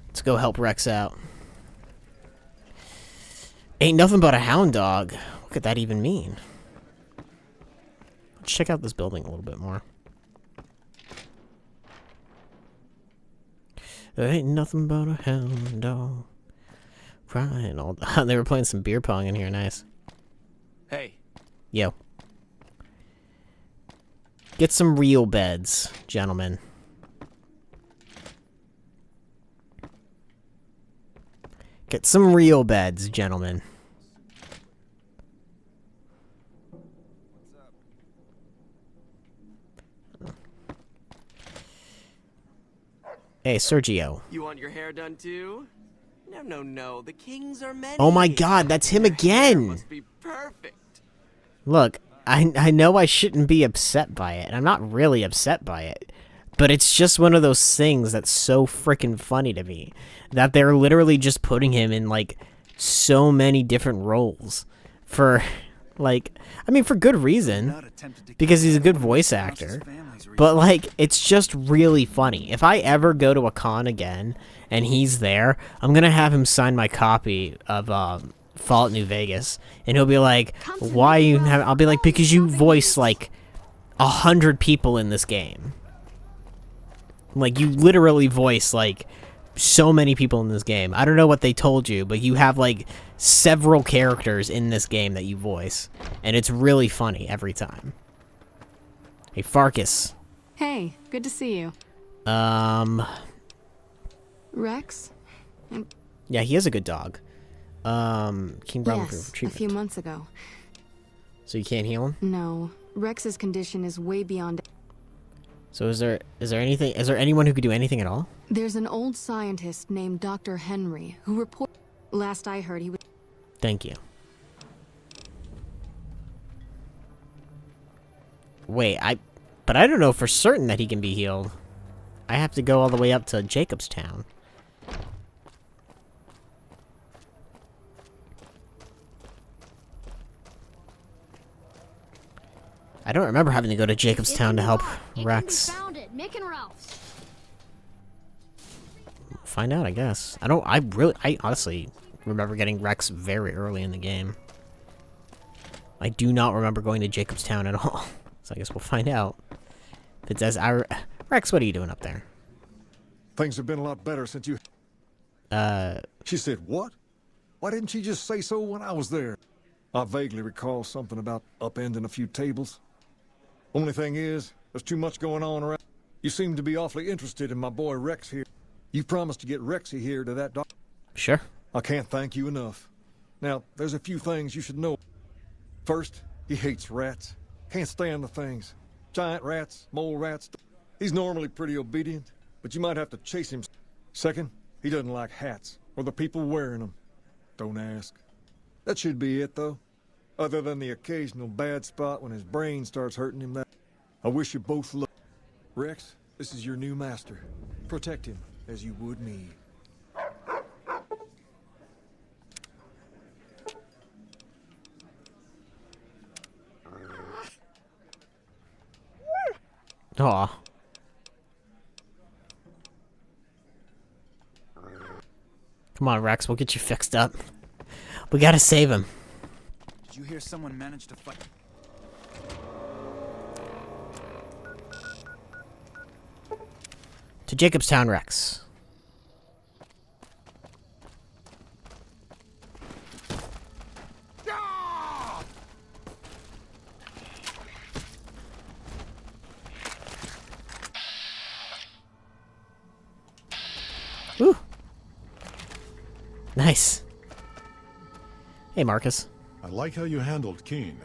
Let's go help Rex out. Ain't nothing but a hound dog. What could that even mean? Let's check out this building a little bit more. There ain't nothing but a hound dog. Crying all... They were playing some beer pong in here. Nice. Hey. Yo. Get some real beds, gentlemen. Get some real beds, gentlemen. Hey, Sergio. You want your hair done too? No, no, no. The kings are many. Oh my god, that's him again! Must be perfect. Look, I know I shouldn't be upset by it, and I'm not really upset by it. But it's just one of those things that's so freaking funny to me. That they're literally just putting him in, like, so many different roles. For, like, I mean, for good reason. Because he's a good voice actor. But, like, it's just really funny. If I ever go to a con again, and he's there, I'm gonna have him sign my copy of, Fallout New Vegas. And he'll be like, why you have... I'll be like, because you voice, like, 100 people in this game. Like, you literally voice, like, so many people in this game. I don't know what they told you, but you have, like, several characters in this game that you voice. And it's really funny every time. Hey, Farkas. Hey, good to see you. Rex? Yeah, he is a good dog. King Brown for Yes, a treatment. few months ago. So you can't heal him? No, Rex's condition is way beyond... So is there anyone who could do anything at all? There's an old scientist named Dr. Henry who last I heard he was... Thank you. Wait, but I don't know for certain that he can be healed. I have to go all the way up to Jacobstown. I don't remember having to go to Jacobstown to help Rex. Found it. Mick and Ralph's. Find out, I guess. I honestly remember getting Rex very early in the game. I do not remember going to Jacobstown at all. So I guess we'll find out. If it says, Rex, what are you doing up there? Things have been a lot better since you... She said, what? Why didn't she just say so when I was there? I vaguely recall something about upending a few tables. Only thing is, there's too much going on around. You seem to be awfully interested in my boy Rex here. You promised to get Rexy here to that doc. Sure. I can't thank you enough. Now, there's a few things you should know. First, he hates rats. Can't stand the things. Giant rats, mole rats. He's normally pretty obedient, but you might have to chase him. Second, he doesn't like hats, or the people wearing them. Don't ask. That should be it, though. Other than the occasional bad spot when his brain starts hurting him. I wish you both luck. Rex, this is your new master. Protect him as you would me. Aw. Come on, Rex, we'll get you fixed up. We gotta save him. Did you hear someone managed to fight? To Jacobstown, Rex. Woo. Nice. Hey, Marcus. I like how you handled Keen.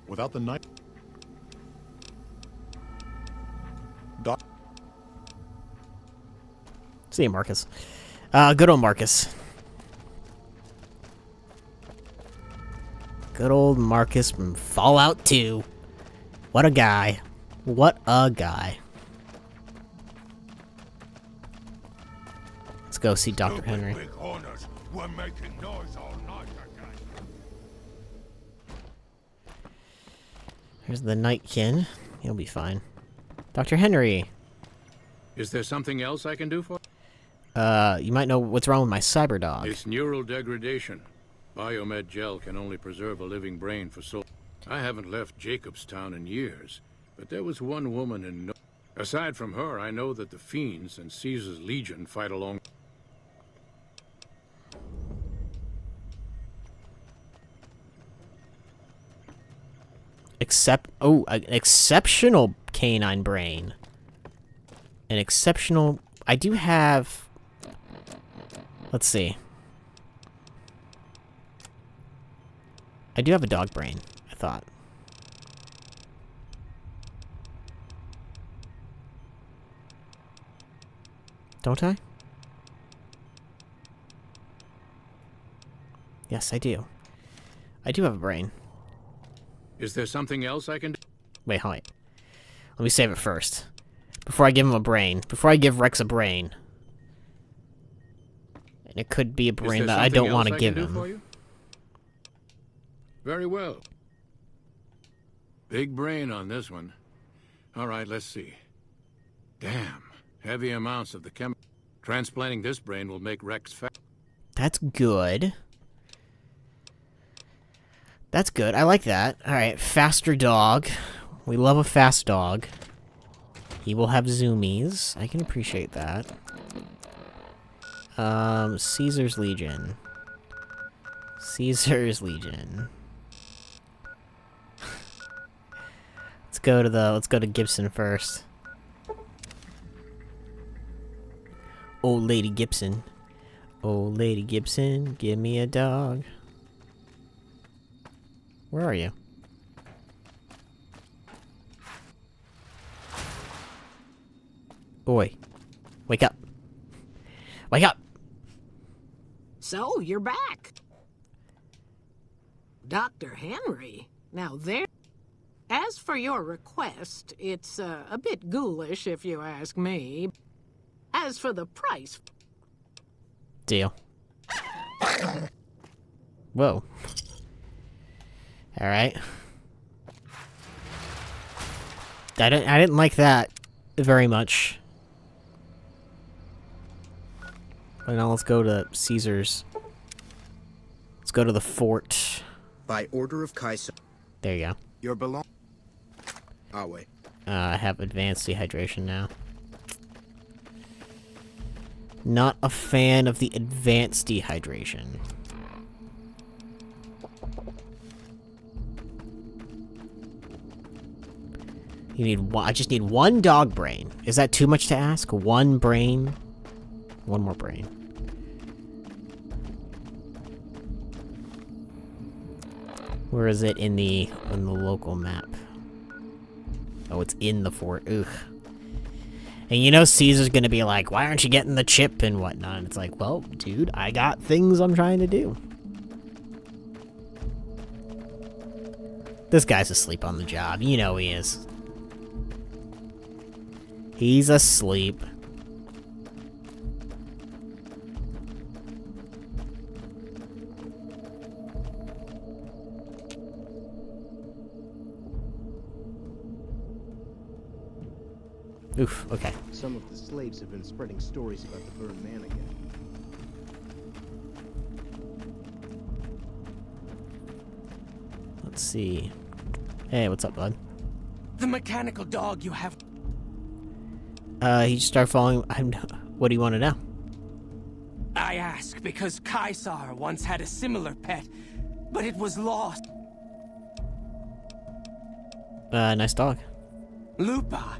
Without the knife... See you, Marcus. Good old Marcus. Good old Marcus from Fallout 2. What a guy. What a guy. Let's go see Dr. Henry. We're making noise all night again. Here's the Nightkin. He'll be fine. Dr. Henry. Is there something else I can do for? You might know what's wrong with my cyber dog. It's neural degradation. Biomed gel can only preserve a living brain for so... I haven't left Jacobstown in years, but there was one woman in... Aside from her, I know that the Fiends and Caesar's Legion fight along... An exceptional canine brain. An exceptional... I do have... Let's see. I do have a dog brain, I thought. Don't I? Yes, I do. I do have a brain. Is there something else I can do? Wait, hold on. Let me save it first. Before I give him a brain. Before I give Rex a brain. And it could be a brain that I don't want to give him. Very well. Big brain on this one. All right, let's see. Damn. Heavy amounts of the chemical. Transplanting this brain will make Rex fat. That's good. That's good. I like that. Alright, faster dog. We love a fast dog. He will have zoomies. I can appreciate that. Caesar's Legion. Caesar's Legion. Let's go to Gibson first. Old Lady Gibson. Old Lady Gibson, give me a dog. Where are you? Oi. Wake up. Wake up! So, you're back. Dr. Henry. Now there... As for your request, it's a bit ghoulish if you ask me. As for the price... Deal. Whoa. Alright. I didn't like that very much. But now let's go to Caesar's. Let's go to the fort. By order of Kaiser. There you go. Your belong. Awe. I have advanced dehydration now. Not a fan of the advanced dehydration. You need one. I just need one dog brain. Is that too much to ask? One brain? One more brain. Where is it in the local map? Oh, it's in the fort. Ugh. And you know Caesar's gonna be like, why aren't you getting the chip and whatnot? And it's like, well, dude, I got things I'm trying to do. This guy's asleep on the job. You know he is. He's asleep. Oof, okay. Some of the slaves have been spreading stories about the burned man again. Let's see. Hey, what's up, bud? The mechanical dog you have. He just started following. What do you want to know? I ask because Caesar once had a similar pet, but it was lost. Nice dog. Lupa.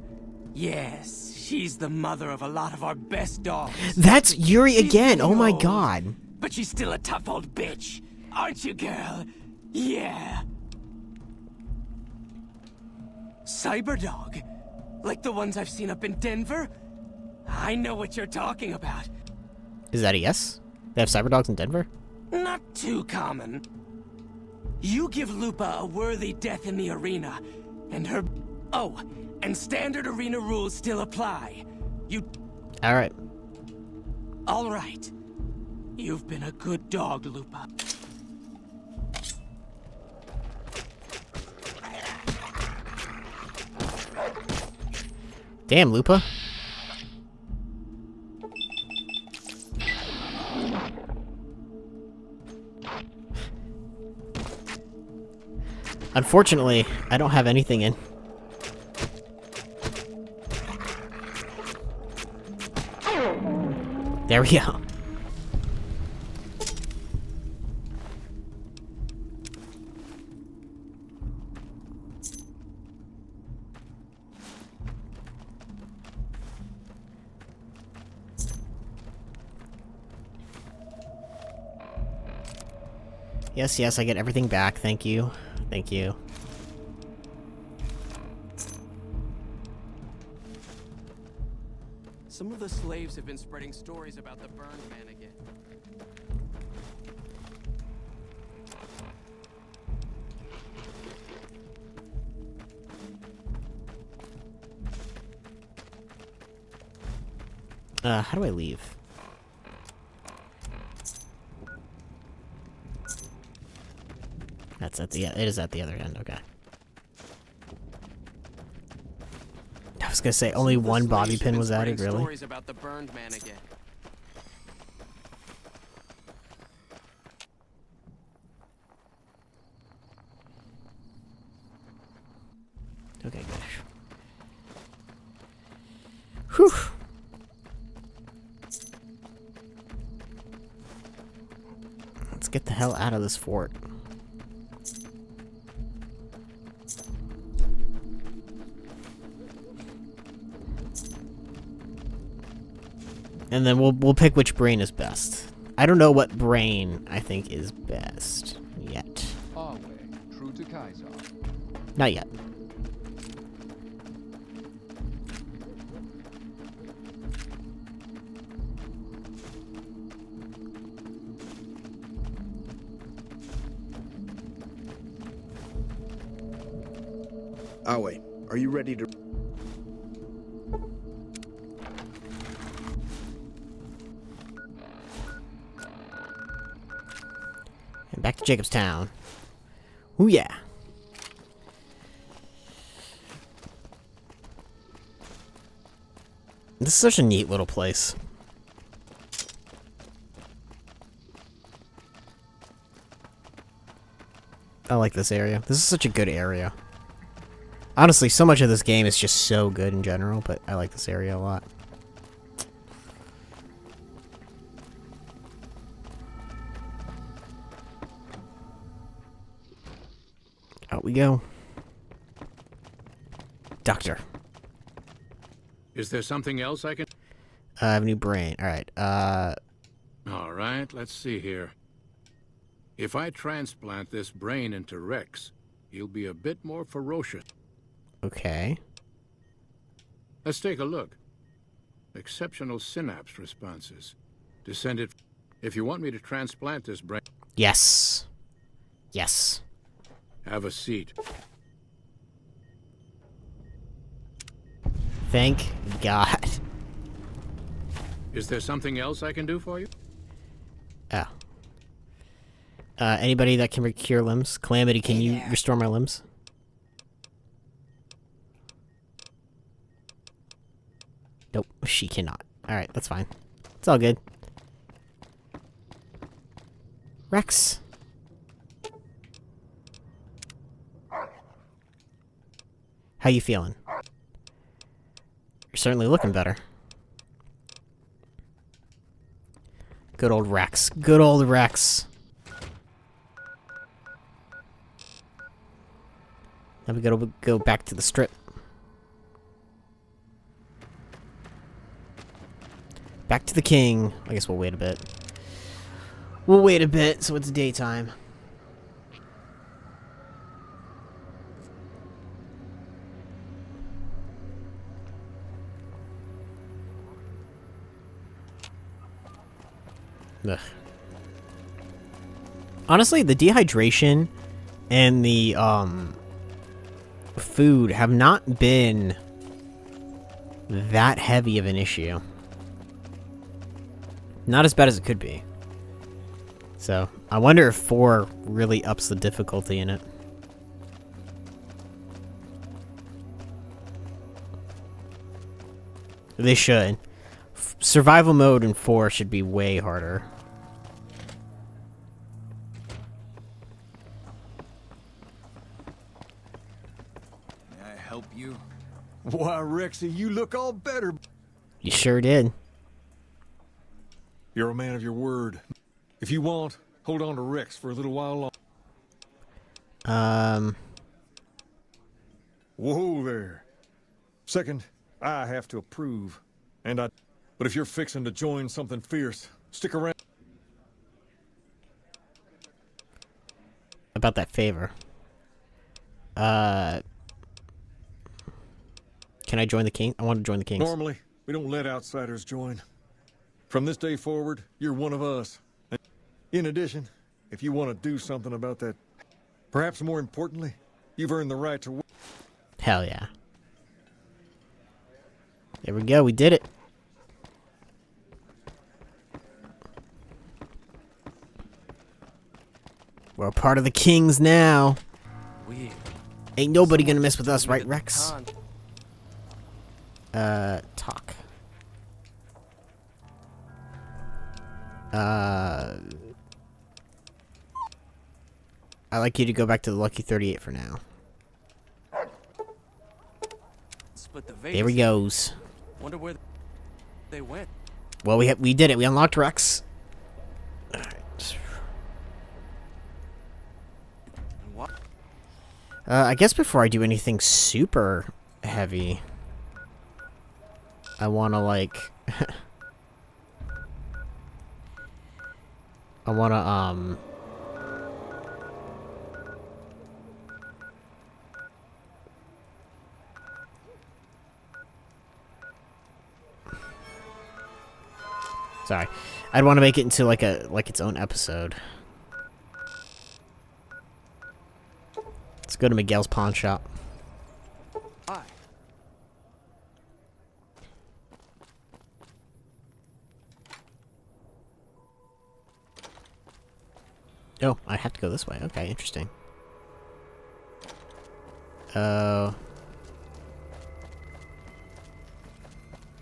Yes, she's the mother of a lot of our best dogs. That's Yuri again! Oh my god. But she's still a tough old bitch. Aren't you, girl? Yeah. Cyberdog? Like the ones I've seen up in Denver? I know what you're talking about. Is that a yes? They have cyberdogs in Denver? Not too common. You give Lupa a worthy death in the arena, and her... Oh, and standard arena rules still apply. You... Alright. Alright. You've been a good dog, Lupa. Damn, Lupa. Unfortunately, I don't have anything in. There we go. Yes, yes, I get everything back. Thank you. Thank you. Some of the slaves have been spreading stories about the burned man again. How do I leave? That's at the... It is at the other end, okay. I was gonna say, only one bobby pin was added, really? Stories about the burned man again. Okay, good. Whew. Let's get the hell out of this fort. And then we'll pick which brain is best. I don't know what brain I think is best yet. True to Kaiser. Not yet. Awe, are you ready to... And back to Jacobstown. Ooh, yeah. This is such a neat little place. I like this area. This is such a good area. Honestly, so much of this game is just so good in general, but I like this area a lot. Out we go. Doctor. Is there something else I can... I have a new brain. Alright, All right, let's see here. If I transplant this brain into Rex, he'll be a bit more ferocious. Okay. Let's take a look. Exceptional synapse responses. Descended... If you want me to transplant this brain... Yes. Yes. Have a seat. Thank God. Is there something else I can do for you? Oh. Anybody that can cure limbs? Calamity, can you restore my limbs? Nope, she cannot. Alright, that's fine. It's all good. Rex. How you feeling? You're certainly looking better. Good old Rex. Good old Rex. Now we gotta go back to the strip. Back to the king. I guess we'll wait a bit. We'll wait a bit so it's daytime. Ugh. Honestly, the dehydration and the food have not been that heavy of an issue. Not as bad as it could be. So, I wonder if 4 really ups the difficulty in it. They should. Survival mode in 4 should be way harder. May I help you? Why, Rexy, you look all better. You sure did. You're a man of your word. If you want, hold on to Rex for a little while longer. Whoa there. Second, I have to approve. But if you're fixing to join something fierce, stick around. About that favor. Can I join the king? I want to join the kings. Normally, we don't let outsiders join. From this day forward, you're one of us. In addition, if you want to do something about that, perhaps more importantly, you've earned the right to... Hell yeah. There we go, we did it. We're a part of the kings now. Weird. Ain't nobody gonna mess with us, right, Rex? Talk. I'd like you to go back to the Lucky 38 for now. There he goes. Wonder where they went. Well, we did it. We unlocked Rex. Alright. I guess before I do anything super heavy, I want to, like... I want to, Sorry. I'd want to make it into like its own episode. Let's go to Miguel's pawn shop. Hi. Oh, I have to go this way. Okay, interesting. Oh.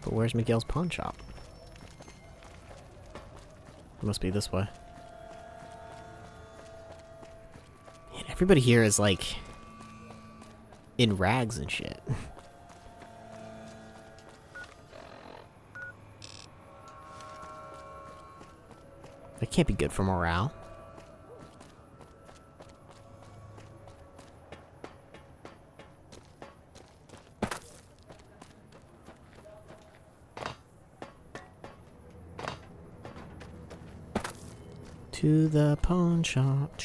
But where's Miguel's pawn shop? It must be this way. Man, everybody here is like in rags and shit. That can't be good for morale. To the pawn shop.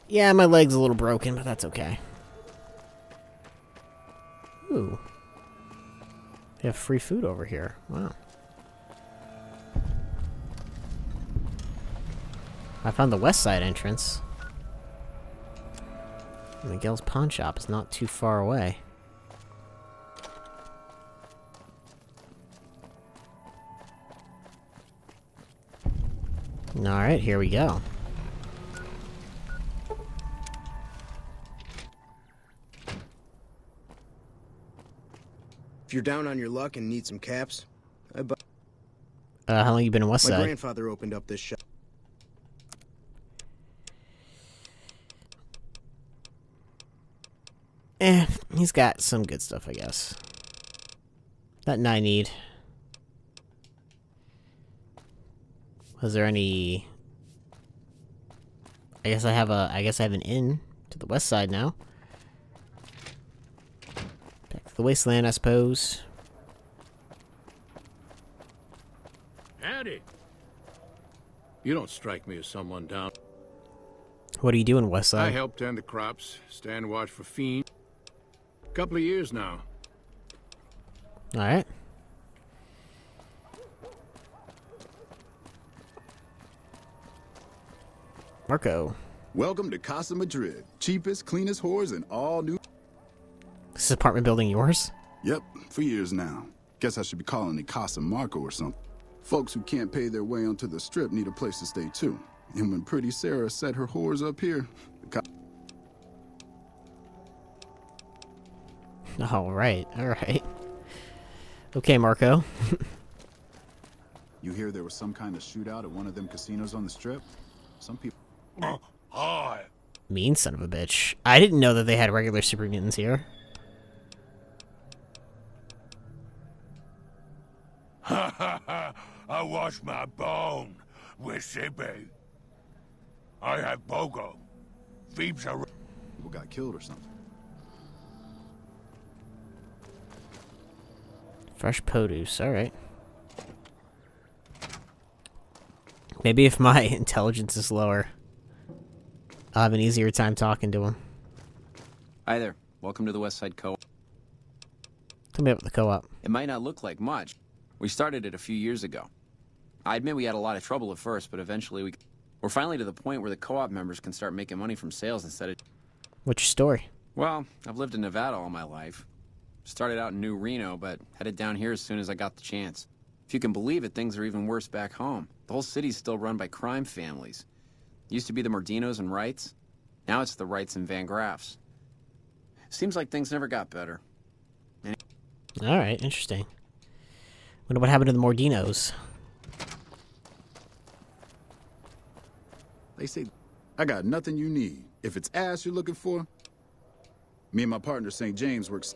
Yeah, my leg's a little broken, but that's okay. Ooh. They have free food over here. Wow. I found the west side entrance. Miguel's pawn shop is not too far away. Alright, here we go. If you're down on your luck and need some caps, how long you been in West Side? My grandfather opened up this shop. He's got some good stuff, I guess. Nothing I need. Was there any... I guess I have an inn to the west side now. Back to the wasteland, I suppose. Howdy. You don't strike me as someone down. What are you doing, west side? I help tend the crops, stand watch for fiends. Couple of years now. Alright. Marco. Welcome to Casa Madrid. Cheapest, cleanest whores in all new... This is apartment building yours? Yep, for years now. Guess I should be calling it Casa Marco or something. Folks who can't pay their way onto the strip need a place to stay too. And when pretty Sarah set her whores up here... Alright, alright. Okay, Marco. You hear there was some kind of shootout at one of them casinos on the strip? Some people... Hi. Mean son of a bitch. I didn't know that they had regular super mutants here. Ha ha ha! I wash my bone with Sibby. I have Bogo. Phoebe's a... People got killed or something. Fresh produce, alright. Maybe if my intelligence is lower, I'll have an easier time talking to him. Hi there. Welcome to the West Side Co-op. Tell me about the co-op. It might not look like much. We started it a few years ago. I admit we had a lot of trouble at first, but eventually we're finally to the point where the co-op members can start making money from sales instead of... What's your story? Well, I've lived in Nevada all my life. Started out in New Reno, but headed down here as soon as I got the chance. If you can believe it, things are even worse back home. The whole city's still run by crime families. It used to be the Mordinos and Wrights. Now it's the Wrights and Van Graffs. Seems like things never got better. Alright, interesting. Wonder what happened to the Mordinos. They say, I got nothing you need. If it's ass you're looking for, me and my partner St. James works...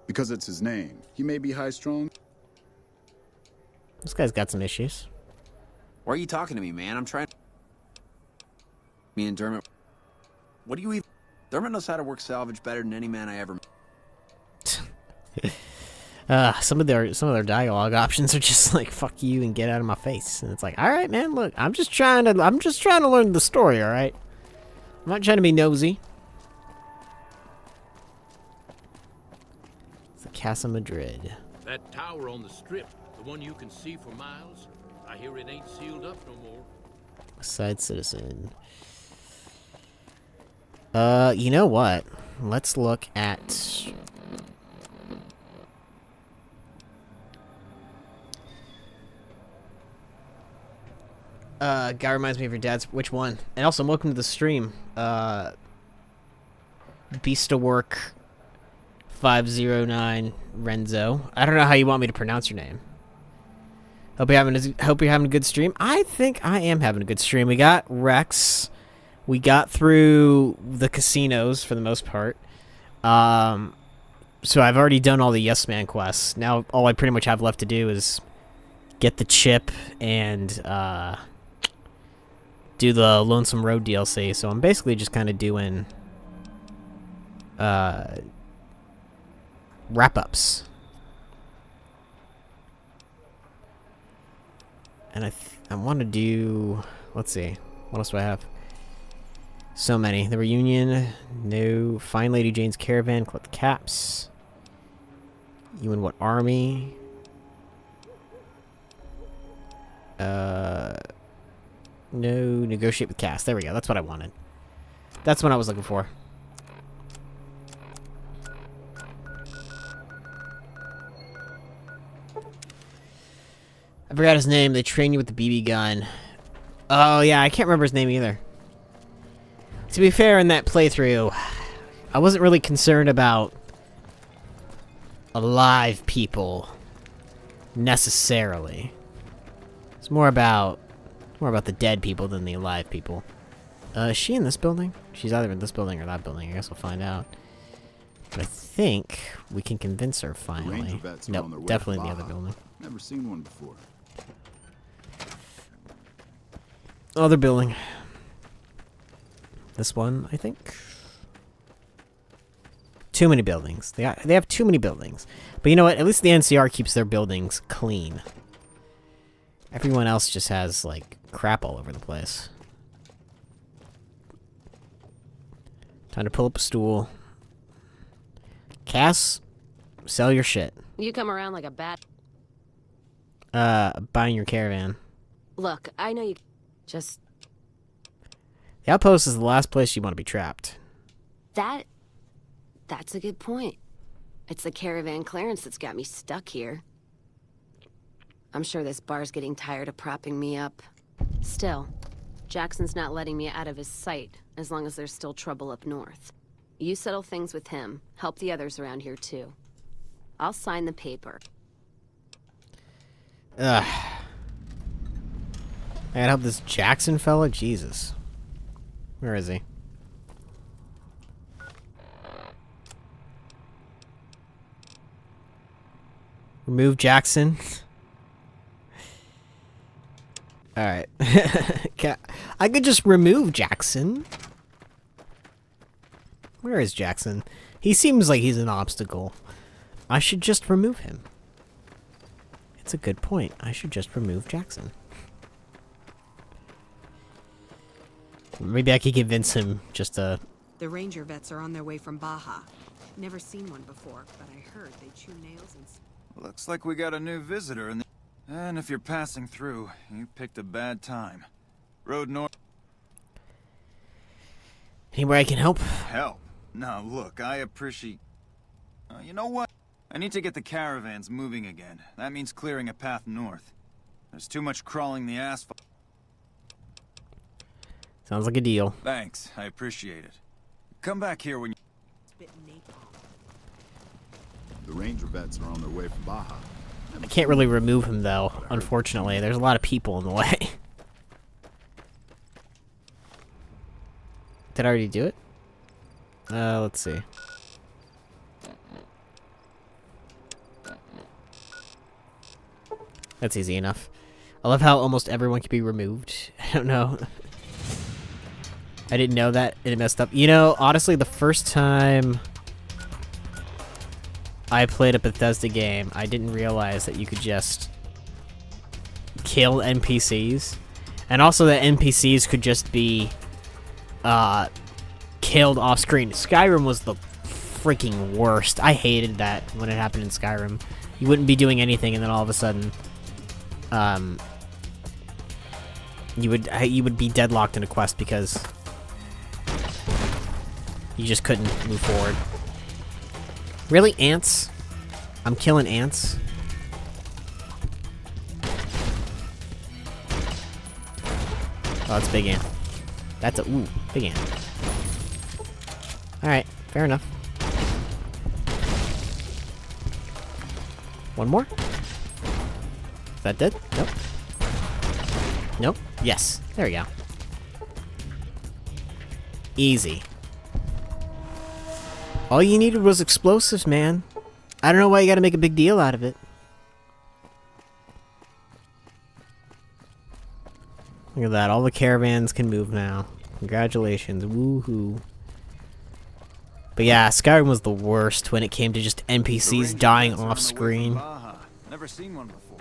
Because it's his name. He may be high-strung. This guy's got some issues. Why are you talking to me, man? I'm trying... Me and Dermot... What do you even... Dermot knows how to work salvage better than any man I ever met. Some of their dialogue options are just like, fuck you and get out of my face. And it's like, alright man, look, I'm just trying to learn the story, alright? I'm not trying to be nosy. It's the Casa Madrid. That tower on the strip, the one you can see for miles, I hear it ain't sealed up no more. West Side Citizen. You know what? Let's look at... guy reminds me of your dad's... Which one? And also, welcome to the stream. Beast to Work 509 Renzo. I don't know how you want me to pronounce your name. Hope you're having a good stream. I think I am having a good stream. We got Rex. We got through the casinos for the most part. So I've already done all the Yes Man quests. Now all I pretty much have left to do is get the chip and do the Lonesome Road DLC. So I'm basically just kind of doing wrap-ups. And I want to do... Let's see. What else do I have? So many. The reunion. No. Find Lady Jane's caravan. Collect the caps. You in what army? No. Negotiate with Cass. There we go. That's what I wanted. That's what I was looking for. I forgot his name. They train you with the BB gun. Oh, yeah. I can't remember his name either. To be fair, in that playthrough, I wasn't really concerned about alive people necessarily. It's more about the dead people than the alive people. Is she in this building? She's either in this building or that building. I guess we'll find out. But I think we can convince her finally. Nope, definitely in the other building. Never seen one before. Other building. This one, I think. Too many buildings. They have too many buildings. But you know what? At least the NCR keeps their buildings clean. Everyone else just has, like, crap all over the place. Time to pull up a stool. Cass, sell your shit. You come around like a bat. Buying your caravan. Look, I know you... Just... The outpost is the last place you want to be trapped. That's a good point. It's the caravan clearance that's got me stuck here. I'm sure this bar's getting tired of propping me up. Still, Jackson's not letting me out of his sight as long as there's still trouble up north. You settle things with him. Help the others around here, too. I'll sign the paper. Ugh. I gotta help this Jackson fella? Jesus. Where is he? Remove Jackson. Alright. I could just remove Jackson. Where is Jackson? He seems like he's an obstacle. I should just remove him. It's a good point. I should just remove Jackson. Maybe I could convince him just to... The ranger vets are on their way from Baja. Never seen one before, but I heard they chew nails and... Looks like we got a new visitor in the... And if you're passing through, you picked a bad time. Road north... Anywhere I can help? Help? Now look, I appreciate... you know what? I need to get the caravans moving again. That means clearing a path north. There's too much crawling the asphalt. Sounds like a deal. Thanks, I appreciate it. Come back here when you... The ranger vets are on their way from Baja. I can't really remove him, though, unfortunately. There's a lot of people in the way. Did I already do it? Let's see. That's easy enough. I love how almost everyone can be removed. I don't know. I didn't know that. It messed up. You know, honestly, the first time I played a Bethesda game, I didn't realize that you could just kill NPCs. And also that NPCs could just be killed off screen. Skyrim was the freaking worst. I hated that when it happened in Skyrim. You wouldn't be doing anything and then all of a sudden you would be deadlocked in a quest because you just couldn't move forward. Really, ants? I'm killing ants. Oh, that's big ant. That's a big ant. All right, fair enough. One more. Is that dead? Nope. Nope. Yes. There we go. Easy. All you needed was explosives, man. I don't know why you gotta make a big deal out of it. Look at that. All the caravans can move now. Congratulations. Woohoo. But yeah, Skyrim was the worst when it came to just NPCs dying off screen. Never seen one before.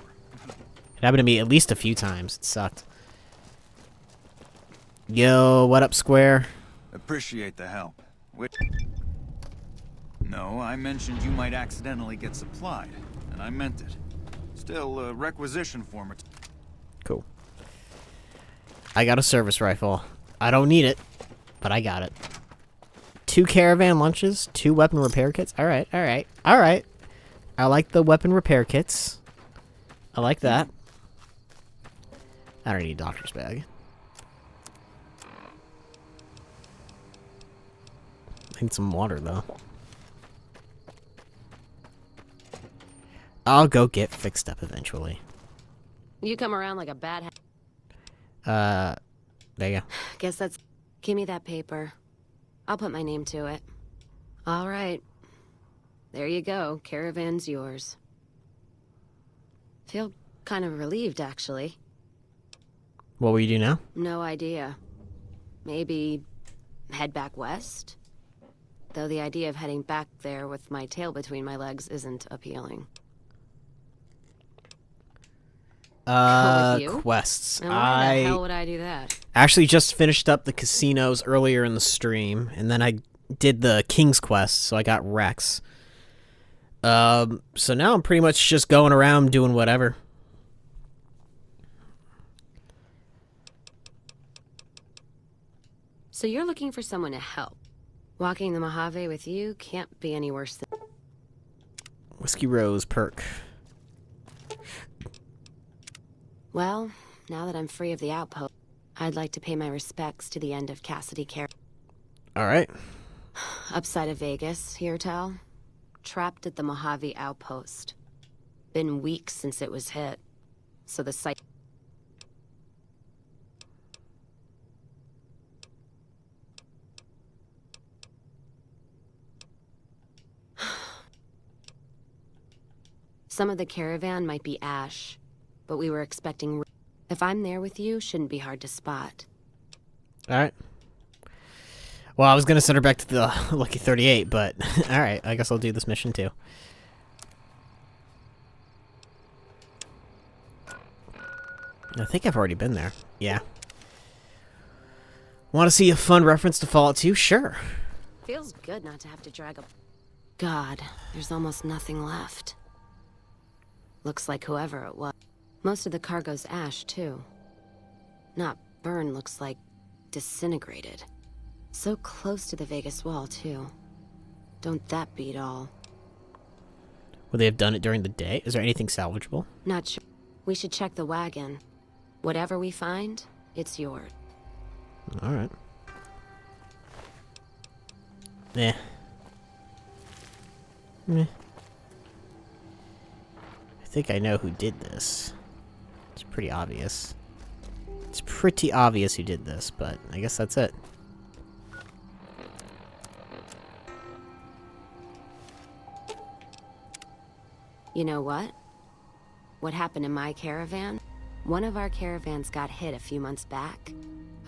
It happened to me at least a few times. It sucked. Yo, what up, Square? Appreciate the help. No, I mentioned you might accidentally get supplied, and I meant it. Still, a requisition form. Cool. I got a service rifle. I don't need it, but I got it. 2 caravan lunches, 2 weapon repair kits. Alright, alright, alright. I like the weapon repair kits. I like that. I don't need a doctor's bag. I need some water, though. I'll go get fixed up eventually. You come around like a bad... There you go. Guess that's... Give me that paper. I'll put my name to it. All right. There you go. Caravan's yours. Feel kind of relieved, actually. What will you do now? No idea. Maybe head back west? Though the idea of heading back there with my tail between my legs isn't appealing. Quests. And why the hell would I do that? Actually just finished up the casinos earlier in the stream, and then I did the King's Quest, so I got Rex. So now I'm pretty much just going around doing whatever. So you're looking for someone to help. Walking the Mojave with you can't be any worse than... Whiskey Rose perk. Well, now that I'm free of the outpost, I'd like to pay my respects to the end of Cassidy Care. Alright. Upside of Vegas, hear tell? Trapped at the Mojave outpost. Been weeks since it was hit, so the site... Some of the caravan might be ash, but we were expecting... If I'm there with you, shouldn't be hard to spot. Alright. Well, I was gonna send her back to the Lucky 38, but... Alright, I guess I'll do this mission too. I think I've already been there. Yeah. Want to see a fun reference to Fallout 2? Sure. Feels good not to have to drag a... God, there's almost nothing left. Looks like whoever it was. Most of the cargo's ash, too. Not burned, looks like disintegrated. So close to the Vegas wall, too. Don't that beat all? Would they have done it during the day? Is there anything salvageable? Not sure. We should check the wagon. Whatever we find, it's yours. Alright. Eh. Meh. I think I know who did this. It's pretty obvious. It's pretty obvious who did this, but I guess that's it. You know what? What happened in my caravan? One of our caravans got hit a few months back.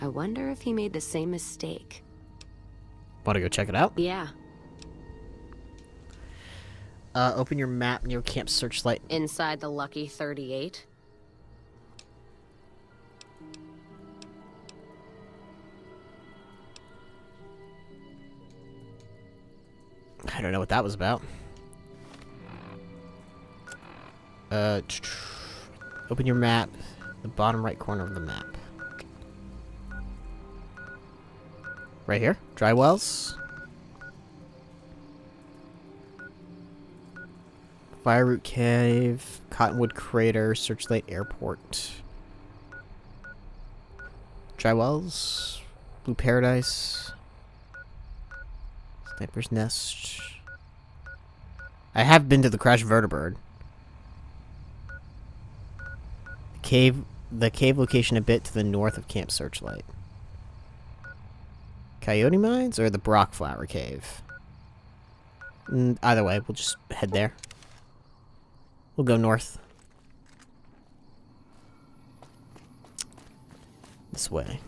I wonder if he made the same mistake. Want to go check it out? Yeah. Open your map near Camp Searchlight. Inside the Lucky 38. I don't know what that was about. Open your map. The bottom right corner of the map. Right here? Dry wells? Fireroot Cave, Cottonwood Crater, Searchlight Airport. Dry wells, Blue Paradise, Sniper's Nest. I have been to the Crash Vertibird. cave location a bit to the north of Camp Searchlight. Coyote Mines or the Brockflower Cave? Either way, we'll just head there. We'll go north. This way.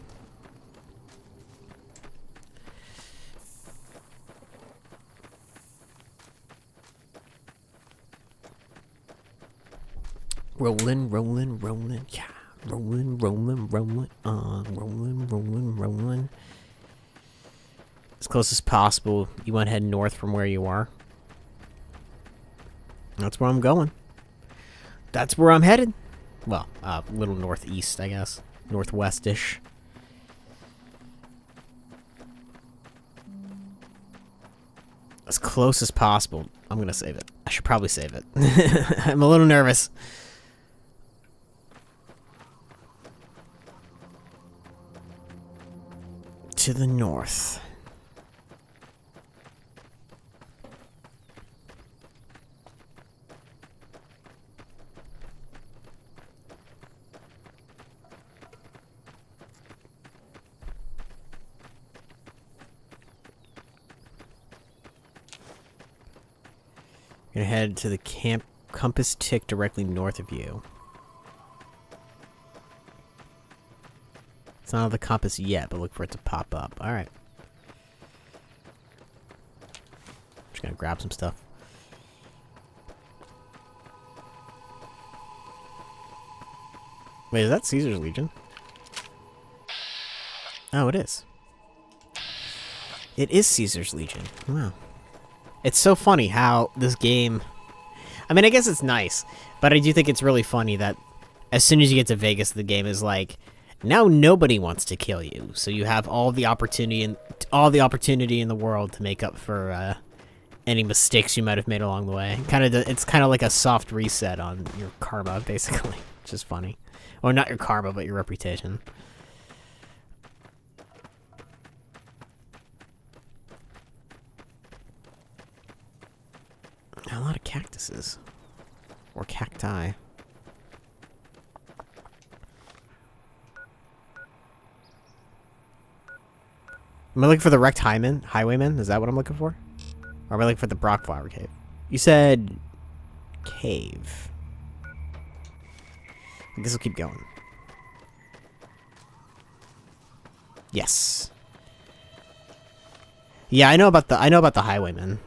Rolling, rolling, rolling, yeah. Rolling, rolling, rolling on. Rolling, rolling, rolling. As close as possible. You want to head north from where you are. That's where I'm going. That's where I'm headed. Well, a little northeast, I guess. Northwest-ish. As close as possible. I'm gonna save it. I should probably save it. I'm a little nervous. To the north. You're gonna head to the compass tick directly north of you. It's not on the compass yet, but look for it to pop up. Alright. Just gonna grab some stuff. Wait, is that Caesar's Legion? Oh, it is. It is Caesar's Legion. Wow. It's so funny how this game... I mean, I guess it's nice, but I do think it's really funny that as soon as you get to Vegas, the game is like, now nobody wants to kill you, so you have all the opportunity in the world to make up for any mistakes you might have made along the way. It's kind of like a soft reset on your karma, basically, which is funny. Or not your karma, but your reputation. A lot of cactuses. Or cacti. Am I looking for the wrecked highwayman? Is that what I'm looking for? Or am I looking for the Brockflower Cave? You said... cave. I guess we'll keep going. Yes. Yeah, I know about the highwayman.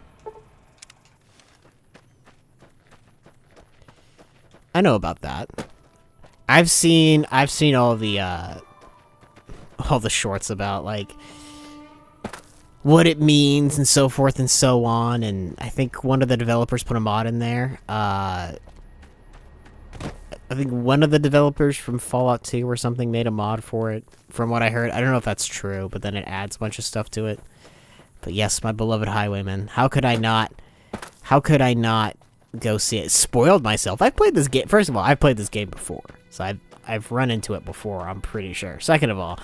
I know about that. I've seen all the shorts about like what it means and so forth and so on, and I think one of the developers put a mod in there. I think one of the developers from Fallout 2 or something made a mod for it, from what I heard. I don't know if that's true, but then it adds a bunch of stuff to it. But yes, my beloved highwayman. How could I not go see it? Spoiled myself. I've played this game. First of all, I've played this game before, so I've run into it before, I'm pretty sure. Second of all,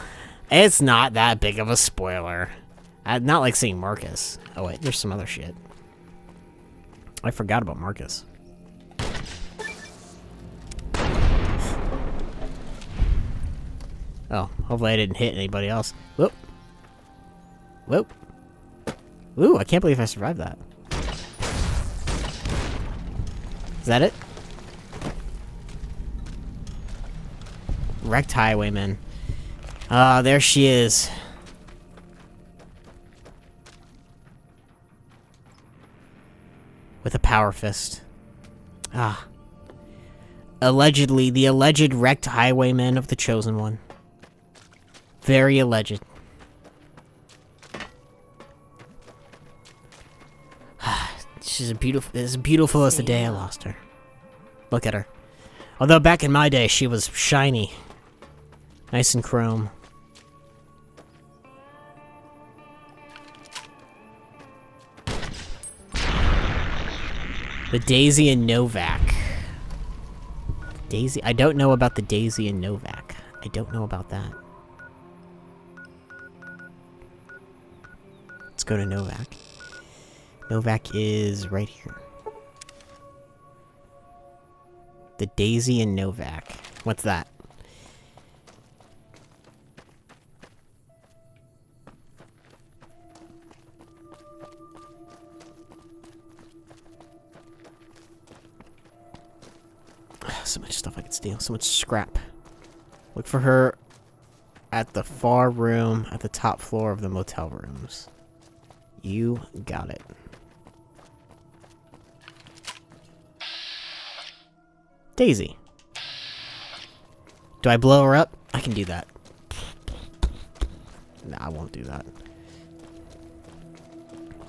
it's not that big of a spoiler. Not like seeing Marcus. Oh wait, there's some other shit. I forgot about Marcus. Oh, hopefully I didn't hit anybody else. Whoop. Whoop. Ooh, I can't believe I survived that. Is that it? Wrecked highwayman. Ah, there she is. With a power fist. Ah. Allegedly, the alleged wrecked highwayman of the Chosen One. Very alleged. She's as beautiful as the day I lost her. Look at her. Although back in my day, she was shiny. Nice and chrome. The Daisy and Novak. Daisy? I don't know about the Daisy and Novak. I don't know about that. Let's go to Novak. Novak is right here. The Daisy and Novak. What's that? So much stuff I could steal. So much scrap. Look for her at the far room at the top floor of the motel rooms. You got it. Daisy. Do I blow her up? I can do that. Nah, I won't do that.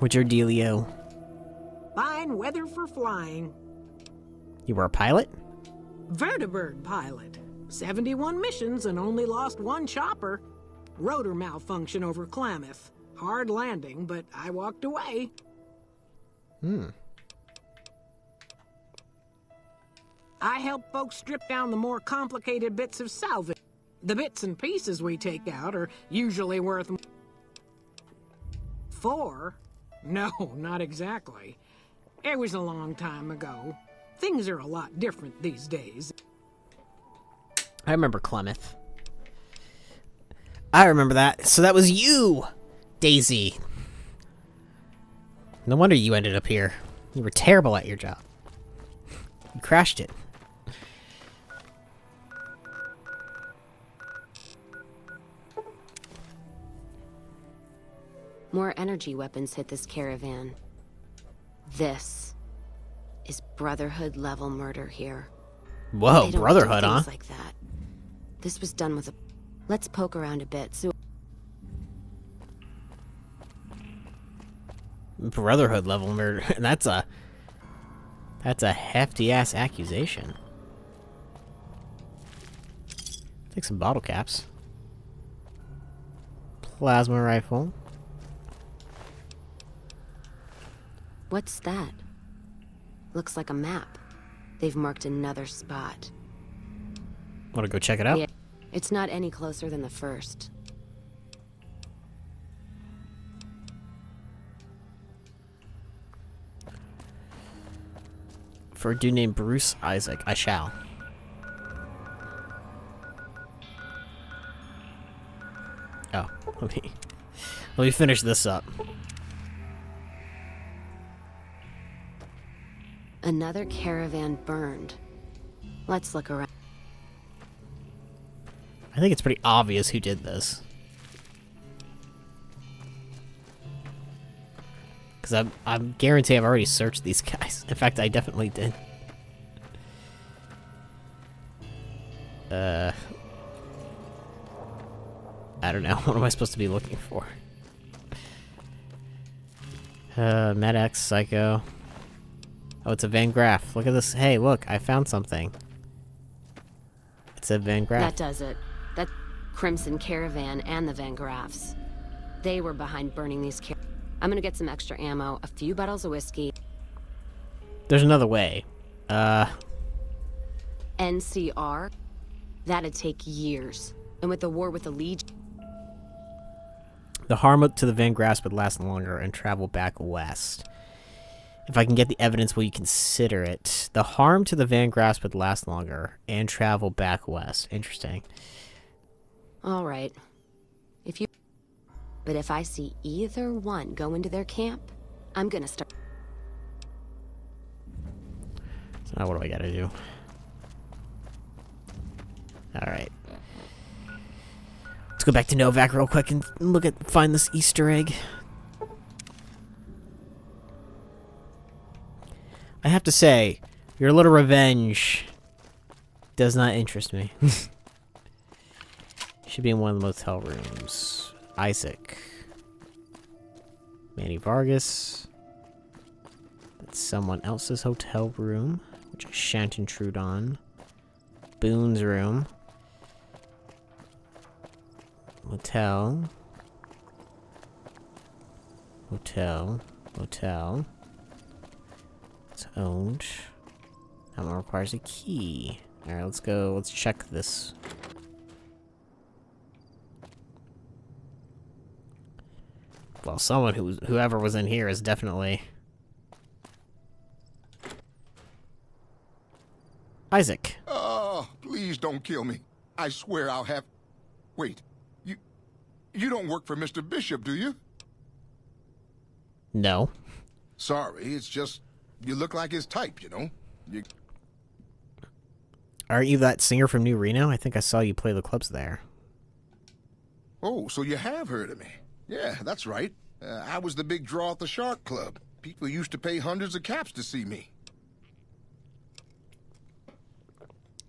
What's your dealio? Fine weather for flying. You were a pilot? Vertibird pilot. 71 missions and only lost one chopper. Rotor malfunction over Klamath. Hard landing, but I walked away. I help folks strip down the more complicated bits of salvage. The bits and pieces we take out are usually worth... 4? No, not exactly. It was a long time ago. Things are a lot different these days. I remember Klamath. I remember that. So that was you, Daisy. No wonder you ended up here. You were terrible at your job. You crashed it. More energy weapons hit this caravan. This is Brotherhood level murder here. Whoa, They don't Brotherhood, do huh? things like that. This was done with a... Let's poke around a bit. So Brotherhood level murder. That's a hefty ass accusation. Take some bottle caps. Plasma rifle. what's that? Looks like a map. They've marked another spot. Want to go check it out? Yeah, it's not any closer than the first. For a dude named Bruce Isaac, I shall. Oh, let me finish this up. Another caravan burned. Let's look around. I think it's pretty obvious who did this. Because I'm guarantee I've already searched these guys. In fact, I definitely did. I don't know. What am I supposed to be looking for? MedX, Psycho. Oh, it's a Van Graff. Look at this. Hey, look, I found something. It's a Van Graff. That does it. That Crimson Caravan and the Van Graffs. They were behind burning these I'm gonna get some extra ammo, a few bottles of whiskey. There's another way. NCR? That'd take years. And with the war with the Legion... The harm to the Van Graffs would last longer and travel back west. If I can get the evidence, will you consider it? The harm to the Van Graffs would last longer and travel back west. Interesting. Alright. But if I see either one go into their camp, I'm gonna start... So now what do I gotta do? Alright. Let's go back to Novak real quick and find this Easter egg. I have to say, your little revenge does not interest me. Should be in one of the motel rooms. Isaac. Manny Vargas. That's someone else's hotel room, which I shan't intrude on. Boone's room. Motel. Motel. Motel. It's owned. That one requires a key. Alright, let's go. Let's check this. Well, whoever was in here is definitely... Isaac. Oh, please Please don't kill me. I swear I'll have... Wait, you don't work for Mr. Bishop, do you? No. Sorry, it's just... You look like his type, you know? Aren't you that singer from New Reno? I think I saw you play the clubs there. Oh, so you have heard of me. Yeah, that's right. I was the big draw at the Shark Club. People used to pay hundreds of caps to see me.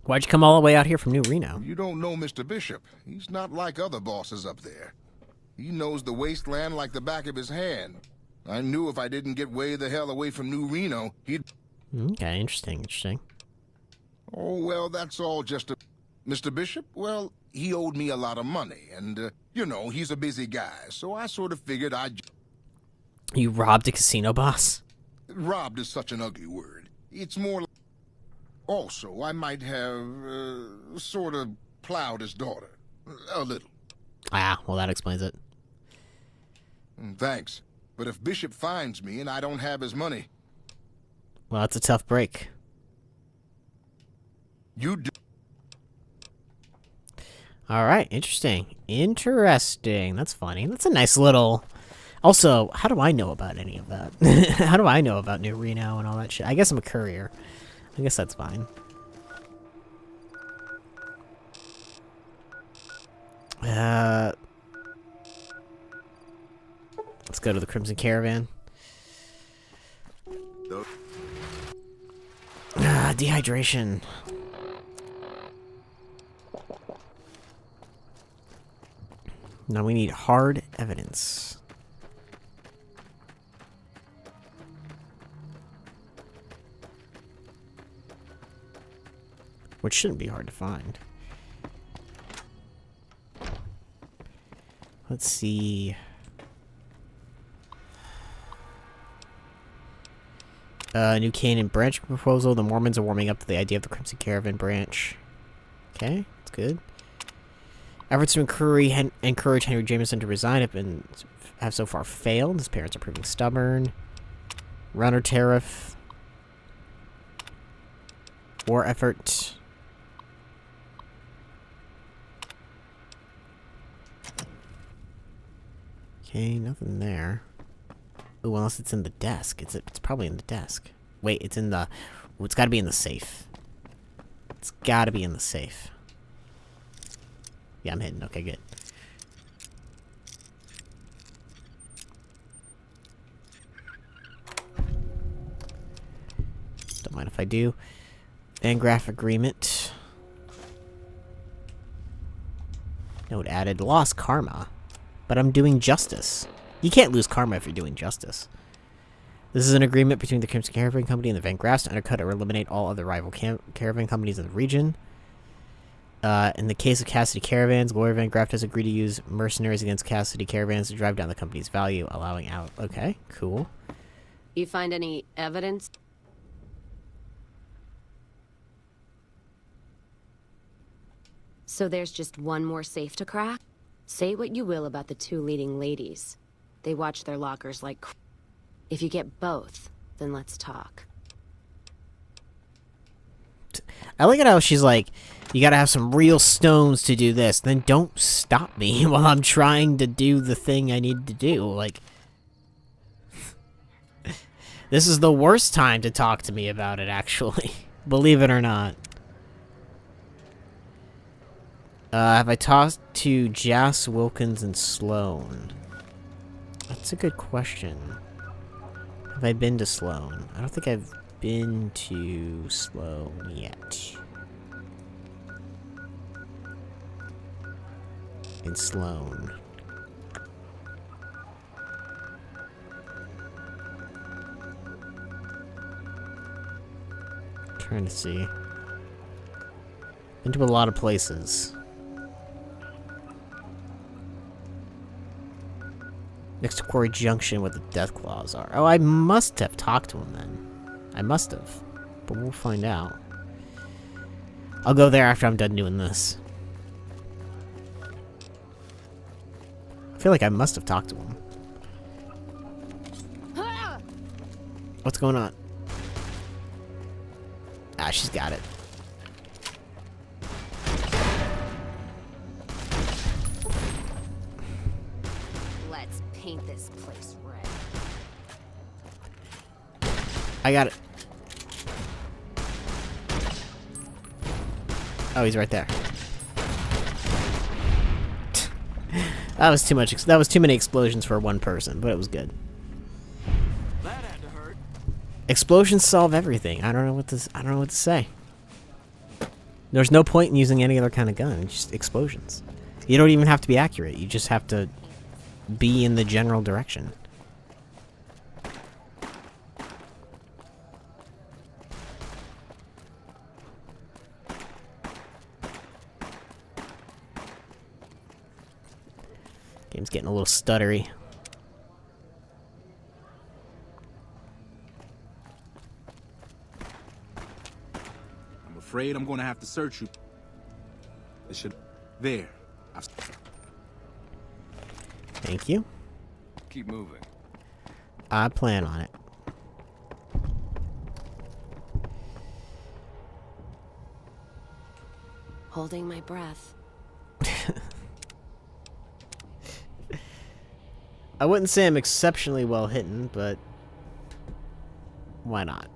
Why'd you come all the way out here from New Reno? You don't know Mr. Bishop. He's not like other bosses up there. He knows the wasteland like the back of his hand. I knew if I didn't get way the hell away from New Reno, he'd... Okay, interesting. Oh, well, that's all just a... Mr. Bishop, well, he owed me a lot of money, and, you know, he's a busy guy, so I sort of figured I'd... You robbed a casino boss? Robbed is such an ugly word. It's more like... Also, I might have, sort of plowed his daughter. A little. Ah, well, that explains it. Thanks. But if Bishop finds me and I don't have his money... Well, that's a tough break. You do... Alright, interesting. That's funny. That's a nice little... Also, how do I know about any of that? How do I know about New Reno and all that shit? I guess I'm a courier. I guess that's fine. Let's go to the Crimson Caravan. Dehydration. Now we need hard evidence. Which shouldn't be hard to find. Let's see. New Canaan branch proposal. The Mormons are warming up to the idea of the Crimson Caravan branch. Okay, that's good. Efforts to encourage Henry Jameson to resign have so far failed. His parents are proving stubborn. Runner tariff. War effort. Okay, nothing there. Ooh, unless it's in the desk. It's probably in the desk. Wait, it's in the... Ooh, it's gotta be in the safe. It's gotta be in the safe. Yeah, I'm hidden. Okay, good. Don't mind if I do. Vangraph agreement. Note added. Lost karma. But I'm doing justice. You can't lose karma if you're doing justice. This is an agreement between the Crimson Caravan Company and the Van Graffs to undercut or eliminate all other rival caravan companies in the region. In the case of Cassidy Caravans, Lawyer Van Graff has agreed to use mercenaries against Cassidy Caravans to drive down the company's value, allowing out... Okay, cool. You find any evidence? So there's just one more safe to crack? Say what you will about the two leading ladies. They watch their lockers like... If you get both, then let's talk. I like it how she's like, you gotta have some real stones to do this. Then don't stop me while I'm trying to do the thing I need to do. Like... This is the worst time to talk to me about it, actually. Believe it or not. Have I talked to Jas, Wilkins, and Sloan? That's a good question. Have I been to Sloan? I don't think I've been to Sloan yet. In Sloan. Trying to see. Been to a lot of places. Next to Quarry Junction where the death claws are. Oh, I must have talked to him then. I must have. But we'll find out. I'll go there after I'm done doing this. I feel like I must have talked to him. What's going on? Ah, she's got it. paint this place red. I got it. Oh, he's right there. That was too much. That was too many explosions for one person, but it was good. That had to hurt. Explosions solve everything. I don't know what to say. There's no point in using any other kind of gun. It's just explosions. You don't even have to be accurate. You just have to be in the general direction. Game's getting a little stuttery. I'm afraid I'm going to have to search you. It should... There. Thank you. Keep moving. I plan on it. Holding my breath. I wouldn't say I'm exceptionally well hidden, but why not?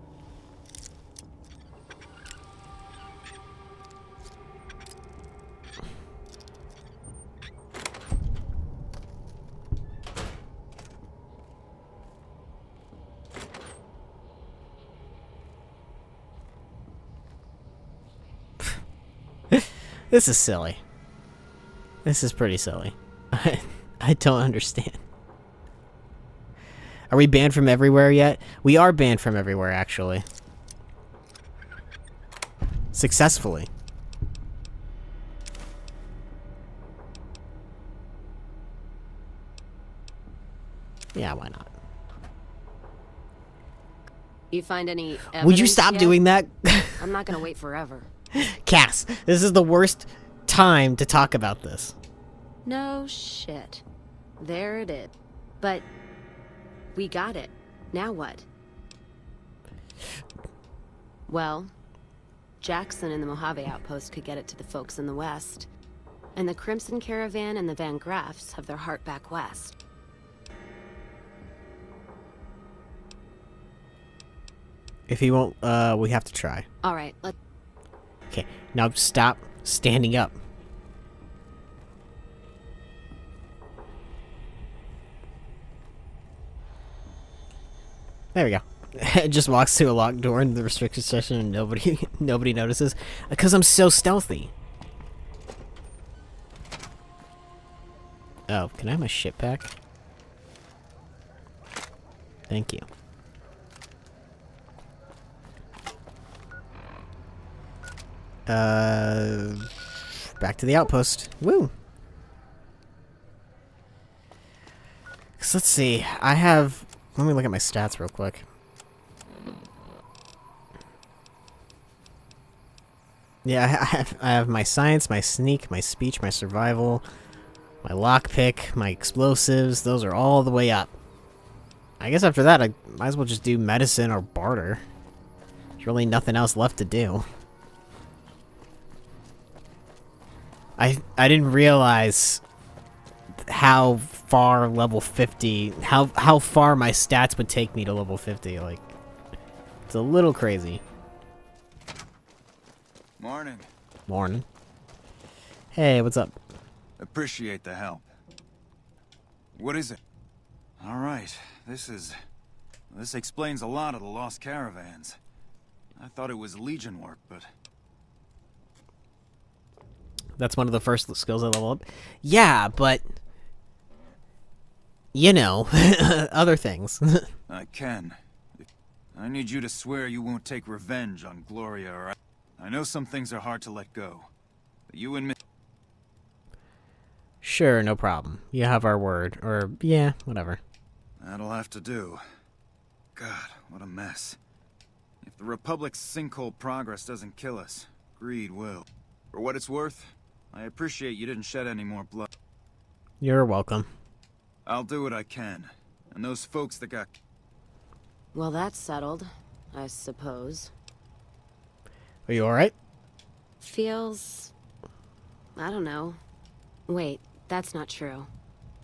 This is silly. This is pretty silly. I don't understand. Are we banned from everywhere yet? We are banned from everywhere, actually. Successfully. Yeah, why not? You find any evidence Would you stop yet? doing that? I'm not gonna wait forever. Cass, this is the worst time to talk about this. No shit. There it is. But we got it. Now what? Well, Jackson and the Mojave outpost could get it to the folks in the west. And the Crimson Caravan and the Van Graffs have their heart back west. If he won't, we have to try. Alright, let's... Okay, now stop standing up. There we go. It just walks through a locked door into the restricted session and nobody notices. Because I'm so stealthy. Oh, can I have my shit back? Thank you. Back to the outpost. Woo! So let's see. I have... Let me look at my stats real quick. Yeah, I have my science, my sneak, my speech, my survival, my lockpick, my explosives. Those are all the way up. I guess after that, I might as well just do medicine or barter. There's really nothing else left to do. I didn't realize how far level 50, how far my stats would take me to level 50. Like, it's a little crazy. Morning. Morning. Hey, what's up? Appreciate the help. What is it? All right, this explains a lot of the lost caravans. I thought it was Legion work, but... That's one of the first skills I level up. Yeah, but... You know, other things. I can. I need you to swear you won't take revenge on Gloria or... I know some things are hard to let go, but you and me... Sure, no problem. You have our word. Or, yeah, whatever. That'll have to do. God, what a mess. If the Republic's sinkhole progress doesn't kill us, greed will. For what it's worth, I appreciate you didn't shed any more blood. You're welcome. I'll do what I can. And those folks that got... Well, that's settled, I suppose. Are you alright? Feels... I don't know. Wait, that's not true.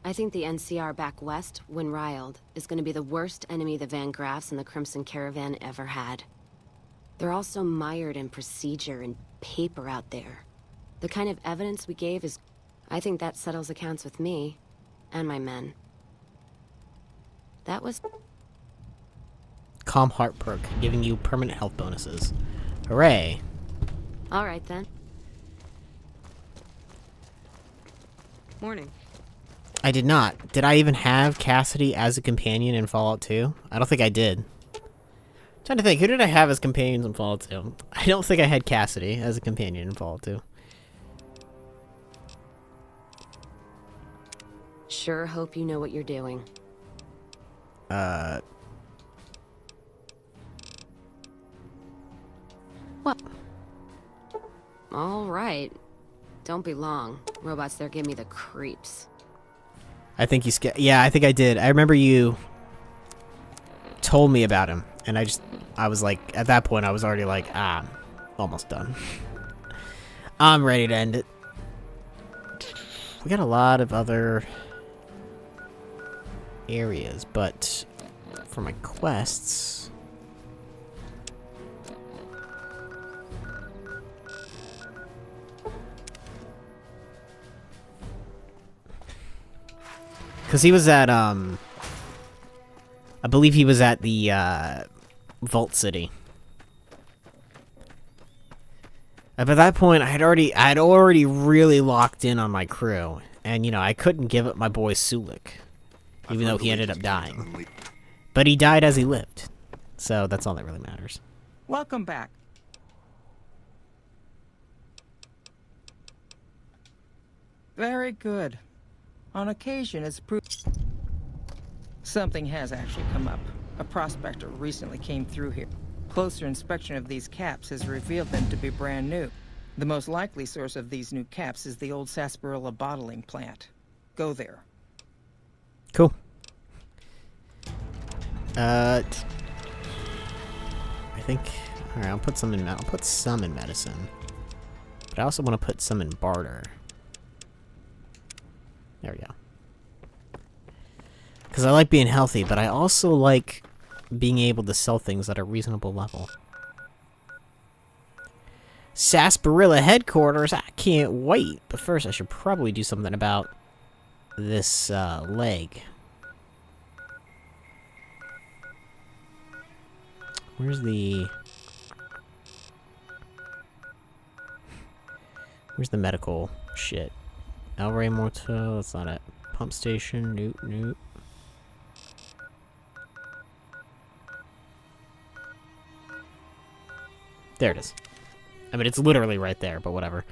I think the NCR back west, when riled, is gonna be the worst enemy the Van Graffs and the Crimson Caravan ever had. They're all so mired in procedure and paper out there. The kind of evidence we gave is... I think that settles accounts with me, and my men. That was... Calm Heart perk, giving you permanent health bonuses. Hooray! Alright then. Morning. I did not. Did I even have Cassidy as a companion in Fallout 2? I don't think I did. I'm trying to think, who did I have as companions in Fallout 2? I don't think I had Cassidy as a companion in Fallout 2. Sure hope you know what you're doing. What? Alright. Don't be long. Robots there give me the creeps. I think you yeah, I think I did. I remember you told me about him, and I was like, at that point, I was already like, almost done. I'm ready to end it. We got a lot of other areas, but for my quests... Because he was at, I believe he was at the, Vault City. By that point, I had already really locked in on my crew. And, you know, I couldn't give up my boy Sulik. Even though he ended up dying. But he died as he lived. So that's all that really matters. Welcome back. Very good. On occasion, it's proved something has actually come up. A prospector recently came through here. Closer inspection of these caps has revealed them to be brand new. The most likely source of these new caps is the old sarsaparilla bottling plant. Go there. Cool. I think... Alright, I'll put some in medicine. But I also want to put some in barter. There we go. Because I like being healthy, but I also like being able to sell things at a reasonable level. Sarsaparilla headquarters, I can't wait. But first, I should probably do something about this leg. Where's the medical shit? El Rey Morto, that's not it. Pump station, nope. There it is. I mean, it's literally right there, but whatever.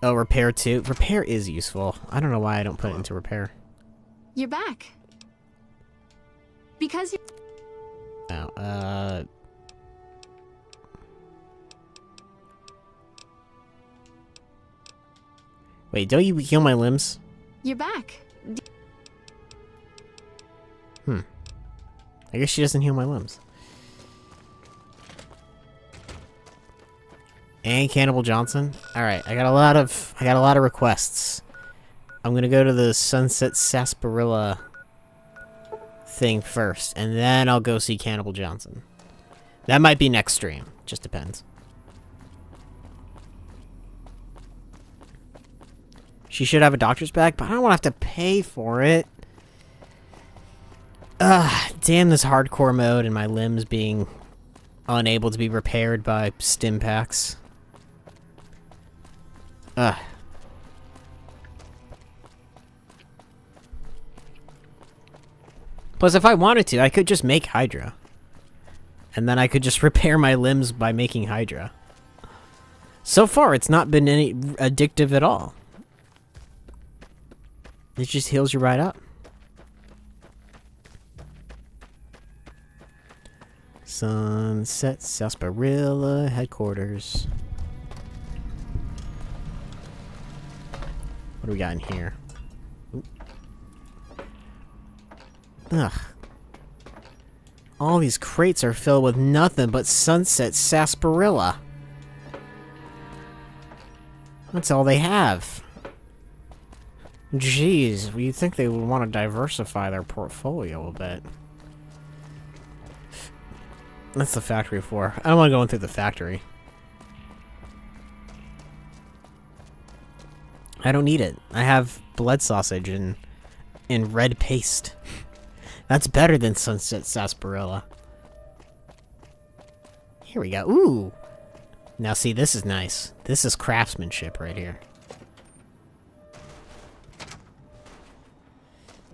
Oh, repair too? Repair is useful. I don't know why I don't put it into repair. You're back. Because you... Oh, Wait, don't you heal my limbs? You're back. I guess she doesn't heal my limbs. And Cannibal Johnson? Alright, I got a lot of requests. I'm gonna go to the Sunset Sarsaparilla thing first, and then I'll go see Cannibal Johnson. That might be next stream. Just depends. She should have a doctor's bag, but I don't want to have to pay for it. Damn this hardcore mode and my limbs being unable to be repaired by stim packs. Plus, if I wanted to, I could just make Hydra. And then I could just repair my limbs by making Hydra. So far, it's not been any addictive at all. It just heals you right up. Sunset Sarsaparilla headquarters. What do we got in here? Ooh. Ugh. All these crates are filled with nothing but Sunset Sarsaparilla. That's all they have. Jeez, well, you'd think they would want to diversify their portfolio a bit. That's the factory floor. I don't want to go in through the factory. I don't need it. I have blood sausage and red paste. That's better than Sunset Sarsaparilla. Here we go. Ooh! Now see, this is nice. This is craftsmanship right here.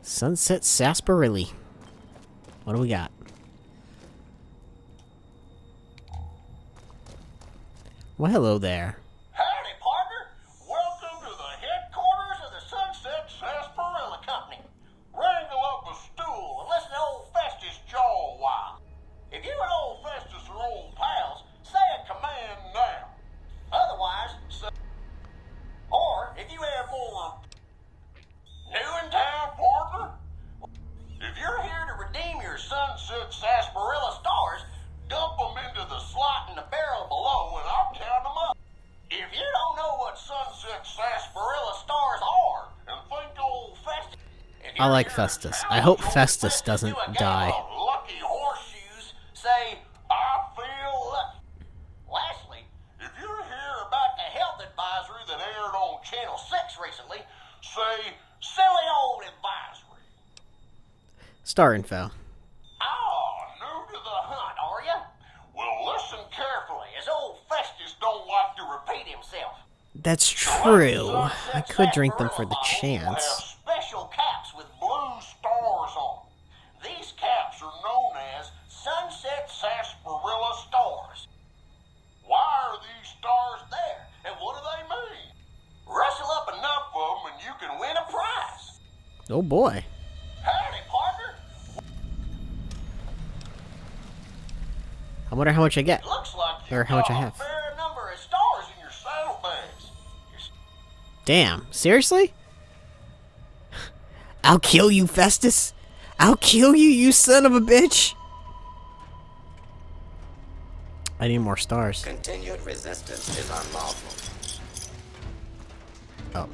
Sunset Sarsaparilla. What do we got? Well, hello there. Howdy, partner. Welcome to the headquarters of the Sunset Sarsaparilla Company. Wrangle up a stool and listen to old Festus jaw a while. If you and old Festus are old pals, say a command now. Otherwise, say... Or, if you have more new in town, partner, if you're here to redeem your Sunset Sarsaparilla stars, dump them into the slot in the barrel below and I'll count them up. If you don't know what Sunset Sarsaparilla stars are and think old Festus... I like Festus. I hope Festus doesn't die. Lucky horseshoes, say, I feel lucky. Lastly, if you're here about the health advisory that aired on Channel 6 recently, say, silly old advisory. Star info. Oh, new to the hunt, are ya? Well, listen carefully, as old Festus don't like to repeat himself. That's true. I could drink them for the chance. Special caps with blue stars on them. These caps are known as Sunset Sarsaparilla stars. Why are these stars there, and what do they mean? Rustle up enough of them and you can win a prize. Oh boy. Howdy, partner. I wonder how much I get. Looks like Or how much I have. a fair number of stars in your saddlebags. Damn. Seriously? I'll kill you, Festus. I'll kill you, you son of a bitch. I need more stars. Continued resistance is unlawful. Oh.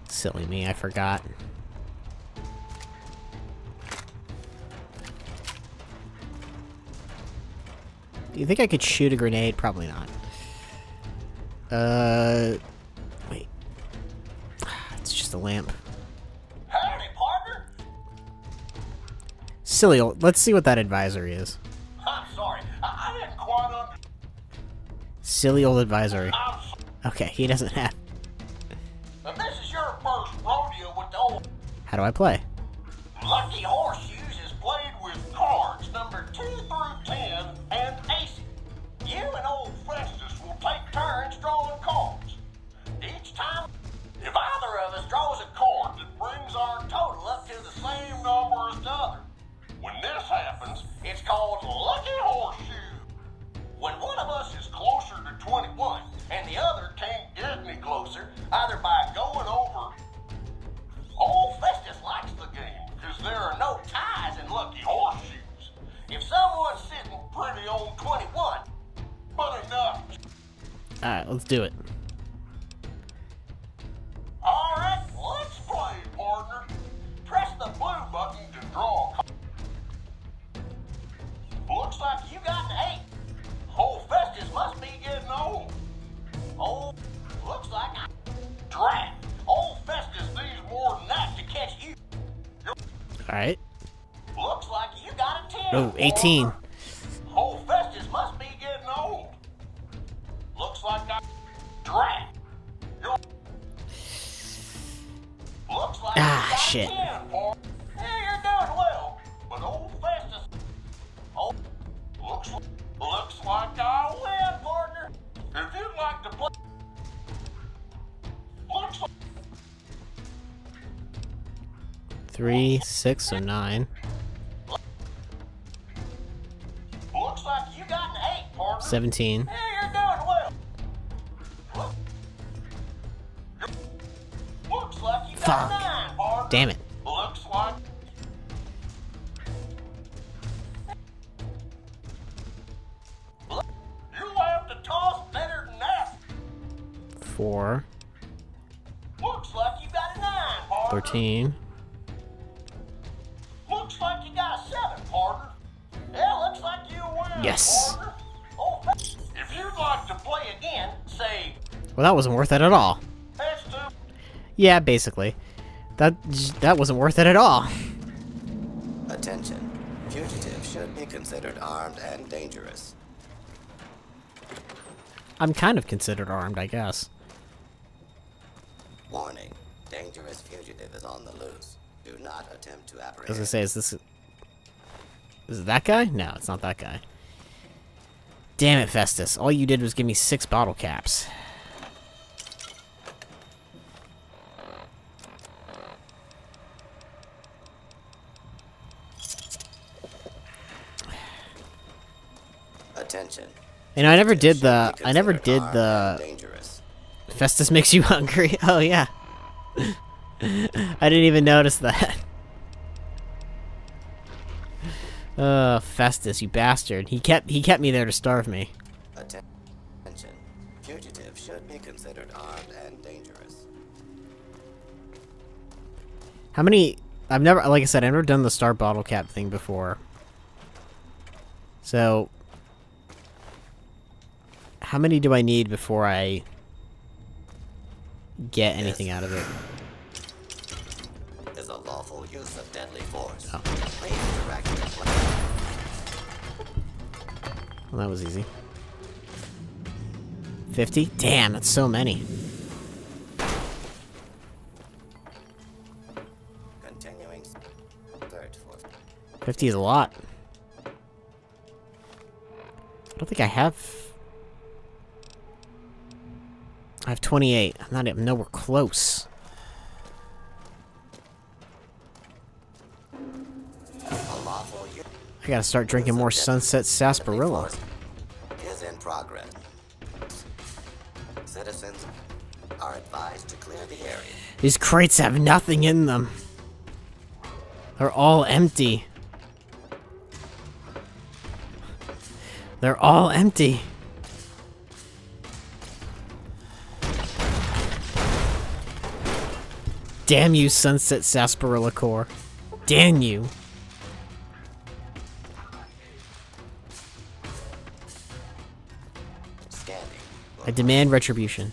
Silly me, I forgot. Do you think I could shoot a grenade? Probably not. Wait. It's just a lamp. Howdy, partner. Silly old. Let's see what that advisory is. I'm sorry, I didn't quite Silly old advisory. Okay, he doesn't have. And this is your first rodeo with the old How do I play? Lucky Horseshoes is played with cards number 2 through 10 and aces. You and old Festus will take turns drawing cards. Each time, if either of us draws a card that brings our total up to the same number as the other, when this happens, it's called Lucky Horseshoe. When one of us is closer to 21 and the other can't get any closer, either by going over... Old Festus likes the game because there are no ties in Lucky Horseshoes. If someone's sitting pretty on 21, but enough. Alright, let's do it. Alright, let's play, partner. Press the blue button to draw a card. Looks like you got an 8. Old Festus must be getting old. Oh, looks like I... Drat. Old Festus needs more than that to catch you. Alright. Looks like you got a 10. Oh, 18. Old Festus must be getting old. Looks like I... Drat. Looks like shit. 10, Paul. Yeah, you're doing well. But old Festus... Oh, looks like I win, partner. If you'd like to play... Looks like... 3, 6, so 9. Looks like you got an 8, partner. 17. Yeah, you're doing well. Looks like you got Fuck. 9, partner. Damn it. Looks like... You'll have to toss better than that. 4. Looks like you got a 9, 13. Looks like you got a 7, partner. Yeah, looks like you win, Yes. partner. Oh, if you'd like to play again, say... Well, that wasn't worth it at all. That's two. Yeah, basically. That wasn't worth it at all. Attention. Fugitive should be considered armed and dangerous. I'm kind of considered armed, I guess. Warning. Dangerous fugitive is on the loose. Do not attempt to apprehend. I was gonna say, is it that guy? No, it's not that guy. Damn it, Festus. All you did was give me 6 bottle caps. Attention. And I never did the dangerous. Festus makes you hungry. Oh yeah. I didn't even notice that. Festus, you bastard. He kept me there to starve me. Attention. Fugitive should be considered armed and dangerous. How many... I've never... Like I said, I've never done the star bottle cap thing before. So... How many do I need before I get anything out of it? Is a lawful use of deadly force. Oh. Please direct your play. Well, that was easy. 50? Damn, that's so many. Continuing search for 50 is a lot. I don't think I have... I have 28. I'm not even nowhere close. I gotta start drinking more Sunset Sarsaparilla. is in progress. Citizens are advised to clear the area. These crates have nothing in them. They're all empty. They're all empty. Damn you, Sunset Sarsaparilla Core. Damn you. I demand retribution.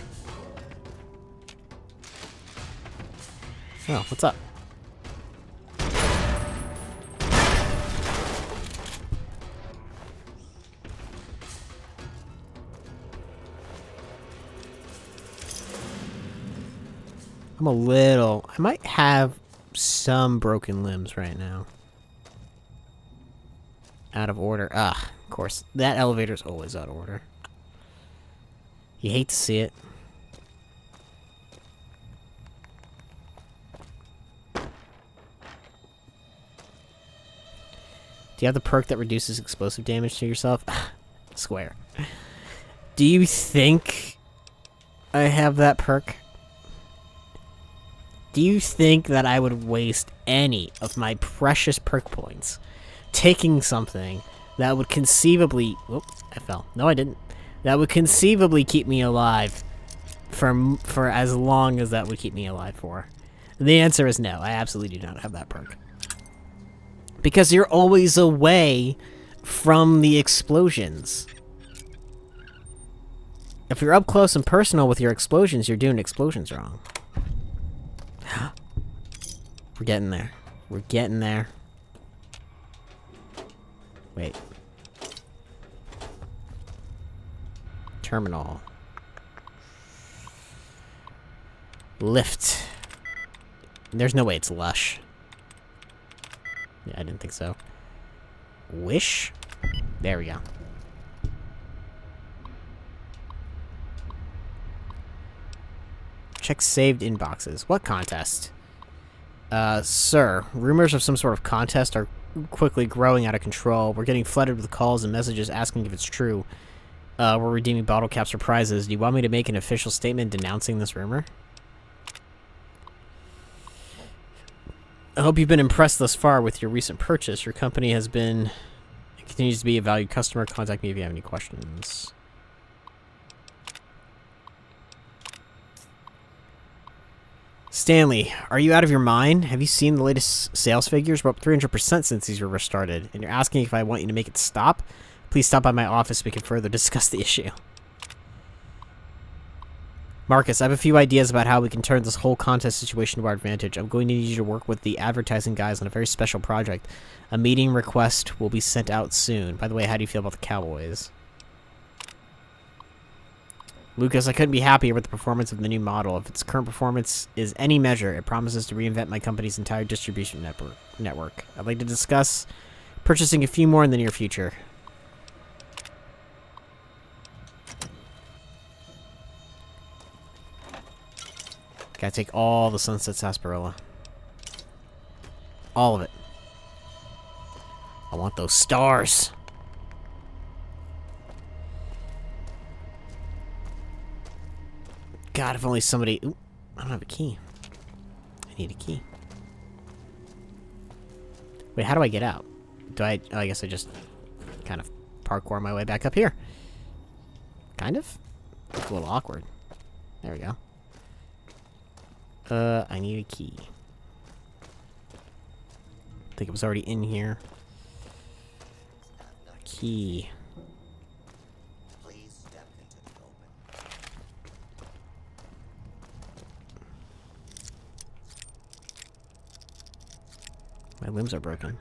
Oh, what's up? I might have some broken limbs right now. Out of order. Ah, of course. That elevator's always out of order. You hate to see it. Do you have the perk that reduces explosive damage to yourself? Square. Do you think I have that perk? Do you think that I would waste any of my precious perk points taking something that would conceivably... Whoop, I fell. No, I didn't. That would conceivably keep me alive for as long as that would keep me alive for? The answer is no. I absolutely do not have that perk. Because you're always away from the explosions. If you're up close and personal with your explosions, you're doing explosions wrong. We're getting there. We're getting there. Wait. Terminal. Lift. There's no way it's lush. Yeah, I didn't think so. Wish? There we go. Check saved inboxes. What contest? Sir, rumors of some sort of contest are quickly growing out of control. We're getting flooded with calls and messages asking if it's true. We're redeeming bottle caps for prizes. Do you want me to make an official statement denouncing this rumor? I hope you've been impressed thus far with your recent purchase. Your company has been... It continues to be a valued customer. Contact me if you have any questions. Stanley, are you out of your mind? Have you seen the latest sales figures? We're up 300% since these were restarted. And you're asking if I want you to make it stop? Please stop by my office so we can further discuss the issue. Marcus, I have a few ideas about how we can turn this whole contest situation to our advantage. I'm going to need you to work with the advertising guys on a very special project. A meeting request will be sent out soon. By the way, how do you feel about the Cowboys? Lucas, I couldn't be happier with the performance of the new model. If its current performance is any measure, it promises to reinvent my company's entire distribution network. I'd like to discuss purchasing a few more in the near future. Gotta take all the Sunset Sarsaparilla. All of it. I want those stars. God, if only somebody... Ooh, I don't have a key. I need a key. Wait, how do I get out? Do I... Oh, I guess I just kind of parkour my way back up here. Kind of? It's a little awkward. There we go. I need a key. I think it was already in here. Key. My limbs are broken.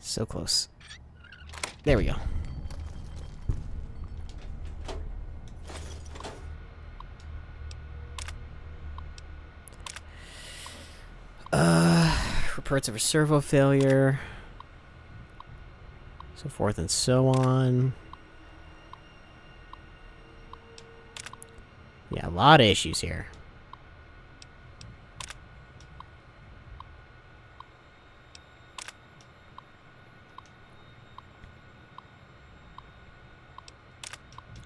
So close. There we go. Reports of a servo failure. So forth and so on. Yeah, a lot of issues here.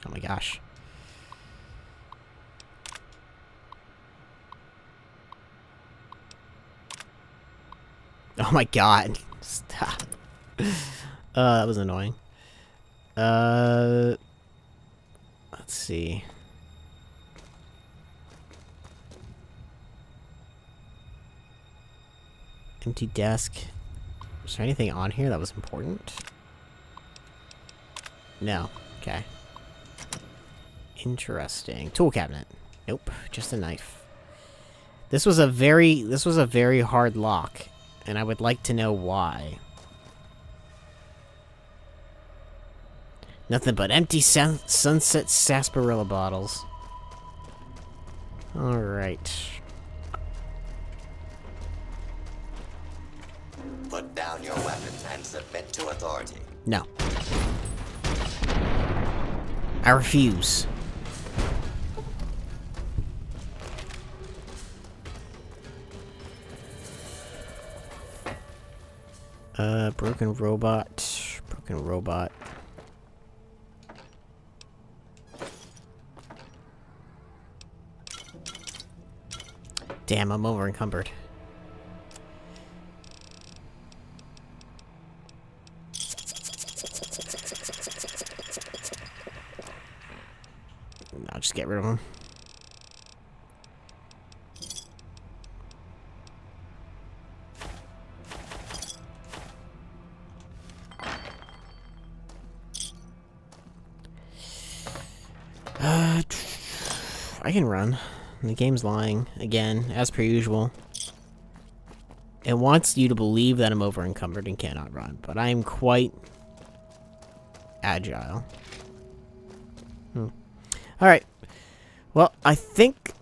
Oh my gosh. Oh my god. Stop. That was annoying. Let's see. Empty desk. Was there anything on here that was important? No. Okay. Interesting. Tool cabinet. Nope. Just a knife. This was a very hard lock, and I would like to know why. Nothing but empty Sunset Sarsaparilla bottles. Alright. Put down your weapons and submit to authority. No. I refuse. Broken robot. Broken robot. Damn, I'm over encumbered. I'll just get rid of him. I can run. The game's lying, again, as per usual. It wants you to believe that I'm over encumbered and cannot run, but I am quite agile. Alright. Well, I think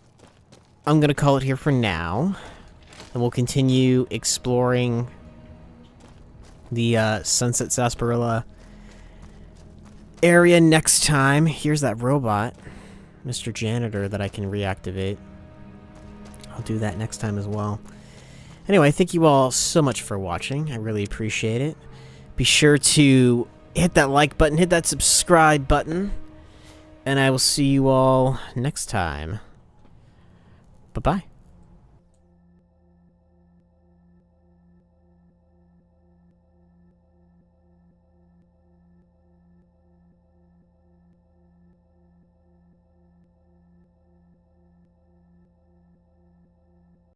I'm gonna call it here for now. And we'll continue exploring the Sunset Sarsaparilla area next time. Here's that robot, Mr. Janitor, that I can reactivate. I'll do that next time as well. Anyway, thank you all so much for watching. I really appreciate it. Be sure to hit that like button, hit that subscribe button. And I will see you all next time. Bye-bye.